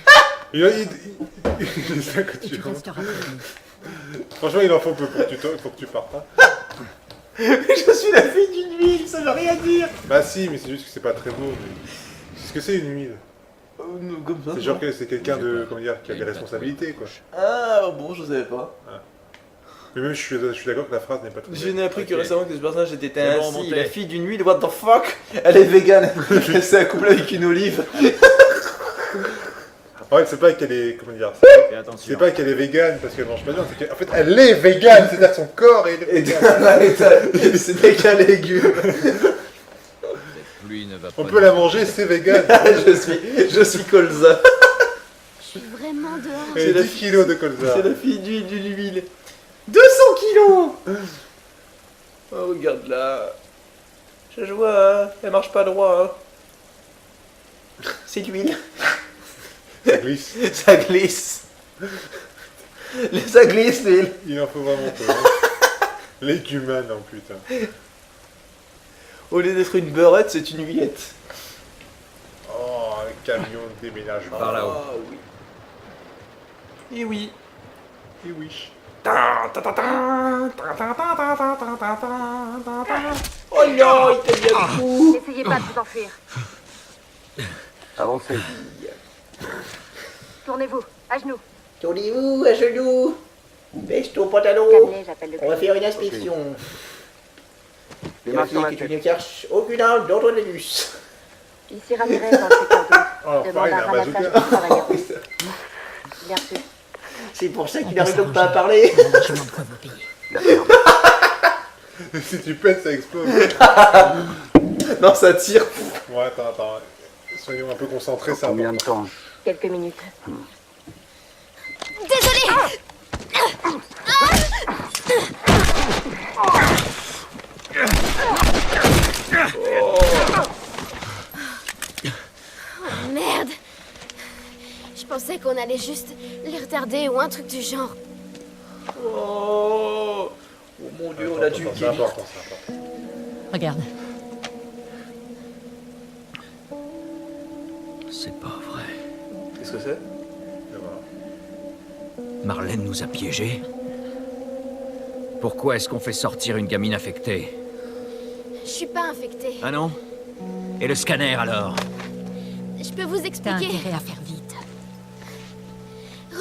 Il est ça que tu tu vois. resteras avec nous. Franchement, il en faut peu pour que tu partes. Hein. Je suis la fille d'une huile, ça veut rien dire. Bah si, mais c'est juste que c'est pas très beau. Mais... Qu'est-ce que c'est une huile? Comme ça. C'est genre que c'est quelqu'un de, comment dire, qui a des responsabilités, quoi. Ah bon, je savais pas. Mais même je suis d'accord que la phrase n'est pas très Je n'ai appris que Ok. récemment que ce personnage était C'est bon, ainsi, montez. la fille d'une huile, what the fuck. Elle est végane, elle s'est accouplée avec une olive. En fait, c'est pas qu'elle est, comment dire, Fais attention. c'est pas qu'elle est végane parce qu'elle mange pas de viande, c'est qu'en fait elle est végane, c'est-à-dire que son corps est Et végane. c'était qu'un légume. Cette pluie ne va pas. On peut la manger, c'est végane. je suis colza. Je suis vraiment dehors. Et C'est la 10 kilos de colza. C'est la fille d'une huile. 200 kilos. Oh, regarde là. Je vois, hein. Elle marche pas droit. Hein. C'est de l'huile. Ça glisse. Ça glisse. Ça glisse, l'huile. Il en faut vraiment peu. Hein. L'écumane, en putain. Au lieu d'être une beurette, c'est une huillette. Oh, un camion de déménagement. Par là-haut. Ah oui. Et oui. Et oui. Oh non, il t'a mis un coup. N'essayez pas de vous enfuir. Avancez. Tournez-vous, à genoux. Tournez-vous à genoux. Baisse ton pantalon. Calmez, j'appelle le On va cri. faire une inspection. Les mains Vérifiez sur la que tu tête. ne cherches aucune arme dans ton anus. Ici Ramirez dans le secteur 2. Oh, Demande pareil, un un ramassage bazooka. pour travailleurs. Bien reçu. C'est pour ça On qu'il peut n'arrive donc pas à s'arranger. parler. On a largement de quoi vous payer. Si tu pètes, ça explose. Non, ça tire. Bon, attends. Soyons un peu concentrés, ça. Combien de temps? Quelques minutes. Oh, merde. Je pensais qu'on allait juste les retarder ou un truc du genre. Oh, oh mon dieu, on a dû C'est important, c'est important. Regarde, C'est pas vrai. Qu'est-ce que c'est? Et voilà. Marlène nous a piégés. Pourquoi est-ce qu'on fait sortir une gamine affectée? Je suis pas infectée. Ah non? Et le scanner alors? Je peux vous T'as expliquer. intérêt à faire vite.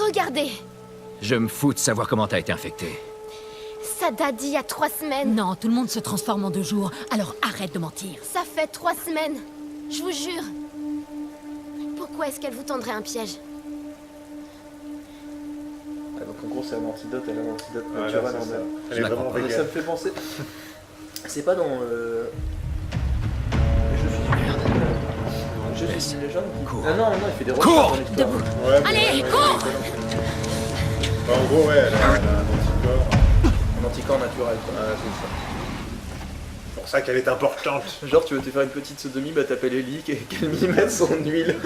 Regardez, Je me fous de savoir comment t'as été infecté. ça date d'il y a 3 semaines. Non, tout le monde se transforme en 2 jours, alors arrête de mentir. Ça fait 3 semaines. Je vous jure. Pourquoi est-ce qu'elle vous tendrait un piège? Ah, donc en gros, c'est un antidote, elle a un antidote Voilà, naturel c'est en ça. elle. Elle est vraiment Mais ça me végane. fait penser. C'est pas dans. Je suis une merde. Je suis une légende. Cours. Ah non, non, il fait des Cours. recherches dans l'histoire. Ouais, mais Allez, ouais, cours. Bah, en gros, ouais, elle a un anticorps. Un anticorps naturel, quoi. Ah, c'est ça. C'est pour ça qu'elle est importante. Genre, tu veux te faire une petite sodomie, bah t'appelles Ellie, qu'elle m'y mette son huile.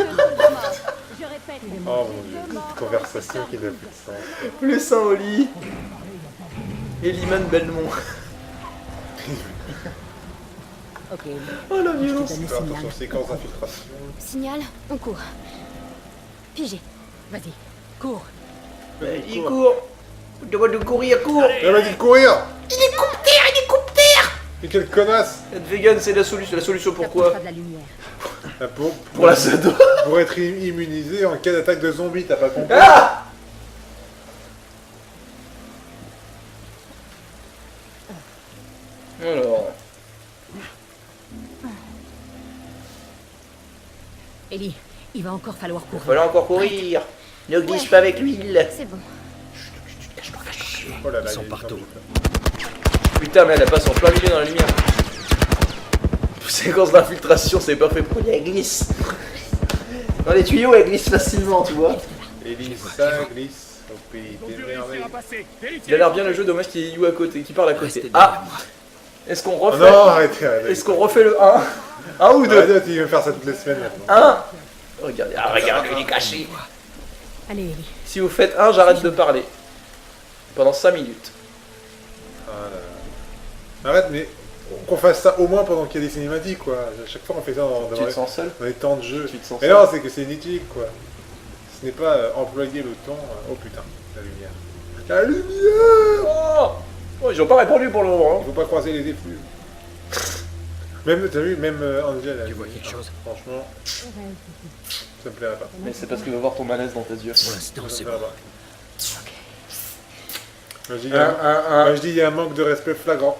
Je répète, Oh mon dieu, cette conversation qui n'a plus de sens. Le sein au lit. Ellie-Man Belmont. Ok, Oh la violence. donne le Faire signal. attention, séquence d'infiltration. Signal, on court. Pigé. Vas-y, cours. Il court. On demande de courir, cours. Elle m'a dit de courir. Hélicoptère. Et quelle connasse. Être vegan, c'est la solution. La solution pourquoi? T'approcheras de la lumière. Pour la sado. Pour être immunisé en cas d'attaque de zombies, t'as pas compris? Ah! Alors. Ellie, il va encore falloir courir. Voilà encore courir. Ne glisse pas avec l'huile. C'est bon. Oh là là, Ils sont il y a des partout. zombies. Putain, mais elle passe en plein milieu dans la lumière. Séquence d'infiltration, c'est parfait pour elle glisse. Dans les tuyaux, elle glisse facilement, tu vois. Elisa glisse au pays des merveilles. Il a l'air bien le jeu, dommage qu'il y ait You à côté, qui parle à côté. Ah! Est-ce qu'on Oh refait? non, arrêtez, arrêtez. Est-ce qu'on refait le 1? 1 ou 2? Arrêtez, tu veux faire ça toutes les semaines maintenant. 1. Regardez, ah, regardez, il est caché. Allez, Ellie. Si vous faites 1, j'arrête de parler. Pendant 5 minutes. Ah là là. Arrête, mais qu'on fasse ça au moins pendant qu'il y a des cinématiques, quoi. À chaque fois, on fait ça Tu te sens seul? dans les temps de jeu. Tu te sens Mais seul? non, c'est que c'est inutile, quoi. Ce n'est pas employer le temps. Oh putain, la lumière. La lumière. Oh, oh, ils ont pas répondu pour le moment. Il faut pas croiser les effluves. Même, t'as vu, même Angel. Tu vois quelque chose? Franchement, ça me plairait pas. Mais c'est parce qu'il va voir ton malaise dans tes yeux. Pour l'instant, Ça c'est me bon. plairait pas. Moi, je dis, moi, je dis, il y a un manque de respect flagrant.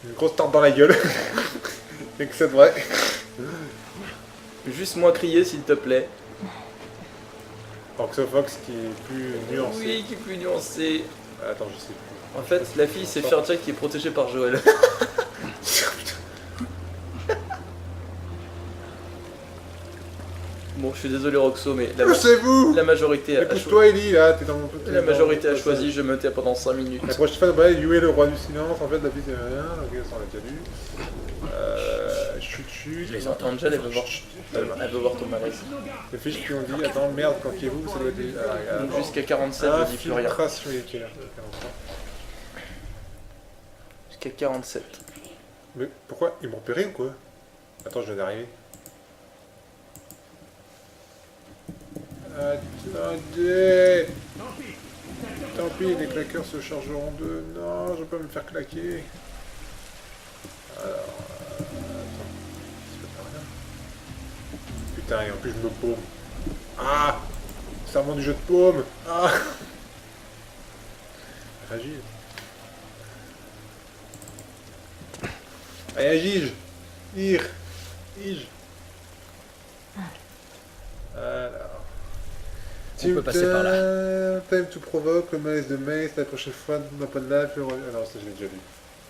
Une grosse tarte dans la gueule. Et que c'est vrai. Juste moins crier, s'il te plaît. Fox qui est plus nuancé. Oui, qui est plus nuancé. Attends, je sais plus. En fait, la fille, c'est Fairchild qui est protégée par Joël. Bon, je suis désolé Roxo, mais Que c'est vous? la majorité a Écoute-toi, Ellie, là, t'es dans mon... La majorité a choisi, je me tais pendant 5 minutes. La prochaine fois, bah, You est le roi du silence, en fait, la fille c'est rien, ok, ça on l'a déjà vu. Chut. Je les entends. Angel, elle veut voir, elle veut voir ton malaise. Les fiches qui ont dit, attends, merde, planquez-vous, ça doit être... Donc jusqu'à 47, je dis plus rien. Infiltration, il est quelle heure? Jusqu'à 47. Mais pourquoi? Ils m'ont repéré ou quoi? Attends, je viens d'arriver. Attendez! Tant pis, les claqueurs se chargeront d'eux. Non, je peux pas me faire claquer. Alors... attends. Ça fait pas rien. Putain, et en plus je me paume. Ah! Serment du jeu de paume! Ah! Agile. Allez, agile! Ir! Ige! Alors... On peut passer par là. Time to provoke, le malaise de Mace, la prochaine fois, n'a pas de life, ah non, ça je l'ai déjà lu.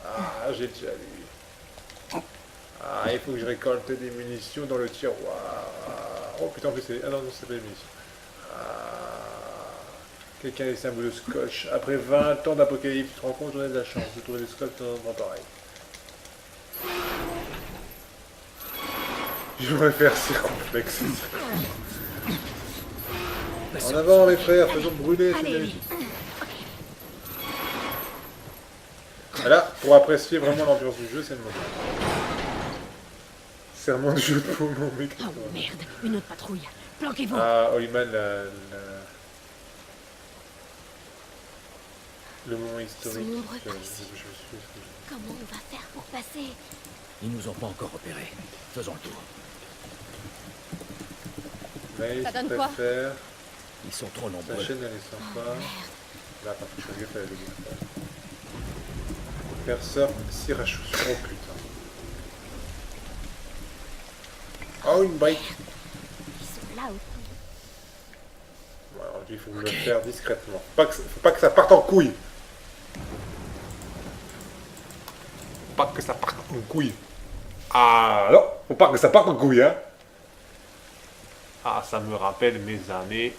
Ah, j'ai déjà lu. Ah, il faut que je récolte des munitions dans le tiroir. Oh putain, en plus c'est... ah non, non, c'est pas des munitions. Ah... Quelqu'un a laissé un bout de scotch. Après 20 ans d'apocalypse, tu te rends compte, j'en ai de la chance de trouver des scotch dans un endroit pareil. Je voudrais faire circonflexe. En avant les frères, faisons brûler ces amis. Voilà, pour apprécier vraiment l'ambiance du jeu, c'est le moment. Serment du jeu de paume, mon mec. Oh merde, une autre patrouille. Planquez-vous. Ah, Holyman, Le moment historique. Ils sont nombreux je par ici. suis. Comment on va faire pour passer? Ils nous ont pas encore repérés. Faisons le tour. Maïs Ça donne quoi? préfère. Ils sont trop La nombreux. chaîne elle est sympa. Là par contre je vais faire le gaffe. Perceur, cire à chaussures. Oh putain. Oh une brique. Ils sont là aussi. Bon, alors il faut me le faire discrètement. Faut pas que ça parte en couille. Faut pas que ça parte en couille. Ah non, faut pas que ça parte en couille, hein. Ah, ça me rappelle mes années.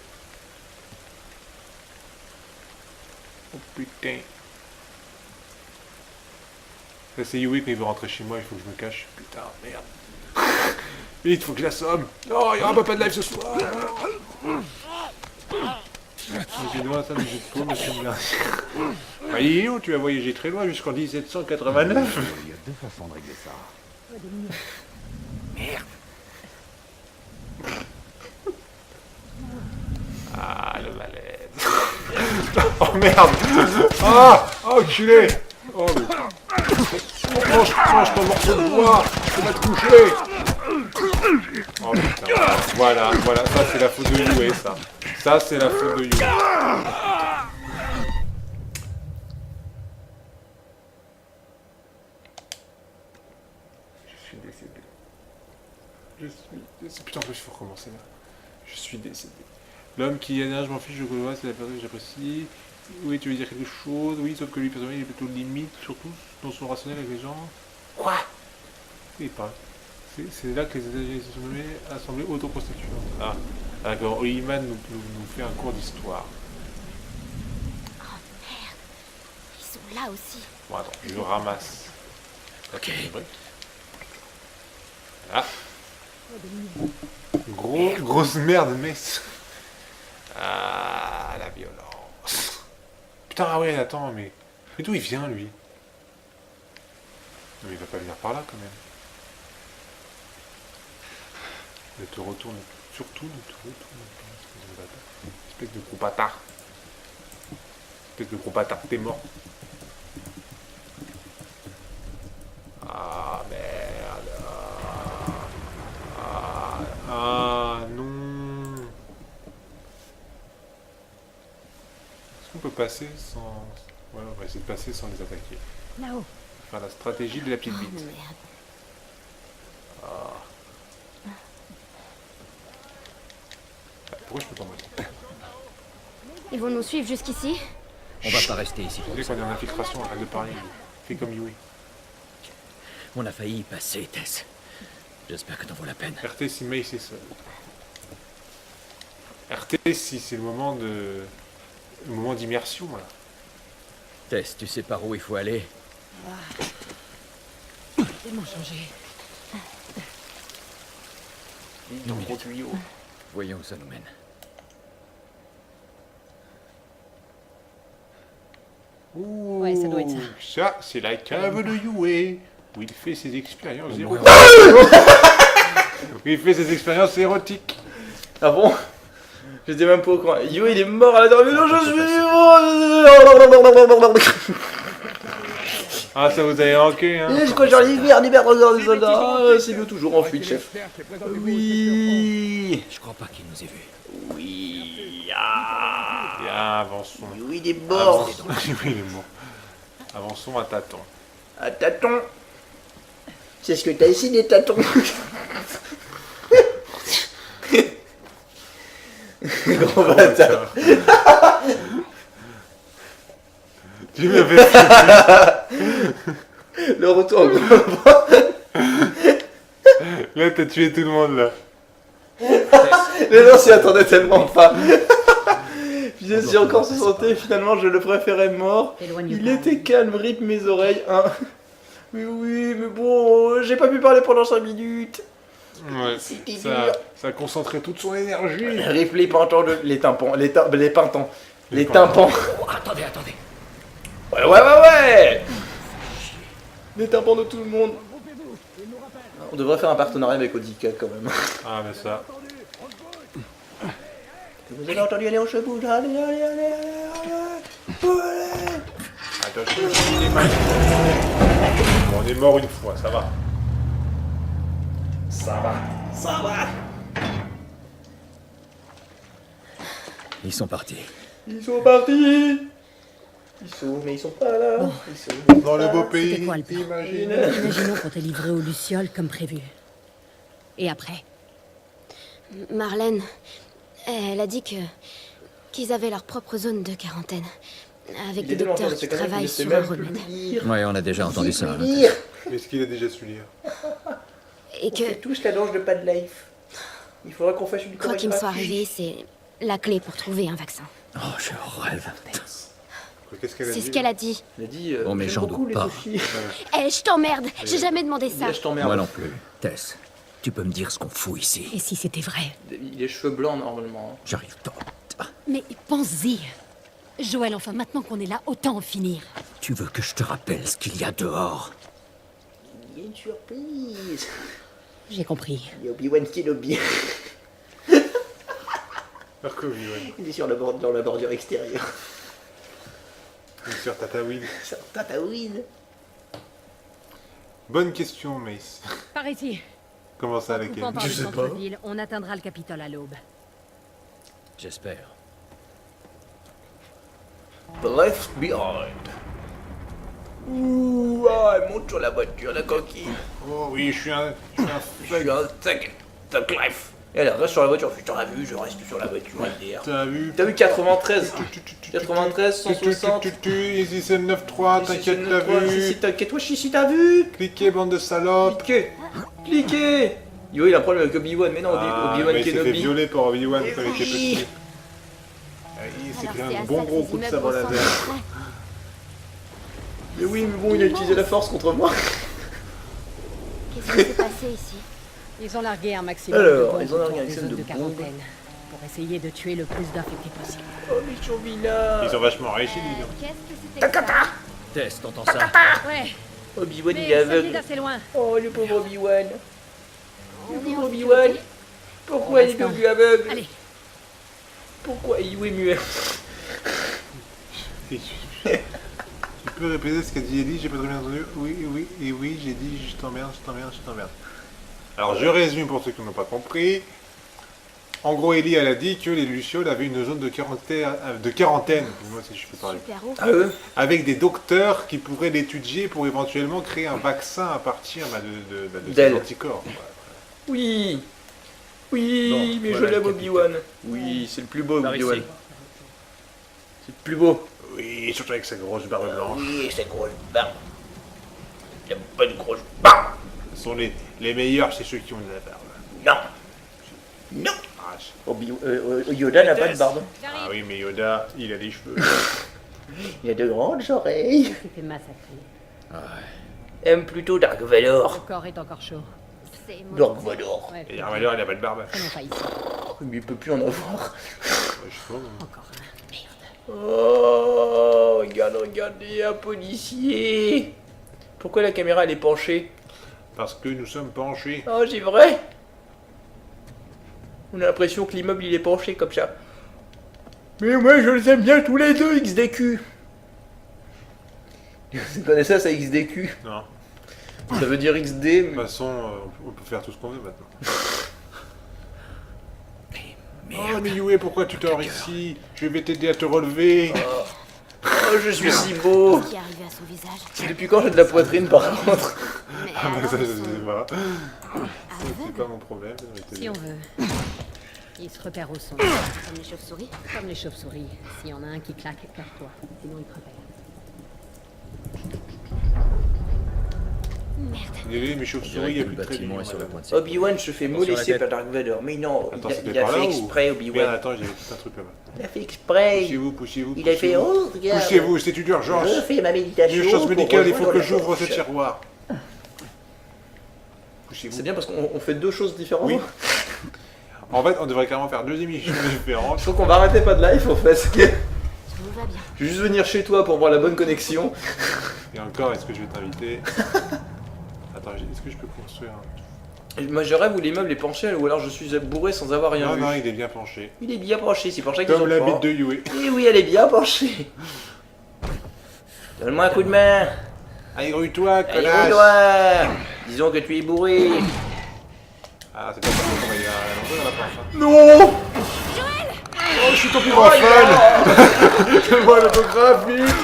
Oh putain. Ça c'est Yui quand il veut rentrer chez moi, il faut que je me cache. Putain, merde. Vite, faut que je l'assomme. Non, il n'y aura pas de live ce soir. Excusez-moi, ça me jette trop, monsieur le gardien. Bah, Lilion, tu as voyagé très loin jusqu'en 1789. Il y a deux façons de régler ça. Ah, le malaise. Oh merde. Ah, oh, enculé. Oh, mais... mange ton morceau de bois. Tu vas te coucher. Oh putain. Voilà, ça c'est la faute de Yue, ça. Ça c'est la faute de Yue. Je suis décédé. Putain, en plus il faut recommencer là. Je suis décédé. L'homme qui énerve, je m'en fiche, je vois, c'est la personne que j'apprécie. Oui, tu veux dire quelque chose, oui, sauf que lui, personnellement, il est plutôt limite, surtout dans son rationnel avec les gens. Quoi? Il pas. C'est là que les États-Unis se sont nommés assemblées autoconstituantes. Ah, d'accord, Oliman nous fait un cours d'histoire. Oh merde. Ils sont là aussi. Bon, attends, je ramasse. Ok. Ah. Grosse merde, mais... Ah, la violence. Putain, ah ouais, attends, mais d'où il vient, lui? Mais il va pas venir par là, quand même. Ne te retourne... Surtout, ne te retourne pas. Espèce de gros bâtard. Espèce de gros bâtard, t'es mort. Ah, merde. Ah, non. Est-ce qu'on peut passer sans... Ouais, on va essayer de passer sans les attaquer. Là-haut. Faire la stratégie de la petite bite. Merde. Ah. Pourquoi je peux tomber? Ils vont nous suivre jusqu'ici? On va pas rester ici. Dès qu'on est en infiltration, arrête de parler. Fais comme Yui. On a failli y passer, Tess. J'espère que t'en vaut la peine. RT si May c'est seul. RT si c'est le moment de... Le moment d'immersion, là. Tess, tu sais par où il faut aller? Tellement changé. Dans le gros tuyau. Voyons où ça nous mène. Ouh, Ouais, ça doit être ça. Ça, c'est la cave de Yue, où il fait ses expériences érotiques. Où il fait ses expériences érotiques. Ah bon? J'étais même pas au courant. Yo, il est mort à la dormir. Non, je suis... Ah, ça vous avait manqué, hein? Je crois que j'en ai merde, regarde les soldats. Ah, c'est lui toujours en fuite, chef. Oui. Je crois pas qu'il nous ait vus. Oui. Ah. Bien, avançons. Oui, il est mort. Oui, il est mort. Avançons à tâtons. À tâtons. C'est ce que t'as ici, des tâtons. Gros bâtard. Tu m'avais fait... Le retour au gros. Là, t'as tué tout le monde, là. Les gens s'y attendaient tellement pas. Puis si encore se sentait, finalement je le préférais mort. Il était calme, rip mes oreilles. Hein. Mais oui, mais bon, j'ai pas pu parler pendant 5 minutes. Ouais, ça a concentré toute son énergie. Rip les pintons, les tympans, les pintons, les tympans. Oh, attendez. Ouais. Les tympans de tout le monde. On devrait faire un partenariat avec Odika quand même. Ah, mais ça... Vous avez entendu aller au chevaux, allez. Attention, il est mal. Bon, on est mort une fois, ça va. Ça va. Ça va. Ils sont partis. Ils sont partis. Mais ils sont pas là. Bon. Ils sont Dans le beau C'était pays, quoi le plan? imagine. Imaginons qu'on t'ait livré aux Lucioles comme prévu. Et après? Marlène, elle a dit qu'ils avaient leur propre zone de quarantaine. Avec des docteurs qui travaillent sur un remède. Ouais, on a déjà entendu ça. hein. Est-ce qu'il a déjà su lire? Et que, tous la danse de pas de life. Il faudra qu'on fasse une quoi qu'il me soit arrivé, c'est la clé pour trouver un vaccin. Oh, je rêve. Qu'est-ce qu'elle a dit? C'est ce qu'elle a dit. Elle a dit. Oh, mais j'aime j'en beaucoup doute les pas. filles. Eh, je t'emmerde. J'ai jamais demandé ça. Là, je t'emmerde. Moi non plus. Tess, tu peux me dire ce qu'on fout ici? Et si c'était vrai? Il a les cheveux blancs normalement. J'arrive pas. Mais pense-y. Joël, enfin, maintenant qu'on est là, autant en finir. Tu veux que je te rappelle ce qu'il y a dehors? Il y a une surprise. J'ai compris. Il y a Obi-Wan Kenobi. Marco, oui, ouais. Il est sur dans la bordure extérieure. Une sœur Tatooine. Sur Tatooine. Bonne question, Mace. Par ici. Comment ça, En laquelle? coupant par le centre-ville, on atteindra le Capitole à l'aube. J'espère. Left behind. Ouh, ah, elle monte sur la voiture, la coquille. Oh oui, je suis un Je suis un Thug Life. Et elle reste sur la voiture. Je t'aurais vu, je reste sur la voiture. T'as vu? T'as vu 93 93, 160. Easy, c'est le 9-3, t'inquiète, t'as Si, vu? t'inquiète, toi, Chichi, t'as vu? Cliquez, bande de salopes. Cliquez. Yo, il a un problème avec Obi-Wan, mais non, Ah, Obi-Wan mais il s'est fait Kenobi. violer par Obi-Wan Eh quand il était oui. petit. Ah, il s'est Alors, pris c'est un à bon ça que gros ces coup de immeubles sabre ressemblent laser. après. Mais oui, mais bon, il a utilisé la force contre moi. Qu'est-ce qui s'est passé ici? Ils ont largué un maximum Alors, de bombes ils ont largué autour un des maximum zones de de quarantaine pour essayer de tuer le plus d'infectés possible. Oh, mais ils sont vilains. Ils ont vachement réussi, dis donc. Qu'est-ce que c'était ça? Tess, t'entends ça? Ouais, Obi-Wan, mais il est ça venait aveugle. d'assez loin. Oh, le pauvre Obi-Wan. On Le est pauvre en Obi-Wan. sécurité. Pourquoi il est devenu aveugle? Allez, Pourquoi il est muet? Tu peux répéter ce qu'a dit Ellie? J'ai pas très bien entendu. Oui, oui, et oui, j'ai dit je t'emmerde, je t'emmerde, je t'emmerde. Alors je résume pour ceux qui n'ont pas compris. En gros, Ellie, elle a dit que les Lucioles avaient une zone de quarantaine, moi si je peux parler, Super ouf. Ah, eux? avec des docteurs qui pourraient l'étudier pour éventuellement créer un vaccin à partir de ces D'elle. anticorps. Oui. Oui, Bon, mais voilà je l'aime le Obi-Wan. Oui, c'est le plus beau Par Obi-Wan. ici. C'est le plus beau. Oui, surtout avec sa grosse barbe blanche. Oui, c'est grosse barbe. Il a pas de grosse barbe. Ce sont les meilleurs, c'est ceux qui ont de la barbe. Non. Non. Ah, Yoda n'a pas de barbe. ah oui, mais Yoda, il a des cheveux. Il a de grandes oreilles. il s'est fait massacrer. Aime plutôt Dark Vador. Le corps est encore chaud. C'est Dark mauvais. Vador. Ouais, Et Dark Vador, il a pas de barbe. prenons pas ici. Mais il peut plus en avoir. Ouais, je sais pas, moi. Encore un. Merde. Oh, regardez, un policier. Pourquoi la caméra elle est penchée? Parce que nous sommes penchés. Oh, c'est vrai. On a l'impression que l'immeuble il est penché comme ça. Mais moi je les aime bien tous les deux, XDQ. Vous connaissez ça, XDQ? Non. Ça veut dire XD, De toute mais... façon, on peut faire tout ce qu'on veut maintenant. Merde. Oh, mais Yue, pourquoi tu dors ici? Je vais t'aider à te relever. Oh, je suis si beau. Qu'est-ce qui est arrivé à son visage? C'est depuis quand j'ai de la poitrine par contre? Mais Ah, bah alors, ça, je ils sont sais pas. C'est aveugles, pas mon problème. ça va être Si on veut. Ils se repèrent au son. comme les chauves-souris. Comme les chauves-souris. S'il y en a un qui claque, cache-toi. Sinon, ils te repèrent. Merde. Désolé, mes Je chauves-souris, il dirais y a que plus le de traits bâtiment est d'union, sur le madame. point de s'écrouler. Obi-Wan se fait Attention à la molester tête. par Dark Vador. Mais non, Attends, il c'était a par fait là exprès, ou... Obi-Wan. Bien, attends, j'ai tout un truc là-bas. Il a fait exprès. Poussez-vous, poussez-vous, Il a fait, poussez-vous. oh, regarde. Poussez-vous, c'est une urgence. Je fais ma méditation. Urgence pour médicale, il faut rejoindre que la j'ouvre ce porte. tiroir. Poussez-vous. C'est bien parce qu'on fait deux choses différentes. Oui. En fait, on devrait carrément faire deux émissions différentes. Je trouve qu'on va arrêter pas de live en fait. Tout va bien. Je vais juste venir chez toi pour voir la bonne connexion. Et encore, est-ce que je vais t'inviter? Attends, est-ce que je peux construire un... Et moi je rêve où l'immeuble est penché ou alors je suis bourré sans avoir rien Non, vu. non, il est bien penché. Il est bien penché, c'est pour ça qu'ils Comme ont la fort. bite de Yue. Eh oui, elle est bien penchée. Donne-moi un coup de main. Allez, grouille-toi, Allez, connasse. roule-toi. Disons que tu es bourré. Ah, c'est pas ça qu'on va y aller dans la planche. Hein. Non. Oh, je suis tombé en fan. Fais-moi l'autographe, vite.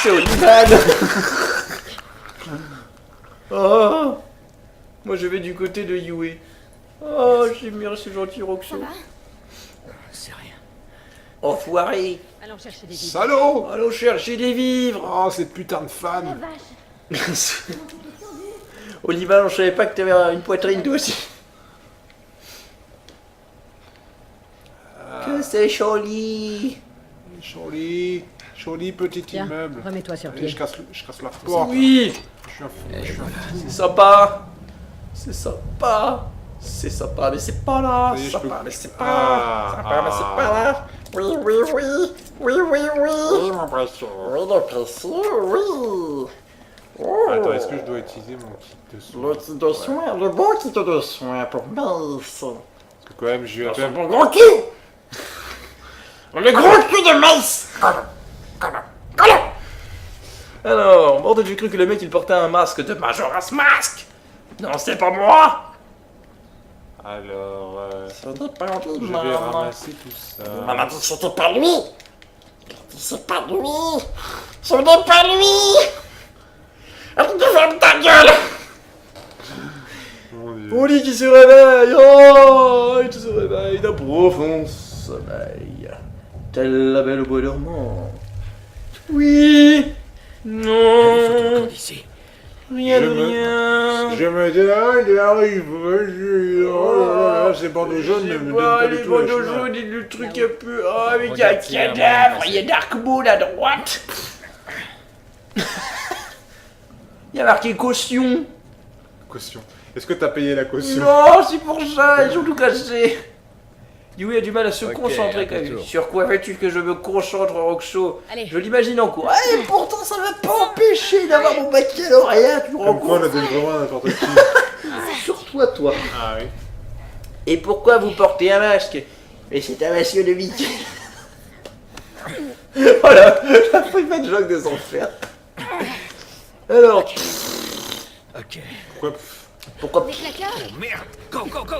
C'est Olivan. Oh. Moi je vais du côté de Yue. Oh, j'aime bien ce gentil Roxo. C'est rien. Enfoiré. Allons chercher des vivres. Salaud. Allons chercher des vivres. Oh, ces putains de fans. Olivan, je savais pas que t'avais une poitrine toi aussi. Que c'est joli. Joli petit Tiens, immeuble. remets-toi sur Allez, pied. je casse la porte. Oui. Je suis un fou. C'est sympa. C'est sympa. C'est sympa, mais c'est pas là. Ça y est, je Sympa, peux- mais c'est pas Ah, là. Sympa, mais c'est pas là. Oui, oui, oui. Oui, oui, oui. mon précieux. Oui, le précieux, oui. Oh. Attends, est-ce que je dois utiliser mon kit de soins? Le kit de soins, le bon kit de soins pour Mace. Parce que quand même, j'ai eu un peu... Mon gros cul. Le gros cul de Mace. Alors, bordel, j'ai cru que le mec il portait un masque de Majora's Mask. Non, c'est pas moi. Alors, C'était pas lui, je vais maman. ramasser tout ça. Maman dit que c'était pas lui. C'est pas lui. Ce n'est pas lui. Arrête de fermer ta gueule. Mon Dieu. Oli qui se réveille. Oh, il se réveille d'un profond sommeil. Telle la belle au bois dormant. Oui. Non. D'ici. Rien Je de me- rien. Je me dis, il arrive, oh là là, ces bandeaux jaunes ne me donnent pas du les tout le bandeaux chemin. jaunes et le truc un peu... Oh, mais il y a un Regarde, il y a un cadavre, moyen il y a Dark Moon à droite. Il y a marqué caution. Caution. Est-ce que t'as payé la caution? Non, c'est pour ça, ils ont tout cassé. Yui a du mal à se Ok, concentrer à quand ton même. tour. Sur quoi veux-tu que je me concentre, Roxo? Allez. Je l'imagine en cours. Et pourtant, ça va pas empêcher d'avoir mon baccalauréat, tu me rends Comme quoi, on compte? a donné vraiment à n'importe qui. Sur toi. Ah oui. Et pourquoi vous portez un masque? Mais c'est un masque de Mickey. Voilà, la pas de joke des enfers. Alors, Ok. Pourquoi Des claqueurs? Oh merde. Go, go, go.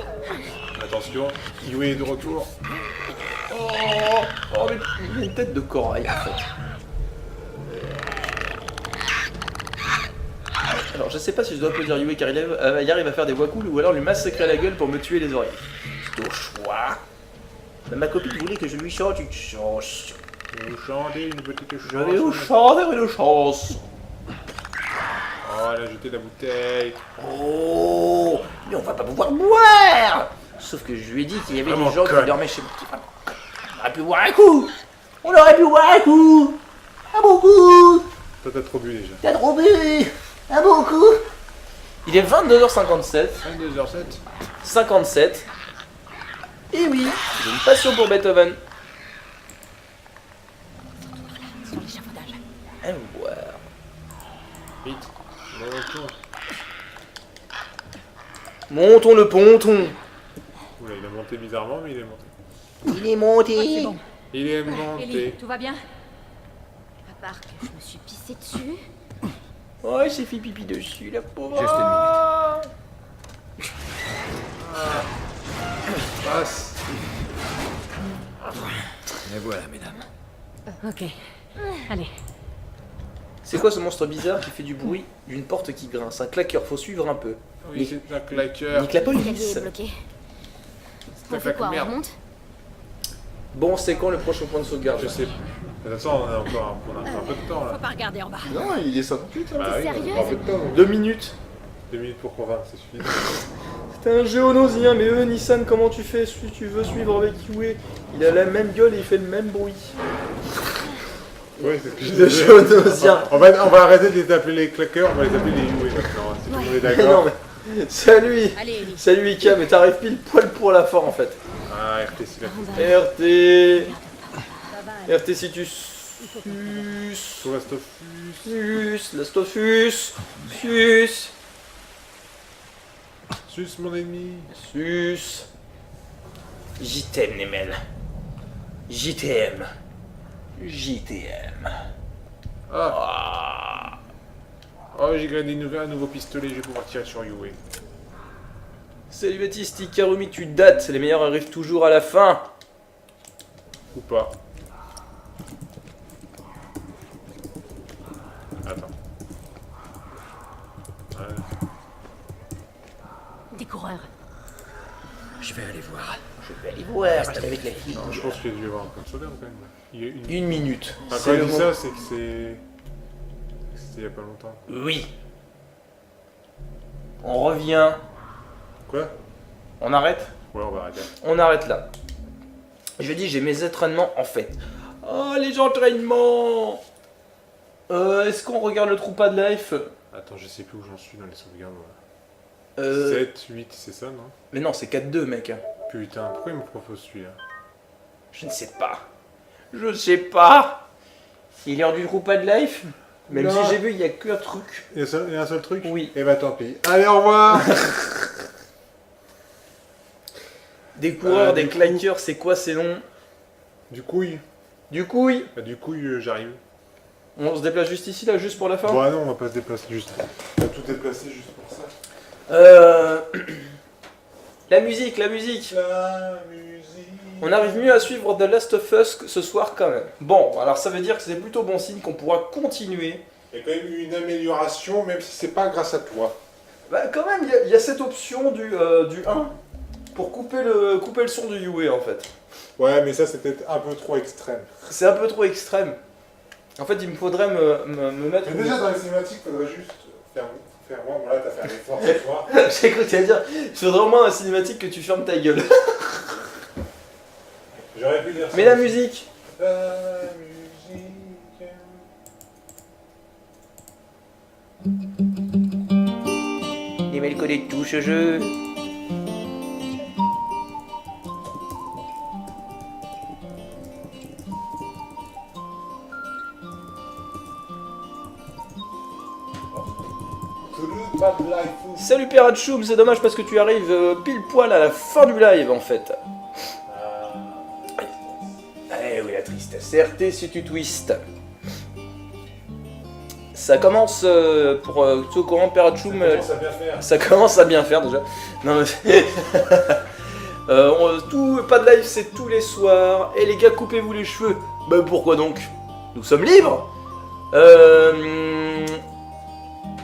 Attention, Yui est de retour. oh, mais il a une tête de corail en fait. Alors, je sais pas si je dois applaudir Yui car il arrive à faire des voix cool ou alors lui massacrer la gueule pour me tuer les oreilles. C'est au choix. Mais ma copine voulait que je lui chante une chanson. Vous chantez une petite chanson. Je vais vous chanter une chanson. Oh, elle a jeté la bouteille. Oh, mais on va pas pouvoir boire. Sauf que je lui ai dit qu'il y avait Vraiment des gens conne. qui dormaient chez moi. On aurait pu boire un coup. On aurait pu boire un coup. Un bon coup. Toi, t'as trop bu déjà. T'as trop bu. Un bon coup. Il est 22h57. 22h07. 57. Et oui, j'ai une passion pour Beethoven. Sur l'échafaudage. Un boire. Vite. Retour. Montons le ponton. Oula, il a monté bizarrement, mais il est monté. Il est monté. C'est bon. Il est Ellie, monté. tout va bien? À part que je me suis pissée dessus. Oh, il s'est fait pipi dessus, la pauvre. Juste une Passe. Et voilà, mesdames. Ok. Allez. C'est quoi ce monstre bizarre qui fait du bruit d'une porte qui grince? Un claqueur, faut suivre un peu. Oui, c'est un claqueur. Nique la L'escalier police. est bloqué. Ça On claque fait quoi? On merde. remonte? Bon, c'est quand le prochain point de sauvegarde? Je sais. De toute façon, on a encore un peu de temps Faut là. pas regarder en bas. Non, il est 58. Bah oui, sérieux? on a un peu de temps. 2 minutes. 2 minutes pour convaincre, c'est suffisant. T'es un géonosien, mais Nissan, comment tu fais si tu veux suivre avec Yue? Il a la même gueule et il fait le même bruit. Ouais, c'est ce que je Le disais. géonosien. On va arrêter de les appeler les claqueurs, on va les appeler les Yui maintenant. Si tout le monde est Non, d'accord. mais... Salut. Allez, Ellie. Salut Ika, mais t'arrives pile poil pour la fin en fait. Ah, RT, c'est la RT. Ça va. RT si tu Sur la stuff. Lastofus. Sus. Sus mon ennemi. Sus. J t'aime, Nemel. J t'aime. J t'aime. Ah. Oh, j'ai gagné un nouveau pistolet, je vais pouvoir tirer sur Yue. Salut Baptiste, Ikarumi, tu dates, les meilleurs arrivent toujours à la fin. Ou pas. Attends. Ouais. Des coureurs. Je vais aller voir. Je vais aller voir, reste avec la fille. Non, je pense qu'il y a dû y avoir un peu de solaire quand même. Il y a une... Une minute. Enfin, C'est quand il le dit moment. ça, c'est que c'est... C'était il y a pas longtemps. Oui. On revient. Quoi? On arrête? Ouais, on va arrêter. On arrête là. Je dis, j'ai mes entraînements en fait. Oh, les entraînements. Est-ce qu'on regarde le Troupa de Life? Attends, je sais plus où j'en suis dans les sauvegardes. Voilà. 7, 8, c'est ça, non? Mais non, c'est 4-2, mec. Putain, pourquoi il me propose celui-là? Je ne sais pas. Je sais pas. Il est l'heure du Troupa de Life. Même Non. si j'ai vu, il n'y a qu'un truc. Il y a un seul truc? Oui. Eh bah tant pis. Allez, au revoir. Des coureurs, des du coup- claqueurs, c'est quoi ces noms? Du couille. Du couille. Bah, du coup, j'arrive. On se déplace juste ici, là, juste pour la fin? Bon, ah non, on va pas se déplacer juste. On va tout déplacer juste pour ça. La musique, la musique. La musique. On arrive mieux à suivre The Last of Us ce soir quand même. Bon, alors ça veut dire que c'est plutôt bon signe qu'on pourra continuer. Il y a quand même eu une amélioration, même si c'est pas grâce à toi. Bah quand même, il y a cette option du 1 pour couper le son du Yue en fait. Ouais, mais ça, c'est peut-être un peu trop extrême. C'est un peu trop extrême. En fait, il me faudrait me mettre... Mais déjà, dans les cinématiques, il faudrait juste faire moi. Bon, là, t'as fait un effort ce soir. J'ai cru que tu allais dire, il faudrait au moins un cinématique que tu fermes ta gueule. J'aurais pu dire ça. Mais la musique. La musique. Les mêles connaît tout ce jeu. Salut Pirachoum, c'est dommage parce que tu arrives pile poil à la fin du live en fait. Eh oui, la tristesse. RT si tu twistes. Ça commence pour tout au courant Pirachoum. Ça bien faire. Ça commence à bien faire déjà. Non mais tout pas de live c'est tous les soirs. Et les gars, coupez-vous les cheveux. Bah pourquoi donc? Nous sommes libres.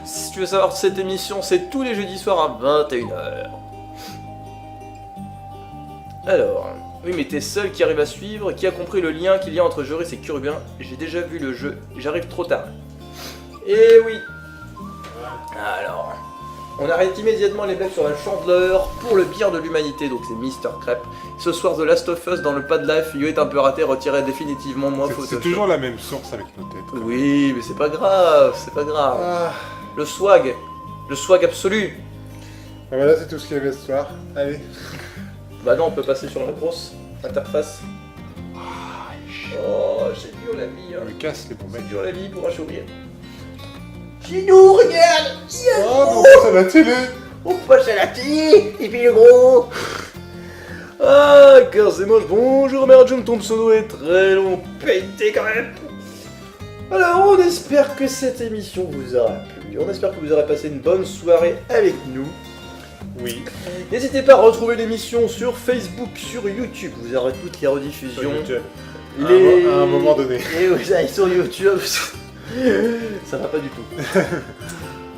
Si tu veux savoir cette émission, c'est tous les jeudis soirs à 21h. Alors, oui mais t'es seul qui arrive à suivre, qui a compris le lien qu'il y a entre Joris et Curubin. J'ai déjà vu le jeu, j'arrive trop tard. Et oui. Alors, on arrête immédiatement les blagues sur la chandeleur pour le bien de l'humanité, donc c'est Mr. Crêpe. Ce soir, The Last of Us dans le Pad Life, Yo est un peu raté, retirez définitivement moi C'est Photoshop. toujours la même source avec nos têtes. Oui, mais c'est pas grave, c'est pas grave. Ah. Le swag absolu. Ben voilà, c'est tout ce qu'il y avait ce soir. Allez. Bah non, on peut passer sur la grosse interface. Oh, c'est dur la vie, hein. On me casse les bons mecs. C'est dur la vie pour un sourire. Chez nous, regarde. Oh, c'est à la télé. On passe à la télé. Et puis le gros. Ah, car c'est moche. Bonjour, Merjum, ton pseudo est très long. Pété quand même. Alors, on espère que cette émission vous aura plu. On espère que vous aurez passé une bonne soirée avec nous. Oui. N'hésitez pas à retrouver l'émission sur Facebook, sur YouTube. Vous aurez toutes les rediffusions. Sur YouTube. Les... À un moment donné. Et oui, ça, sur YouTube. Ça va pas du tout.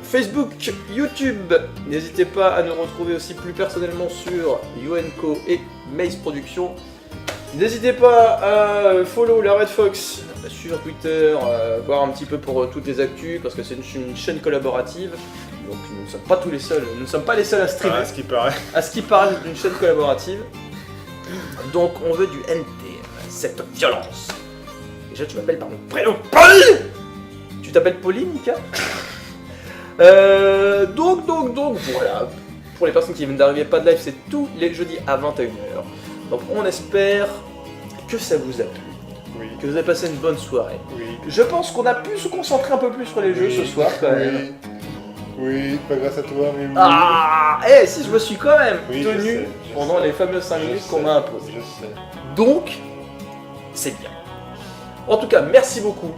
Facebook, YouTube. N'hésitez pas à nous retrouver aussi plus personnellement sur UNCO et Maze Productions. N'hésitez pas à follow la Red Fox sur Twitter, voir un petit peu pour toutes les actus, parce que c'est une chaîne collaborative. Donc nous ne sommes pas tous les seuls, nous ne sommes pas les seuls à streamer. À ce qui paraît. À ce qui paraît, c'est une chaîne collaborative. Donc on veut du NT, cette violence. Déjà tu m'appelles par mon prénom Pauline. Tu t'appelles Pauline, Mika? Donc voilà. Pour les personnes qui viennent d'arriver, pas de live, c'est tous les jeudis à 21h. Donc on espère que ça vous a plu. Oui. Que vous avez passé une bonne soirée. Oui. Je pense qu'on a pu se concentrer un peu plus sur les jeux ce soir quand même. Oui, pas grâce à toi, mais oui. Ah, si je me suis quand même Oui, je tenu sais, je pendant sais. les fameuses 5 Je minutes sais. qu'on m'a imposées. Je sais. Donc, c'est bien. En tout cas, merci beaucoup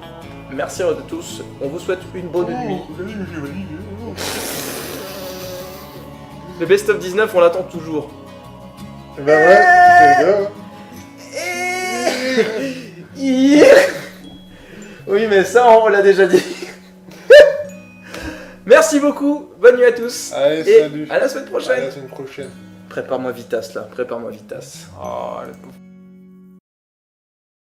Merci à tous. On vous souhaite une bonne nuit. Le Best of 19, on l'attend toujours. Bah ouais, Oui, mais ça, on l'a déjà dit. Merci beaucoup. Bonne nuit à tous. Allez, et salut. à la semaine prochaine. À la semaine prochaine. Prépare-moi Vitas là. Prépare-moi Vitas. Oh, le pauvre.